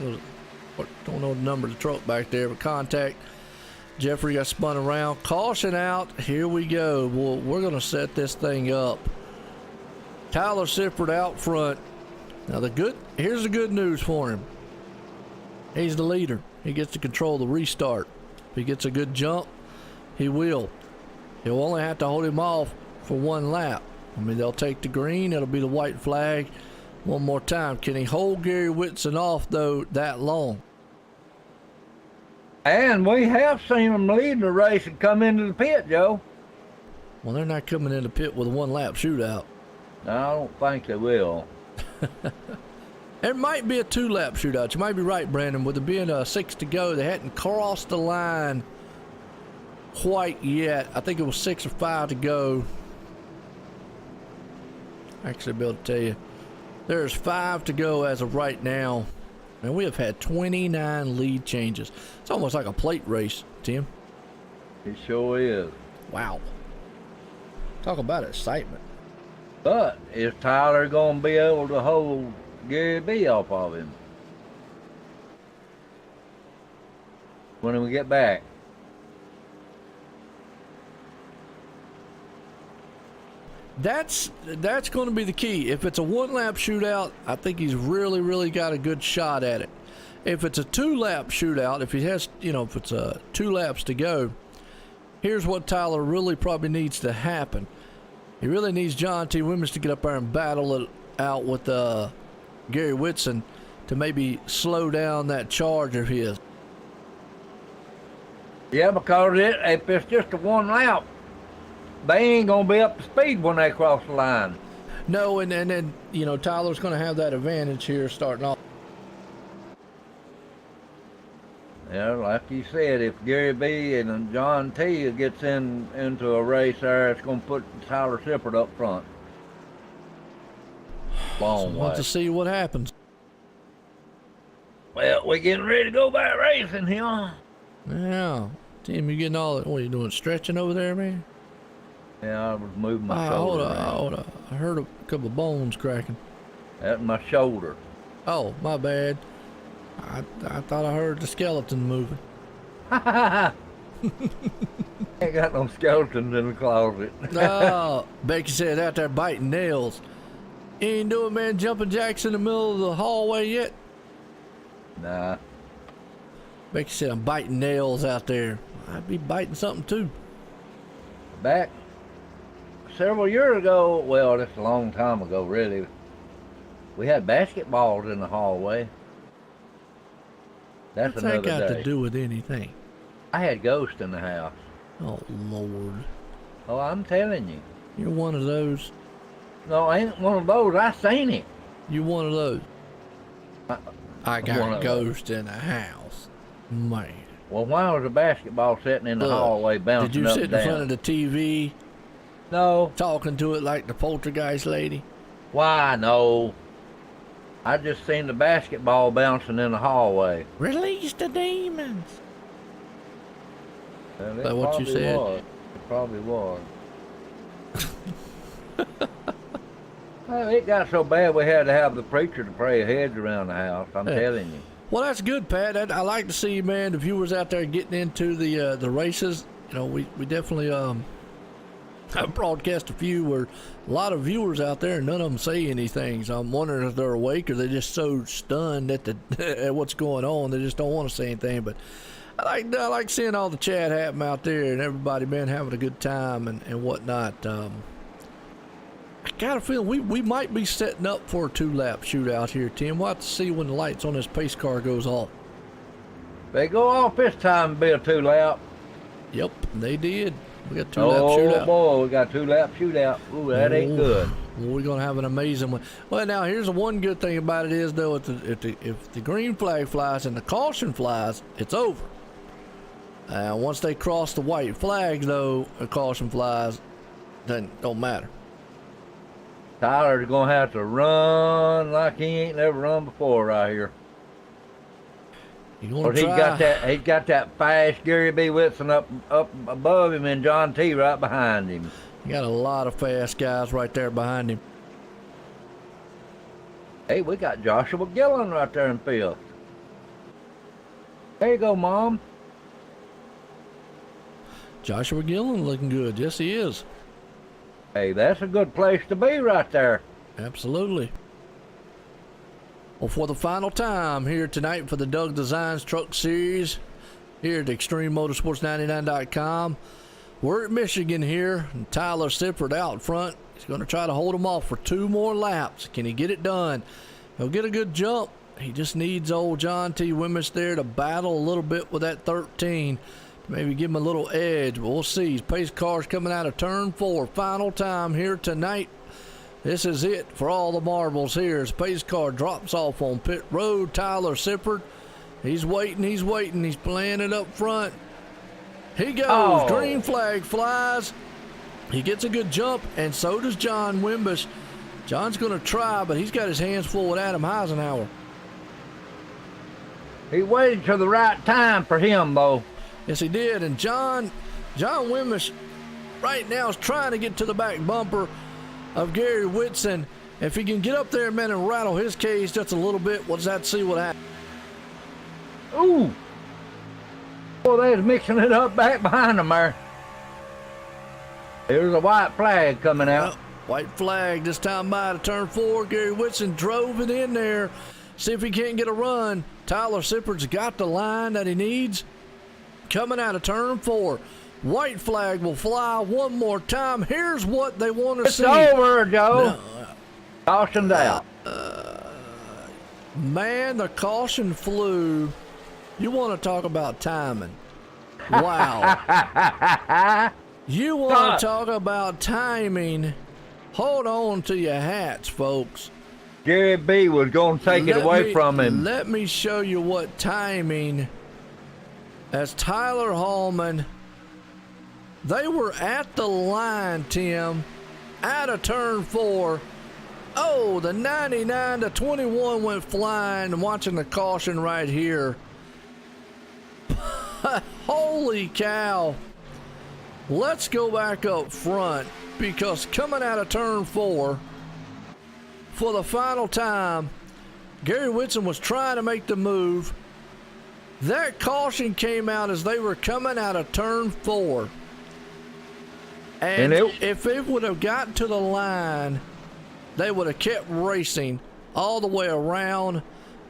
S1: know the number of the truck back there, but contact. Jeffrey got spun around. Caution out. Here we go. Well, we're going to set this thing up. Tyler Sifford out front. Now here's the good news for him. He's the leader. He gets to control the restart. If he gets a good jump, he will. He'll only have to hold him off for one lap. I mean, they'll take the green. It'll be the white flag one more time. Can he hold Gary Whitson off, though, that long?
S2: And we have seen them lead the race and come into the pit, Joe.
S1: Well, they're not coming in the pit with a one-lap shootout.
S2: I don't think they will.
S1: There might be a two-lap shootout. You might be right, Brandon. With it being 6 to go, they hadn't crossed the line quite yet. I think it was 6 or 5 to go. Actually, I'll be able to tell you. There's 5 to go as of right now. And we have had 29 lead changes. It's almost like a plate race, Tim.
S2: It sure is.
S1: Wow. Talk about excitement.
S2: But is Tyler going to be able to hold Gary B off of him when we get back?
S1: That's going to be the key. If it's a one-lap shootout, I think he's really got a good shot at it. If it's a two-lap shootout, if he has, if it's 2 laps to go, here's what Tyler really probably needs to happen. He really needs John T. Wimmish to get up there and battle it out with Gary Whitson to maybe slow down that charge of his.
S2: Yeah, because if it's just a one lap, they ain't going to be up to speed when they cross the line.
S1: No, and then, Tyler's going to have that advantage here starting off.
S2: Yeah, like you said, if Gary B and John T gets into a race there, it's going to put Tyler Sifford up front. Long
S1: Want
S2: way.
S1: to see what happens.
S2: Well, we're getting ready to go back racing here.
S1: Yeah. Tim, you getting all that? What are you doing, stretching over there, man?
S2: Yeah, I was moving my
S1: Hold
S2: shoulder
S1: on,
S2: around.
S1: hold on. I heard a couple bones cracking.
S2: That's my shoulder.
S1: Oh, my bad. I thought I heard the skeleton moving.
S2: Ain't got no skeletons in the closet.
S1: Oh, Becky said out there biting nails. You ain't doing man jumping jacks in the middle of the hallway yet?
S2: Nah.
S1: Becky said I'm biting nails out there. I'd be biting something too.
S2: Back several years ago, well, that's a long time ago, really. We had basketballs in the hallway. That's
S1: What's that
S2: another
S1: got
S2: day.
S1: to do with anything?
S2: I had ghosts in the house.
S1: Oh, Lord.
S2: Oh, I'm telling you.
S1: You're one of those.
S2: No, I ain't one of those. I seen it.
S1: You one of those. I
S2: one
S1: got a
S2: of
S1: ghost in the house. Man.
S2: Well, why was a basketball sitting in the
S1: Look,
S2: hallway bouncing
S1: Did you
S2: up
S1: sit
S2: and
S1: in
S2: down?
S1: front of the TV
S2: No.
S1: talking to it like the poltergeist lady?
S2: Why, no. I just seen the basketball bouncing in the hallway.
S1: Release the demons.
S2: Well, it
S1: That what you
S2: probably
S1: said?
S2: was. It probably was. Well, it got so bad we had to have the preacher to pray heads around the house. I'm
S1: Yeah.
S2: telling you.
S1: Well, that's good, Pat. I like to see, man, the viewers out there getting into the races. You know, we definitely I broadcast a few where a lot of viewers out there, and none of them say anything. So I'm wondering if they're awake or they're just so stunned at at what's going on, they just don't want to say anything. But I like seeing all the chat happen out there and everybody, man, having a good time and whatnot. I got a feeling we might be setting up for a 2-lap shootout here, Tim. We'll have to see when the lights on this pace car goes off.
S2: They go off this time, be a 2-lap.
S1: Yep, they did. We got 2-lap
S2: Oh
S1: shootout.
S2: boy, we got 2-lap shootout. Ooh, that ain't good.
S1: Well, we're gonna have an amazing one. Well, now here's the one good thing about it is though, if the green flag flies and the caution flies, it's over. Once they cross the white flag, though, a caution flies, then don't matter.
S2: Tyler's gonna have to run like he ain't never run before right here.
S1: You gonna
S2: Or
S1: try?
S2: he's got that fast Gary B. Whitson up above him and John T. right behind him.
S1: You got a lot of fast guys right there behind him.
S2: Hey, we got Joshua Gillen right there in fifth. There you go, Mom.
S1: Joshua Gillen looking good. Yes, he is.
S2: Hey, that's a good place to be right there.
S1: Absolutely. Well, for the final time here tonight for the Doug Designs Truck Series here at ExtremeMotorsports99.com. We're at Michigan here, and Tyler Sippert out front. He's going to try to hold him off for 2 more laps. Can he get it done? He'll get a good jump. He just needs old John T. Wimmish there to battle a little bit with that 13. Maybe give him a little edge, but we'll see. His pace car's coming out of turn 4. Final time here tonight. This is it for all the marbles here. His pace car drops off on pit road. Tyler Sippert, he's waiting. He's playing it up front. He goes.
S2: Oh.
S1: Green flag flies. He gets a good jump, and so does John Wimbish. John's going to try, but he's got his hands full with Adam Eisenhower.
S2: He waited till the right time for him, though.
S1: Yes, he did. And John Wimbish right now is trying to get to the back bumper of Gary Whitson. If he can get up there, man, and rattle his cage just a little bit, we'll just have to see what happens.
S2: Ooh. Boy, they was mixing it up back behind them there. There's a white flag coming out.
S1: White flag this time by to turn 4. Gary Whitson drove it in there. See if he can't get a run. Tyler Sippert's got the line that he needs. Coming out of turn 4. White flag will fly one more time. Here's what they want to
S2: It's
S1: see.
S2: over, Joe. Cautioned out.
S1: Man, the caution flew. You want to talk about timing. Wow. You want to talk about timing. Hold on to your hats, folks.
S2: Gary B was going to take it away from him.
S1: Let me show you what timing. As Tyler Hallman, they were at the line, Tim, out of turn 4. Oh, the 99 to 21 went flying. Watching the caution right here. Holy cow. let's go back up front, because coming out of turn 4 for the final time, Gary Whitson was trying to make the move. That caution came out as they were coming out of turn 4. And if it would have gotten to the line, they would have kept racing all the way around.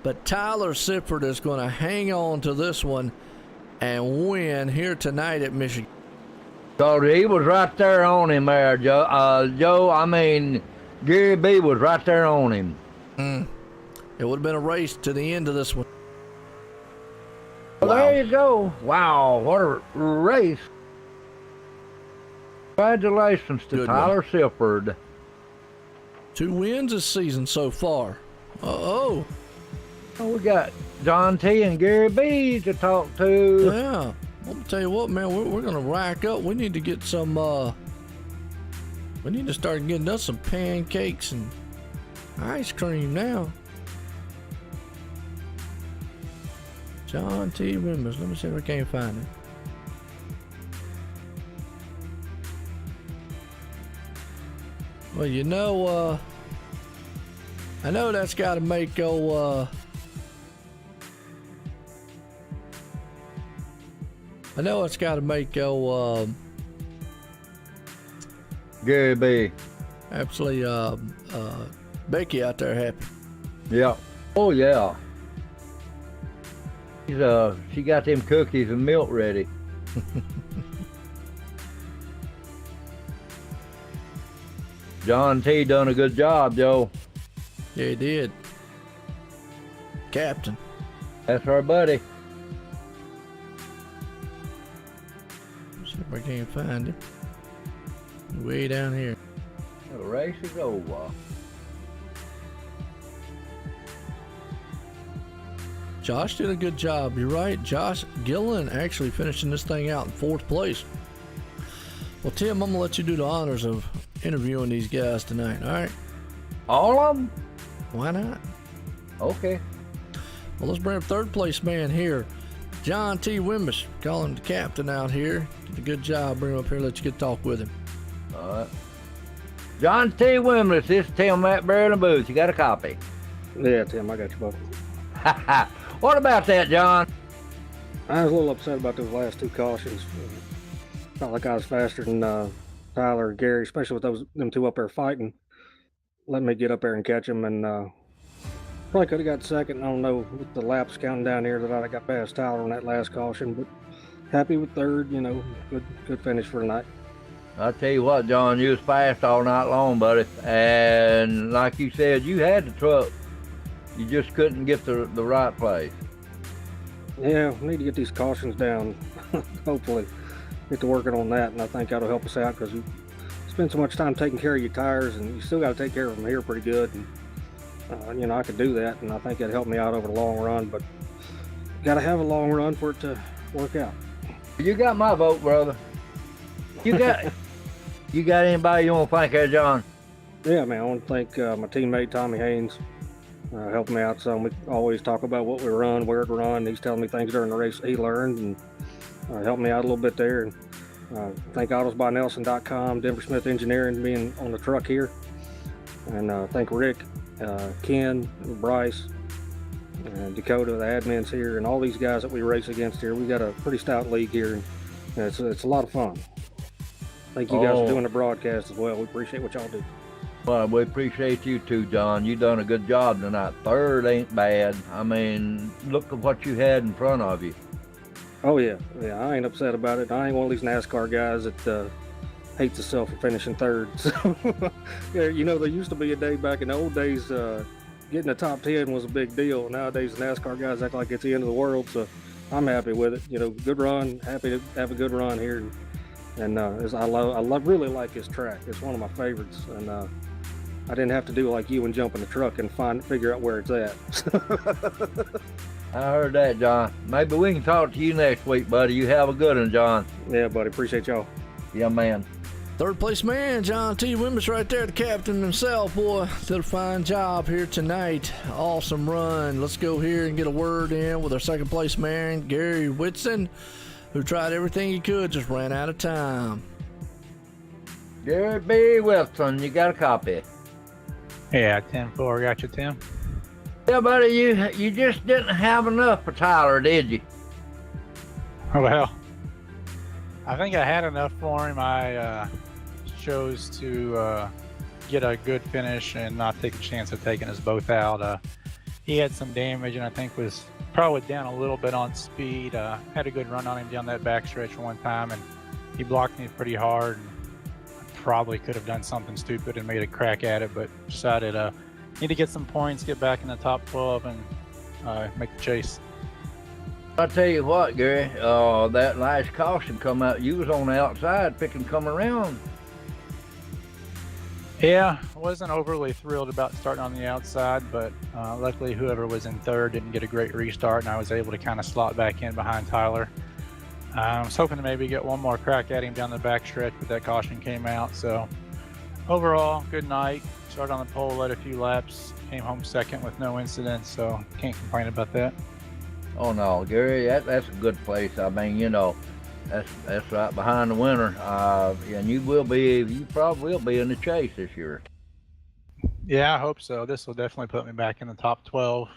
S1: But Tyler Sifford is going to hang on to this one and win here tonight at Michigan.
S2: So he was right there on him there, Joe. I mean, Gary B was right there on him.
S1: It would have been a race to the end of this one.
S2: Well,
S1: Wow.
S2: there you go. Wow, what a race. Congratulations to
S1: Good
S2: Tyler Sifford.
S1: 2 wins this season so far. Oh,
S2: We got John T and Gary B to talk to.
S1: yeah. I'm gonna tell you what, man. We're gonna rack up. We need to get some. We need to start getting us some pancakes and ice cream now. John T. Wimmers. Let me see if I can't find it. Well, you know, I know that's got to make I know it's got to make
S2: Gary B.
S1: absolutely Becky out there happy.
S2: Yeah. Oh yeah. She got them cookies and milk ready. John T done a good job, Joe.
S1: Yeah, he did. Captain.
S2: That's our buddy.
S1: See if I can't find him. Way down here.
S2: The race is over.
S1: Josh did a good job. You're right. Josh Gillen actually finishing this thing out in 4th place. Well, Tim, I'm going to let you do the honors of interviewing these guys tonight, all right?
S2: All of them?
S1: Why not?
S2: Okay.
S1: Well, let's bring up 3rd place man here. John T. Wimbish, call him the captain out here. Did a good job. Bring him up here, let you get talk with him.
S2: All right. John T. Wimless, this is Tim Matt Bear in the booth. You got a copy?
S3: Yeah, Tim, I got you both.
S2: What about that, John?
S3: I was a little upset about those last 2 cautions. Felt like I was faster than Tyler and Gary, especially with them 2 up there fighting. Let me get up there and catch them, and probably could have got second. I don't know with the laps counting down here that I got past Tyler on that last caution, but happy with 3rd. You know, good finish for tonight.
S2: I'll tell you what, John, you was fast all night long, buddy. And like you said, you had the truck. You just couldn't get the right place.
S3: Yeah, we need to get these cautions down. Hopefully, get to working on that, and I think that'll help us out because you spend so much time taking care of your tires, and you still got to take care of them here pretty good. And you know, I could do that, and I think that'd help me out over the long run. But got to have a long run for it to work out.
S2: You got my vote, brother. You got anybody you want to thank there, John?
S3: Yeah, man, I want to thank my teammate Tommy Haynes. Helped me out some. We always talk about what we run, where to run. He's telling me things during the race that he learned, and helped me out a little bit there. And thank AutosByNelson.com, Denver Smith Engineering being on the truck here, and thank Rick, Ken, Bryce, and Dakota, the admins here, and all these guys that we race against here. We got a pretty stout league here, and it's a lot of fun. Thank you guys for doing the broadcast as well. We appreciate what y'all do.
S2: Well, we appreciate you too, John. You done a good job tonight. 3rd ain't bad. I mean, look at what you had in front of you.
S3: Oh yeah, I ain't upset about it. I ain't one of these NASCAR guys that hates himself for finishing 3rd. So, yeah, you know, there used to be a day back in the old days, getting the top 10 was a big deal. Nowadays, NASCAR guys act like it's the end of the world. So I'm happy with it. You know, good run. Happy to have a good run here, and I really like this track. It's one of my favorites, and I didn't have to do like you and jump in the truck and figure out where it's at.
S2: I heard that, John. Maybe we can talk to you next week, buddy. You have a good one, John.
S3: Yeah, buddy. Appreciate y'all.
S2: Yeah, man.
S1: 3rd place man, John T. Wimbish right there, the captain himself, boy. Did a fine job here tonight. Awesome run. Let's go here and get a word in with our 2nd place man, Gary Whitson, who tried everything he could, just ran out of time.
S2: Gary B. Wilson, you got a copy.
S4: Yeah, 10-4, got you, Tim.
S2: Yeah, buddy, you just didn't have enough for Tyler, did you?
S4: Well, I think I had enough for him. I chose to get a good finish and not take a chance of taking us both out. He had some damage and I think was probably down a little bit on speed. Had a good run on him down that backstretch one time, and he blocked me pretty hard. And I probably could have done something stupid and made a crack at it, but decided need to get some points, get back in the top 12, and make the chase.
S2: I'll tell you what, Gary, that last caution come out, you was on the outside picking come around.
S4: Yeah, I wasn't overly thrilled about starting on the outside, but luckily whoever was in third didn't get a great restart, and I was able to kind of slot back in behind Tyler. I was hoping to maybe get one more crack at him down the backstretch, but that caution came out. So overall, good night. Started on the pole, led a few laps, came home second with no incidents, so can't complain about that.
S2: Oh no, Gary, that's a good place. I mean, that's right behind the winner, and you probably will be in the chase this year.
S4: Yeah, I hope so. This will definitely put me back in the top 12.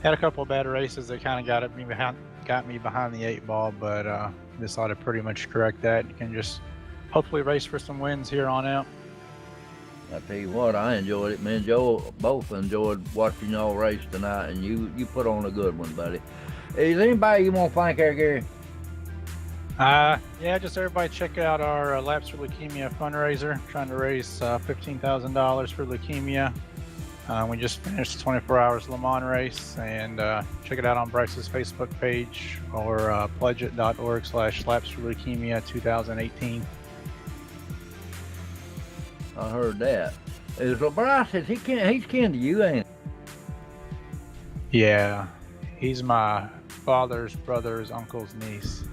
S4: Had a couple of bad races that kind of got me behind the 8 ball, but this ought to pretty much correct that. You can just hopefully race for some wins here on out.
S2: I tell you what, I enjoyed it. Me and Joe both enjoyed watching y'all race tonight, and you put on a good one, buddy. Is anybody you want to thank there, Gary?
S4: Yeah, just everybody check out our Laps for Leukemia fundraiser. Trying to raise $15,000 for leukemia. We just finished the 24 Hours Le Mans race, and check it out on Bryce's Facebook page or pledgeit.org/Laps for Leukemia 2018.
S2: I heard that. So Bryce, he's kin to you, ain't he?
S4: Yeah, he's my father's brother's uncle's niece.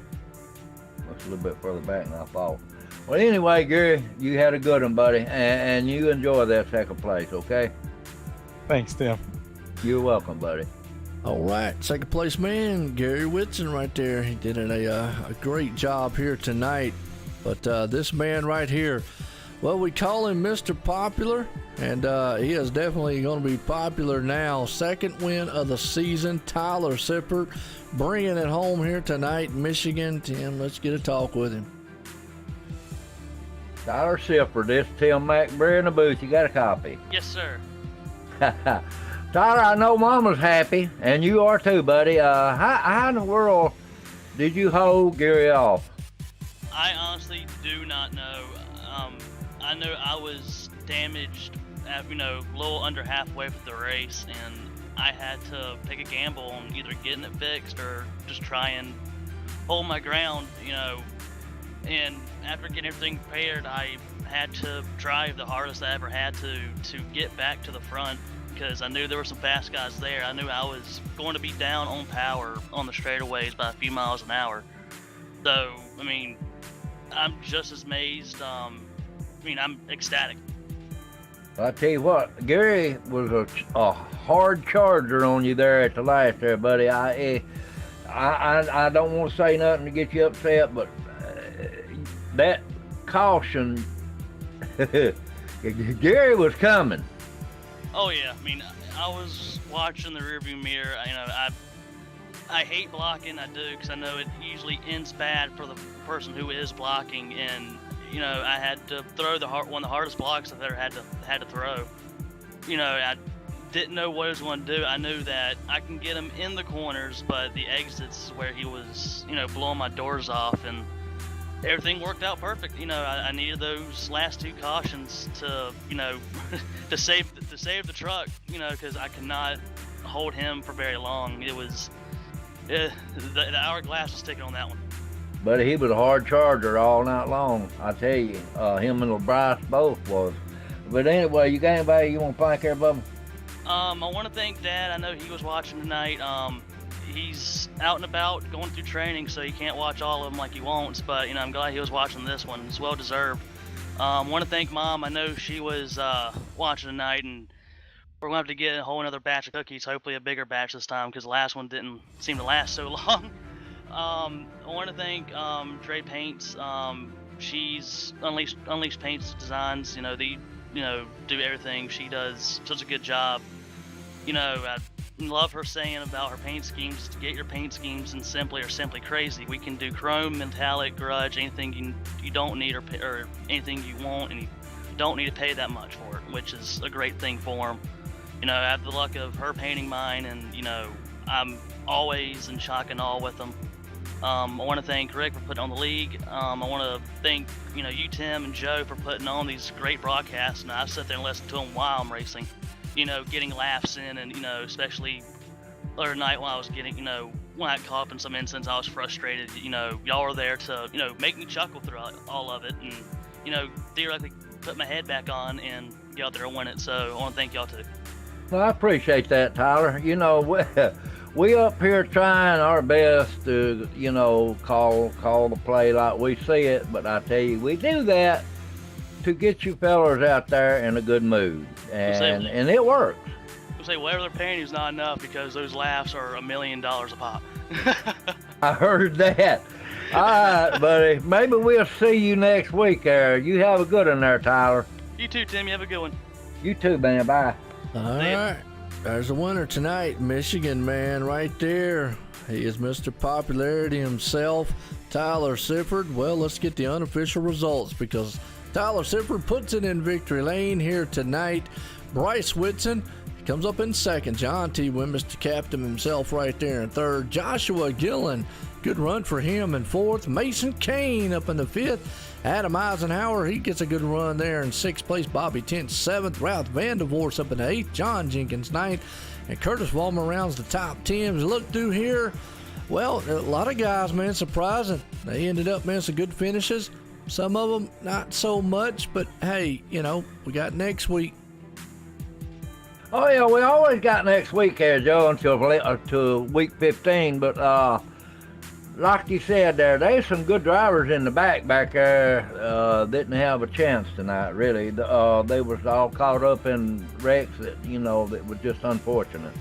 S2: That's a little bit further back than I thought. Well, anyway, Gary, you had a good one, buddy, and you enjoy that second place, okay?
S4: Thanks, Tim.
S2: You're welcome, buddy.
S1: All right, second place man, Gary Whitson right there. He did a great job here tonight. But this man right here, well, we call him Mr. Popular, and he is definitely going to be popular now. Second win of the season, Tyler Sippert, bringing it home here tonight, Michigan. Tim, let's get a talk with him.
S2: Tyler Sippert, this is Tim McBrayer in the booth. You got a copy?
S5: Yes, sir.
S2: Tyler, I know Mama's happy, and you are too, buddy. How in the world did you hold Gary off?
S5: I honestly do not know. I know I was damaged at, a little under halfway through the race, and I had to take a gamble on either getting it fixed or just try and hold my ground, And after getting everything prepared, I had to drive the hardest I ever had to get back to the front, because I knew there were some fast guys there. I knew I was going to be down on power on the straightaways by a few miles an hour. So, I'm just as amazed. I'm ecstatic.
S2: I tell you what, Gary was a hard charger on you there at the last there, buddy. I don't want to say nothing to get you upset, but that caution, Gary was coming.
S5: Oh yeah, I was watching the rearview mirror. I hate blocking, I do, because I know it usually ends bad for the person who is blocking, and I had to throw one of the hardest blocks I've ever had to throw. I didn't know what he was going to do. I knew that I can get him in the corners, but the exits is where he was, blowing my doors off, and everything worked out perfect. I needed those last two cautions to, to save the truck, because I could not hold him for very long. It was the hourglass was ticking on that one.
S2: But he was a hard charger all night long, I tell you. Him and Bryce both was. But anyway, you got anybody you want to thank there, Bubba?
S5: I want to thank Dad. I know he was watching tonight. He's out and about going through training, so he can't watch all of them like he wants. But I'm glad he was watching this one. It's well deserved. I want to thank Mom. I know she was watching tonight, and we're gonna have to get a whole another batch of cookies. Hopefully, a bigger batch this time, because the last one didn't seem to last so long. I want to thank Dre Paints. she's Unleashed Paints Designs. Do everything. She does such a good job. I love her saying about her paint schemes. To get your paint schemes in Simply or Simply Crazy, we can do chrome, metallic, grudge, anything you don't need or anything you want, and you don't need to pay that much for it, which is a great thing for them. I have the luck of her painting mine, and I'm always in shock and awe with them. I want to thank Rick for putting on the league. I want to thank you, Tim, and Joe for putting on these great broadcasts. And I sit there and listen to them while I'm racing. Getting laughs in, and especially the other night when I was getting, when I got caught up in some incidents, I was frustrated. Y'all were there to make me chuckle throughout all of it, and theoretically put my head back on and get out there and win it. So I want to thank y'all too.
S2: Well, I appreciate that, Tyler. We up here trying our best to, call the play like we see it, but I tell you, we do that to get you fellers out there in a good mood, and it works.
S5: We'll say whatever they're paying you is not enough, because those laughs are $1 million a pop.
S2: I heard that. All right, buddy. Maybe we'll see you next week there. You have a good one there, Tyler.
S5: You too, Tim. You have a good one.
S2: You too, man. Bye.
S1: All right. There's a winner tonight, Michigan man, right there. He is Mr. Popularity himself, Tyler Sifford. Well, let's get the unofficial results, because Tyler Sifford puts it in victory lane here tonight. Bryce Whitson comes up in second. John T. Wynn, Mr. Captain himself, right there in third. Joshua Gillen, good run for him in fourth. Mason Kane up in the fifth. Adam Eisenhower, he gets a good run there in sixth place. Bobby Tent, seventh. Ralph Vandervoorst up in the eighth. John Jenkins, ninth. And Curtis Walmer rounds the top 10. As you look through here, well, a lot of guys, man, surprising. They ended up, man, some good finishes. Some of them not so much, but hey, we got next week.
S2: Oh, yeah, we always got next week here, Joe, until week 15. But like you said there's some good drivers in the back there. Didn't have a chance tonight, really. They was all caught up in wrecks that, that was just unfortunate.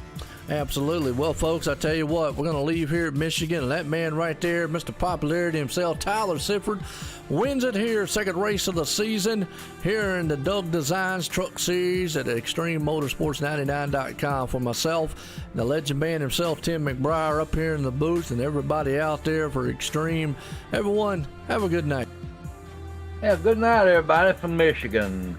S1: Absolutely. Well, folks, I tell you what, we're going to leave here at Michigan, and that man right there, Mr. Popularity himself, Tyler Sifford, wins it here, second race of the season, here in the Doug Designs Truck Series at ExtremeMotorsports99.com. For myself, the legend man himself, Tim McBriar, up here in the booth, and everybody out there for Extreme. Everyone, have a good night.
S2: Yeah, good night, everybody from Michigan.